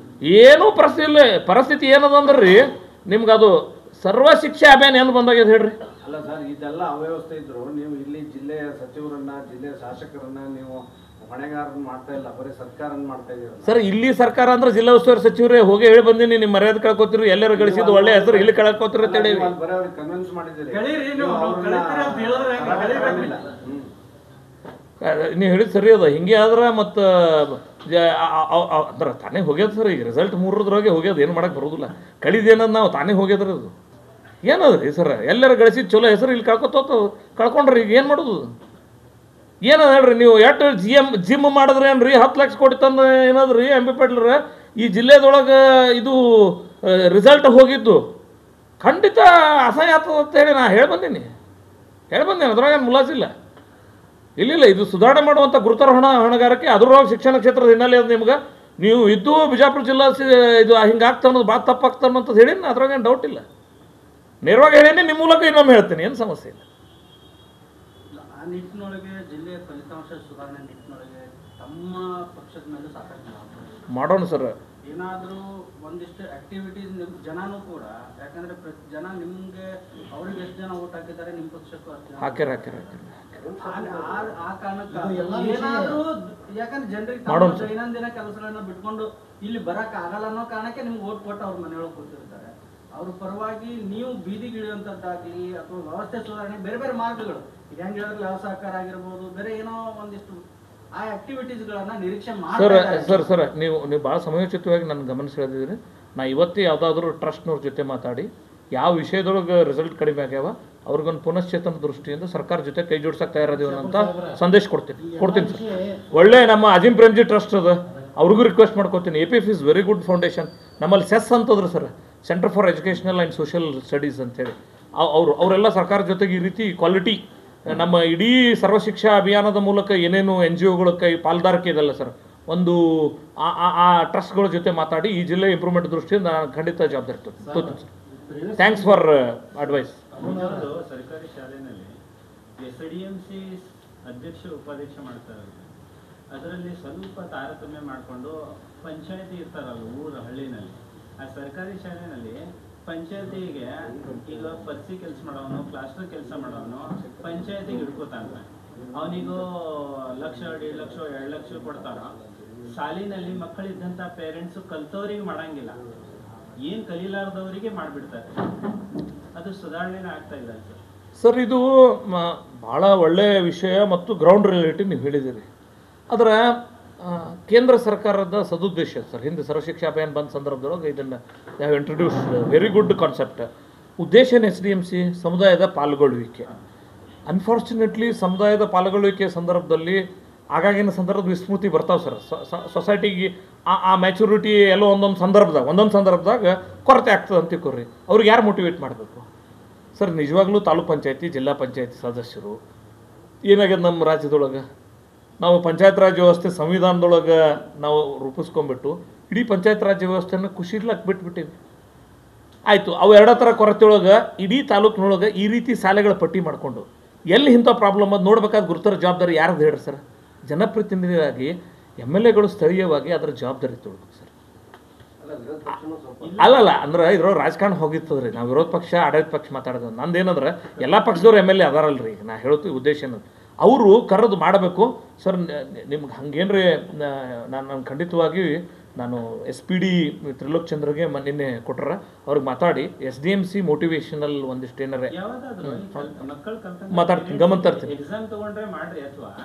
ಏನೂ ಪರಿಸ್ಥಿತಿ ಏನದ ಅಂದ್ರೆ ರೀ ನಿಮ್ಗೆ ಅದು ಸರ್ವ ಶಿಕ್ಷೆ ಅಭಿಯಾನ ಏನು ಬಂದಾಗ್ಯದ ಹೇಳ್ರಿ. ಅಲ್ಲ ಸರ್, ಇದೆಲ್ಲ ಅವ್ಯವಸ್ಥೆ ಇದ್ರು ನೀವು ಇಲ್ಲಿ ಜಿಲ್ಲೆಯ ಸಚಿವರನ್ನ, ಜಿಲ್ಲೆಯ ಶಾಸಕರನ್ನ ನೀವು ಹೊಣೆಗಾರನ್ನ ಮಾಡ್ತಾ ಇಲ್ಲ, ಬರೀ ಸರ್ಕಾರನ ಮಾಡ್ತಾ ಇದ್ದೀರ ಸರ್. ಇಲ್ಲಿ ಸರ್ಕಾರ ಅಂದ್ರೆ ಜಿಲ್ಲಾ ಉಸ್ತುವಾರಿ ಸಚಿವರೇ ಹೋಗಿ ಹೇಳಿ ಬಂದೀನಿ, ನಿಮ್ಮ ಮರ್ಯಾದೆ ಕಳ್ಕೊತಿರು, ಎಲ್ಲರೂ ಗಳಿಸಿದ್ದು ಒಳ್ಳೆ ಹೆಸರು ಇಲ್ಲಿ ಕಳ್ಕೊತಿರು ಅಂತ ಹೇಳಿ ಬರೀ ಅವ್ರಿಗೆ ಕನ್ವಿನ್ಸ್ ಮಾಡಿದ್ದೀರಿ. ನೀವು ಹೇಳಿದ್ ಸರಿ ಅದ. ಹಿಂಗೆ ಆದ್ರೆ ಮತ್ತು ಅಂದ್ರೆ ತಾನೇ ಹೋಗ್ಯದ ಸರ್. ಈಗ ರಿಸಲ್ಟ್ 3ರದ್ರೊಳಗೆ ಹೋಗ್ಯದ, ಏನು ಮಾಡಕ್ಕೆ ಬರೋದಿಲ್ಲ. ಕಳಿದೇನದು ನಾವು ತಾನೇ ಹೋಗ್ಯದ್ರಿ ಅದು. ಏನದ್ರಿ ಸರ್, ಎಲ್ಲರೂ ಗಳಿಸಿದ ಚಲೋ ಹೆಸರು ಇಲ್ಲಿ ಕಳ್ಕೊಂಡ್ರಿ. ಈಗ ಏನು ಮಾಡೋದು? ಏನದ ಹೇಳ್ರಿ ನೀವು? ಎಷ್ಟು ಜಿಮ್ ಮಾಡಿದ್ರೇನ್ರಿ 10 ಲಕ್ಷ ಕೊಟ್ಟು ತಂದು ಏನದ್ರಿ ಎಂ ಬಿ ಪಾಟೀಲ್ರ ಈ ಜಿಲ್ಲೆದೊಳಗೆ ಇದು ರಿಸಲ್ಟ್ ಹೋಗಿದ್ದು ಖಂಡಿತ ಅಸಹ್ಯ ಆಗ್ತದೆ ಅಂತೇಳಿ ನಾ ಹೇಳಿ ಬಂದೀನಿ. ಅದ್ರಾಗೇನು ಮುಲಾಸಿಲ್ಲ. ಇಲ್ಲ, ಇದು ಸುಧಾರಣೆ ಮಾಡುವಂಥ ಗುರುತರ ಹೊಣೆಗಾರಿಕೆ. ಅದ್ರೊಳಗೆ ಶಿಕ್ಷಣ ಕ್ಷೇತ್ರದ ಹಿನ್ನೆಲೆ ಅದು ನಿಮ್ಗೆ. ನೀವು ಇದ್ದು ಬಿಜಾಪುರ ಜಿಲ್ಲಾ ಇದು ಹಿಂಗಾಗ್ತಾ ಅನ್ನೋದು ಭಾಳ ತಪ್ಪಾಗ್ತಾ ಅನ್ನೋಂಥದ್ದು ಹೇಳೀನಿ, ಅದ್ರಾಗೇನು ಡೌಟ್ ಇಲ್ಲ. ನೇರವಾಗಿ ಹೇಳೀನಿ, ನಿಮ್ಮ ಮೂಲಕ ಇನ್ನೊಮ್ಮೆ ಹೇಳ್ತೀನಿ, ಏನು ಸಮಸ್ಯೆ ಇಲ್ಲ. ಆ ನಿಟ್ಟಿನೊಳಗೆ ಜಿಲ್ಲೆಯ ಫಲಿತಾಂಶ ಸುಧಾರಣೆ ನಿಟ್ಟಿನೊಳಗೆ ತಮ್ಮ ಪಕ್ಷದ ಮೇಲೆ ಸಾಕಷ್ಟು ಮಾಡೋಣ ಸರ್. ಏನಾದರೂ ಒಂದಿಷ್ಟು ಆಕ್ಟಿವಿಟೀಸ್ ನಿಮ್ಮ ಜನನೂ ಕೂಡ, ಯಾಕಂದ್ರೆ ಜನ ನಿಮ್ಗೆ ಅವ್ರಿಗೆ ಎಷ್ಟು ಜನ ಓಟ್ ಹಾಕಿದ್ದಾರೆ, ನಿಮ್ಮ ಪಕ್ಷಕ್ಕೂ ಅಷ್ಟು ಜನ ಹಾಕ್ಯಾರ. ಆ ಕಾರಣಕ್ಕೆ ಏನಾದರೂ, ಯಾಕಂದ್ರೆ ಜನರಿಗೆ ದೈನಂದಿನ ಕೆಲಸಗಳನ್ನ ಬಿಟ್ಕೊಂಡು ಇಲ್ಲಿ ಬರಕ್ ಆಗಲ್ಲ ಅನ್ನೋ ಕಾರಣಕ್ಕೆ ನಿಮ್ಗೆ ಓಟ್ ಕೊಟ್ಟು ಅವ್ರ ಮನೆಯೊಳಗೆ ಕೂತಿರ್ತಾರೆ. ಅವ್ರ ಪರವಾಗಿ ನೀವು ಬೀದಿಗಿಳಿಯುವಂಥದ್ದಾಗ್ಲಿ ಅಥವಾ ವ್ಯವಸ್ಥೆ ಸುಧಾರಣೆ ಬೇರೆ ಬೇರೆ ಮಾರ್ಗಗಳು, ಈಗ ಹೆಂಗೆ ಹೇಳಿದ್ರೆ ವ್ಯವಸಾಯ ಸಹಕಾರ ಆಗಿರ್ಬೋದು, ಬೇರೆ ಏನೋ ಒಂದಿಷ್ಟು ಆ ಆಕ್ಟಿವಿಟೀಸ್ಗಳನ್ನ ನಿರೀಕ್ಷೆ ಮಾಡಿ. ಸರ್ ನೀವು ಭಾಳ ಸಮಯೋಚಿತವಾಗಿ ನನ್ನ ಗಮನ ಸೆಳೆದಿದ್ದೀರಿ. ನಾ ಇವತ್ತೇ ಯಾವುದಾದ್ರೂ ಟ್ರಸ್ಟ್ನವ್ರ ಜೊತೆ ಮಾತಾಡಿ ಯಾವ ವಿಷಯದೊಳಗೆ ರಿಸಲ್ಟ್ ಕಡಿಮೆ ಆಗ್ಯಾವ ಅವ್ರಿಗೊಂದು ಪುನಶ್ಚೇತನ ದೃಷ್ಟಿಯಿಂದ ಸರ್ಕಾರ ಜೊತೆ ಕೈ ಜೋಡ್ಸಕ್ಕೆ ತಯಾರದೀವಿ ಅಂತ ಸಂದೇಶ ಕೊಡ್ತೀನಿ ಸರ್. ಒಳ್ಳೆ ನಮ್ಮ ಅಜೀಂ ಪ್ರೇಮ್ಜಿ ಟ್ರಸ್ಟ್ ಅದ, ಅವ್ರಿಗೂ ರಿಕ್ವೆಸ್ಟ್ ಮಾಡ್ಕೊತೀನಿ. APF is very good foundation. ನಮ್ಮಲ್ಲಿ ಸೆಸ್ ಅಂತಂದ್ರೆ sir, centre for educational and social studies ಅಂತೇಳಿ, ಅವರೆಲ್ಲ ಸರ್ಕಾರ ಜೊತೆಗೆ ಈ ರೀತಿ ಕ್ವಾಲಿಟಿ ನಮ್ಮ ಇಡೀ ಸರ್ವಶಿಕ್ಷಾ ಅಭಿಯಾನದ ಮೂಲಕ ಏನೇನು NGOಗಳ ಕೈ ಪಾಲ್ದಾರಿಕೆ ಇದೆಲ್ಲ ಸರ್, ಒಂದು ಆ ಟ್ರಸ್ಟ್ಗಳ ಜೊತೆ ಮಾತಾಡಿ ಈ ಜಿಲ್ಲೆ ಇಂಪ್ರೂವ್ಮೆಂಟ್ ದೃಷ್ಟಿಯಿಂದ ನಾನು ಖಂಡಿತ ಜವಾಬ್ದಾರಿ ತೋತೀನಿ ಸರ್. Thanks for advice. ಸರ್ಕಾರಿ ಶಾಲೆಯಲ್ಲಿ SDMC ಅಧ್ಯಕ್ಷ ಉಪಾಧ್ಯಕ್ಷ ಮಾಡ್ತಾರೆ. ಅದರಲ್ಲಿ ಸ್ವಲ್ಪ ತಾರತಮ್ಯ ಮಾಡಿಕೊಂಡು ಪಂಚಾಯತಿ ಇರ್ತಾರಲ್ಲ ಊರ ಹಳ್ಳಿನಲ್ಲಿ, ಆ ಸರ್ಕಾರಿ ಶಾಲೆಯಲ್ಲಿ ಪಂಚಾಯತಿಗೆ ಈಗ ಪರ್ಸಿ ಕೆಲಸ ಮಾಡೋನು, ಪ್ಲಾಸ್ಟರ್ ಕೆಲಸ ಮಾಡೋನು ಪಂಚಾಯತಿಗೆ ಹಿಡ್ಕೋತಾನೆ. ಅವನಿಗೂ 1 ಲಕ್ಷ 1.5 ಲಕ್ಷ 2 ಲಕ್ಷ ಕೊಡ್ತಾರ. ಶಾಲಿನಲ್ಲಿ ಮಕ್ಕಳಿದ್ದಂಥ ಪೇರೆಂಟ್ಸು ಕಲ್ತವ್ರಿಗೆ ಮಾಡಂಗಿಲ್ಲ, ಏನು ಕಲೀಲಾರ್ದವರಿಗೆ ಮಾಡಿಬಿಡ್ತಾರೆ. ಅದು ಸುಧಾರಣೆ ಆಗ್ತಾ ಇಲ್ಲ ಸರ್. ಇದು ಭಾಳ ಒಳ್ಳೆಯ ವಿಷಯ ಮತ್ತು ಗ್ರೌಂಡ್ ರಿಯಾಲಿಟಿ ನೀವು ಹೇಳಿದ್ದೀರಿ. ಅದರ ಕೇಂದ್ರ ಸರ್ಕಾರದ ಸದುದ್ದೇಶ ಸರ್, ಹಿಂದೆ ಸರ್ವಶಿಕ್ಷಾ ಅಭಿಯಾನ ಬಂದ ಸಂದರ್ಭದೊಳಗೆ ಇದನ್ನು have introduce very good concept. ಉದ್ದೇಶ SDMC ಸಮುದಾಯದ ಪಾಲ್ಗೊಳ್ಳುವಿಕೆ. ಅನ್ಫಾರ್ಚುನೇಟ್ಲಿ ಸಮುದಾಯದ ಪಾಲ್ಗೊಳ್ಳುವಿಕೆ ಸಂದರ್ಭದಲ್ಲಿ ಆಗಾಗಿನ ಸಂದರ್ಭದ ವಿಸ್ಮೃತಿ ಬರ್ತಾವೆ ಸರ್. ಸೊಸೈಟಿಗೆ ಆ ಮ್ಯಾಚುರಿಟಿ ಎಲ್ಲೋ ಒಂದೊಂದು ಸಂದರ್ಭದಾಗ ಕೊರತೆ ಆಗ್ತದೆ ಅಂತ ತಿಳ್ಕೊರಿ. ಅವ್ರಿಗೆ ಯಾರು ಮೋಟಿವೇಟ್ ಮಾಡಬೇಕು ಸರ್? ನಿಜವಾಗ್ಲೂ ತಾಲೂಕ್ ಪಂಚಾಯತಿ, ಜಿಲ್ಲಾ ಪಂಚಾಯತಿ ಸದಸ್ಯರು ಏನಾಗ್ಯದ ನಮ್ಮ ರಾಜ್ಯದೊಳಗೆ, ನಾವು ಪಂಚಾಯತ್ ರಾಜ್ ವ್ಯವಸ್ಥೆ ಸಂವಿಧಾನದೊಳಗೆ ನಾವು ರೂಪಿಸ್ಕೊಂಡ್ಬಿಟ್ಟು ಇಡೀ ಪಂಚಾಯತ್ ರಾಜ್ ವ್ಯವಸ್ಥೆನ ಖುಷಿ ಇರ್ಲಕ್ಕೆ ಬಿಟ್ಬಿಟ್ಟಿವಿ. ಆಯಿತು, ಅವು ಎರಡೇ ಥರ ಕೊರತೆ ಒಳಗೆ ಇಡೀ ತಾಲೂಕಿನೊಳಗೆ ಈ ರೀತಿ ಶಾಲೆಗಳ ಪಟ್ಟಿ ಮಾಡಿಕೊಂಡು ಎಲ್ಲಿ ಇಂಥ ಪ್ರಾಬ್ಲಮ್ ಅದು ನೋಡ್ಬೇಕಾದ ಗುರುತರ ಜವಾಬ್ದಾರಿ ಯಾರ್ದು ಹೇಳ್ರಿ ಸರ್? ಜನಪ್ರತಿನಿಧಿಯಾಗಿ MLAಗಳು ಸ್ಥಳೀಯವಾಗಿ ಅದರ ಜವಾಬ್ದಾರಿ ತೊಗೊಳ್ಬೇಕು ಸರ್. ಅಲ್ಲಲ್ಲ ಅಂದ್ರೆ ಇದ್ರೊಳಗೆ ರಾಜಕಾರಣ ಹೋಗಿರ್ತದ್ರಿ. ನಾವು ವಿರೋಧ ಪಕ್ಷ ಆಡಳಿತ ಪಕ್ಷ ಮಾತಾಡೋದು. ನಂದೇನಂದ್ರೆ ಎಲ್ಲ ಪಕ್ಷದವ್ರು MLA ಅದಾರಲ್ರಿ. ಈಗ ನಾ ಹೇಳೋದು ಉದ್ದೇಶ ಏನಂದ್ರೆ ಅವರು ಕರೆದು ಮಾಡಬೇಕು ಸರ್. ನಿಮ್ಗೆ ಹಂಗೇನ್ರಿ ನಾನು ಖಂಡಿತವಾಗಿ ನಾನು SPD ತ್ರಿಲೋಕ್ ಚಂದ್ರಗೆ ನಿನ್ನೆ ಕೊಟ್ರ, ಅವ್ರಿಗೆ ಮಾತಾಡಿ SDMC ಮೋಟಿವೇಶನಲ್ ಒಂದಿಷ್ಟು ಏನಾರೆ ಮಾತಾಡ್ತೀನಿ, ಗಮನ ತರ್ತೀನಿ.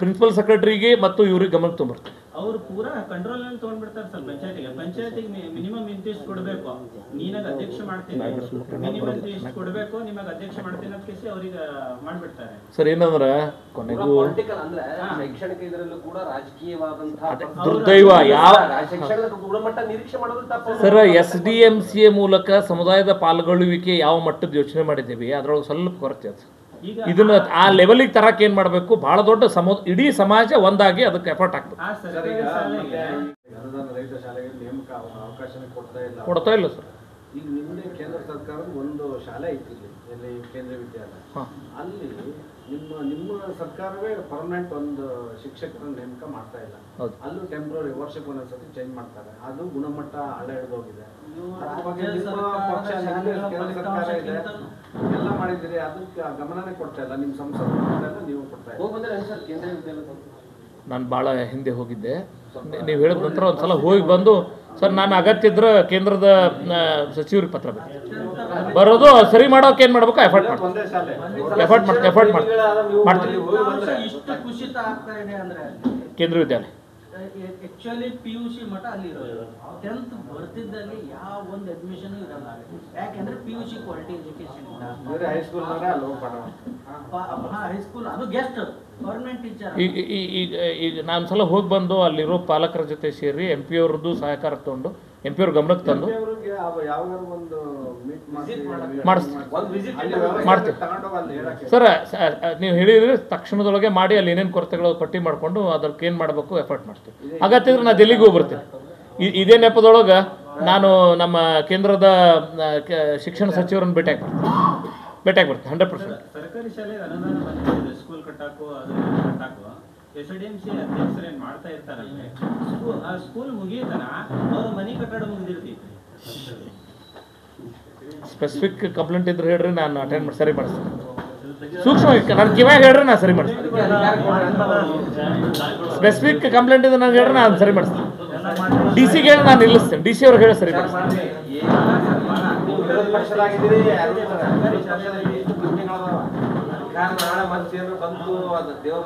ಪ್ರಿನ್ಸಿಪಲ್ ಸೆಕ್ರೆಟರಿಗೆ ಮತ್ತು ಇವ್ರಿಗೆ ಗಮನ ತೊಗೊಂಬರ್ತೀನಿ. ಅವ್ರು ಪೂರಾ ಕಂಟ್ರೋಲ್ ಅಲ್ಲಿ ತಗೊಂಡ್ಬಿಡ್ತಾರೆ ಸರ್. ಪಂಚಾಯತಿಗೆ ಮಿನಿಮಮ್ ಇಂತಿಷ್ಟು ಕೊಡಬೇಕು, ನೀನಾಗ ಅಧ್ಯಕ್ಷ ಮಾಡ್ತೀನಿ, ಮಿನಿಮಮ್ ಇಂತಿಷ್ಟು ಕೊಡಬೇಕು, ನಿಮಗೆ ಅಧ್ಯಕ್ಷ ಮಾಡ್ತೀನಿ ಅಂತ ಕೇಸಿ ಅವ್ರಿಗೆ ಮಾಡ್ಬಿಡ್ತಾರೆ ಸರ್. ಏನಂದ್ರೆ ಕೊನೆಗೂ ಅಂದ್ರೆ ಶೈಕ್ಷಣಿಕ ಇದರಲ್ಲೂ ಕೂಡ ರಾಜಕೀಯವಾದಂತಹ ದುರ್ದೈವ ಯಾವ ಶಿಕ್ಷಣದ ಗುಣಮಟ್ಟ ನಿರೀಕ್ಷೆ ಮಾಡೋದು ತಪ್ಪು ಸರ್. SDMC ಮೂಲಕ ಸಮುದಾಯದ ಪಾಲ್ಗೊಳ್ಳುವಿಕೆ ಯಾವ ಮಟ್ಟದ ಯೋಚನೆ ಮಾಡಿದ್ದೀವಿ ಅದರೊಳಗೆ ಸ್ವಲ್ಪ ಕೊರತೆ ಅದು. ಇದನ್ನ ಆ ಲೆವೆಲಿಗೆ ತರಕ್ಕೆ ಏನು ಮಾಡಬೇಕು? ಭಾಳ ದೊಡ್ಡ ಇಡೀ ಸಮಾಜ ಒಂದಾಗಿ ಅದಕ್ಕೆ ಎಫರ್ಟ್ ಆಗ್ತದೆ. ಅನುದಾನ ರಹಿತ ಶಾಲೆಗೆ ನೇಮಕ ಅವಕಾಶನೇ ಕೊಡ್ತಾ ಇಲ್ಲ ಸರ್. ಈಗ ನಿನ್ನೆ ಕೇಂದ್ರ ಸರ್ಕಾರದ ಒಂದು ಶಾಲೆ ಐತಿ ಇಲ್ಲಿ, ಕೇಂದ್ರೀಯ ವಿದ್ಯಾಲಯ, ಅಲ್ಲಿ ನಿಮ್ಮ ಸರ್ಕಾರವೇ ಪರ್ಮನೆಂಟ್ ಒಂದು ಶಿಕ್ಷಕರನ್ನ ನೇಮಕ ಮಾಡ್ತಾ ಇಲ್ಲ. ಹೌದು. ಅಲ್ಲೂ ಟೆಂಪ್ರರಿ ವರ್ಷಕ್ಕೆ ಒಂದೊಂದ್ಸತಿ ಚೇಂಜ್ ಮಾಡ್ತಾರೆ. ಅದು ಗುಣಮಟ್ಟ ಹಳೆ ಹಿಡಿದೋಗಿದೆ. ಸರ್ಕಾರ ಇದೆ, ಎಲ್ಲ ಮಾಡಿದ್ದೀರಿ, ಅದಕ್ಕೆ ಗಮನನೇ ಕೊಡ್ತಾ ಇಲ್ಲ. ನಿಮ್ಮ ಸಂಸದರು ನೀವು ಕೊಡ್ತಾ ಇಲ್ಲ. ಹೋಗಿ ಬಂದ್ರೆ ಸರ್ ಕೇಂದ್ರೀಯ ವಿದ್ಯಾಲಯ ನಾನು ಭಾಳ ಹಿಂದೆ ಹೋಗಿದ್ದೆ. ನೀವು ಹೇಳಿದ ನಂತರ ಒಂದು ಸಲ ಹೋಗಿ ಬಂದು ಸರ್ ನಾನು ಅಗತ್ಯ ಇದ್ರೆ ಕೇಂದ್ರದ ಸಚಿವರಿಗೆ ಪತ್ರ ಬರೋದು ಸರಿ ಮಾಡೋಕೆ ಏನು ಮಾಡ್ಬೇಕು ಎಫರ್ಟ್ ಮಾಡ್ತೀನಿ. ಎಫರ್ಟ್ ಮಾಡ್ತೀನಿ. ಇಷ್ಟು ಕುಸಿತ ಆಗ್ತಾ ಇದೆ ಅಂದ್ರೆ ಕೇಂದ್ರೀಯ ವಿದ್ಯಾಲಯ ಆಕ್ಚುಲಿ PUC ಮಠ ಅಲ್ಲಿ ಇರೋದು. 10th ಬರ್ತಿದ್ದಲ್ಲಿ ಯಾವ ಒಂದು ಅಡ್ಮಿಷನ್ ಇರಲ್ಲ. ಯಾಕೆಂದ್ರೆ PUC ಕ್ವಾಲಿಟಿ ಎಜುಕೇಶನ್ ಇಲ್ಲ. ಹೈಸ್ಕೂಲ್ ಅದು ಗೆಸ್ಟ್ ಗವರ್ಮೆಂಟ್ ಟೀಚರ್. ಈಗ ನಾನು ಸಲ ಹೋಗಿ ಬಂದು ಅಲ್ಲಿರೋ ಪಾಲಕರ ಜೊತೆ ಸೇರಿ MP ಅವ್ರದ್ದು ಸಹಕಾರ ತಗೊಂಡು MP ಅವ್ರ ಗಮನಕ್ಕೆ ತಂದು ಮಾಡ್ತೀವಿ ಸರ್. ನೀವು ಹೇಳಿದ್ರೆ ತಕ್ಷಣದೊಳಗೆ ಮಾಡಿ ಅಲ್ಲಿ ಏನೇನು ಕೊರತೆಗಳು ಪಟ್ಟಿ ಮಾಡಿಕೊಂಡು ಅದಕ್ಕೆ ಏನು ಮಾಡಬೇಕು ಎಫರ್ಟ್ ಮಾಡ್ತೀವಿ. ಅಗತ್ಯ ಇದ್ರೆ ನಾನು ಡೆಲ್ಲಿಗೆ ಹೋಗಿ ಬರ್ತೀನಿ. ಇದೇ ನೆಪದೊಳಗೆ ನಾನು ನಮ್ಮ ಕೇಂದ್ರದ ಶಿಕ್ಷಣ ಸಚಿವರನ್ನು ಭೇಟಿಯಾಗಿ ಬರ್ತೀನಿ 100%. ಸರ್ಕಾರಿ ಶಾಲೆಗೆ ಅನುದಾನ ಬಂದಿದೆ ಸ್ಕೂಲ್ ಕಟ್ಟಾಕೋ ಅದು ಕಟ್ಟಾಕೋ SDMC ಅಧ್ಯಕ್ಷರು ಏನು ಮಾಡ್ತಾ ಇರ್ತಾರಲ್ಲ, ಸ್ಕೂಲ್ ಮುಗಿಯತನ ಅವ್ರ ಮನೆ ಕಟ್ಟಡ ಮುಗಿದಿರ್ತೈತಿ. ಸ್ಪೆಸಿಫಿಕ್ ಕಂಪ್ಲೇಂಟ್ ಇದ್ರೆ ಹೇಳ್ರಿ, ನಾನು ಅಟೆಂಡ್ ಮಾಡಿ ಸರಿ ಮಾಡಿಸ್ತೀನಿ. ಸೂಕ್ಷ್ಮವಾಗಿ ನಾನು ಕಿವ್ಯಾಗ ಹೇಳ್ರಿ, ನಾನು ಸರಿ ಮಾಡಿಸ್ತೀನಿ. ಸ್ಪೆಸಿಫಿಕ್ ಕಂಪ್ಲೇಂಟ್ ಇದ್ರೆ ನಾನು ಹೇಳ್ರಿ, ನಾನು ಸರಿ ಮಾಡಿಸ್ತೀನಿ. DC ಗೆ ಹೇಳಿ ನಾನು ನಿಲ್ಲಿಸ್ತೀನಿ. DC ಅವ್ರಿಗೆ ಹೇಳಿ ಸರಿ ಮಾಡಿಸ್ತೀನಿ. ನಾಳೆ ಮತ್ತೆ ಬಂತು ಅದು ದೇವ್ರ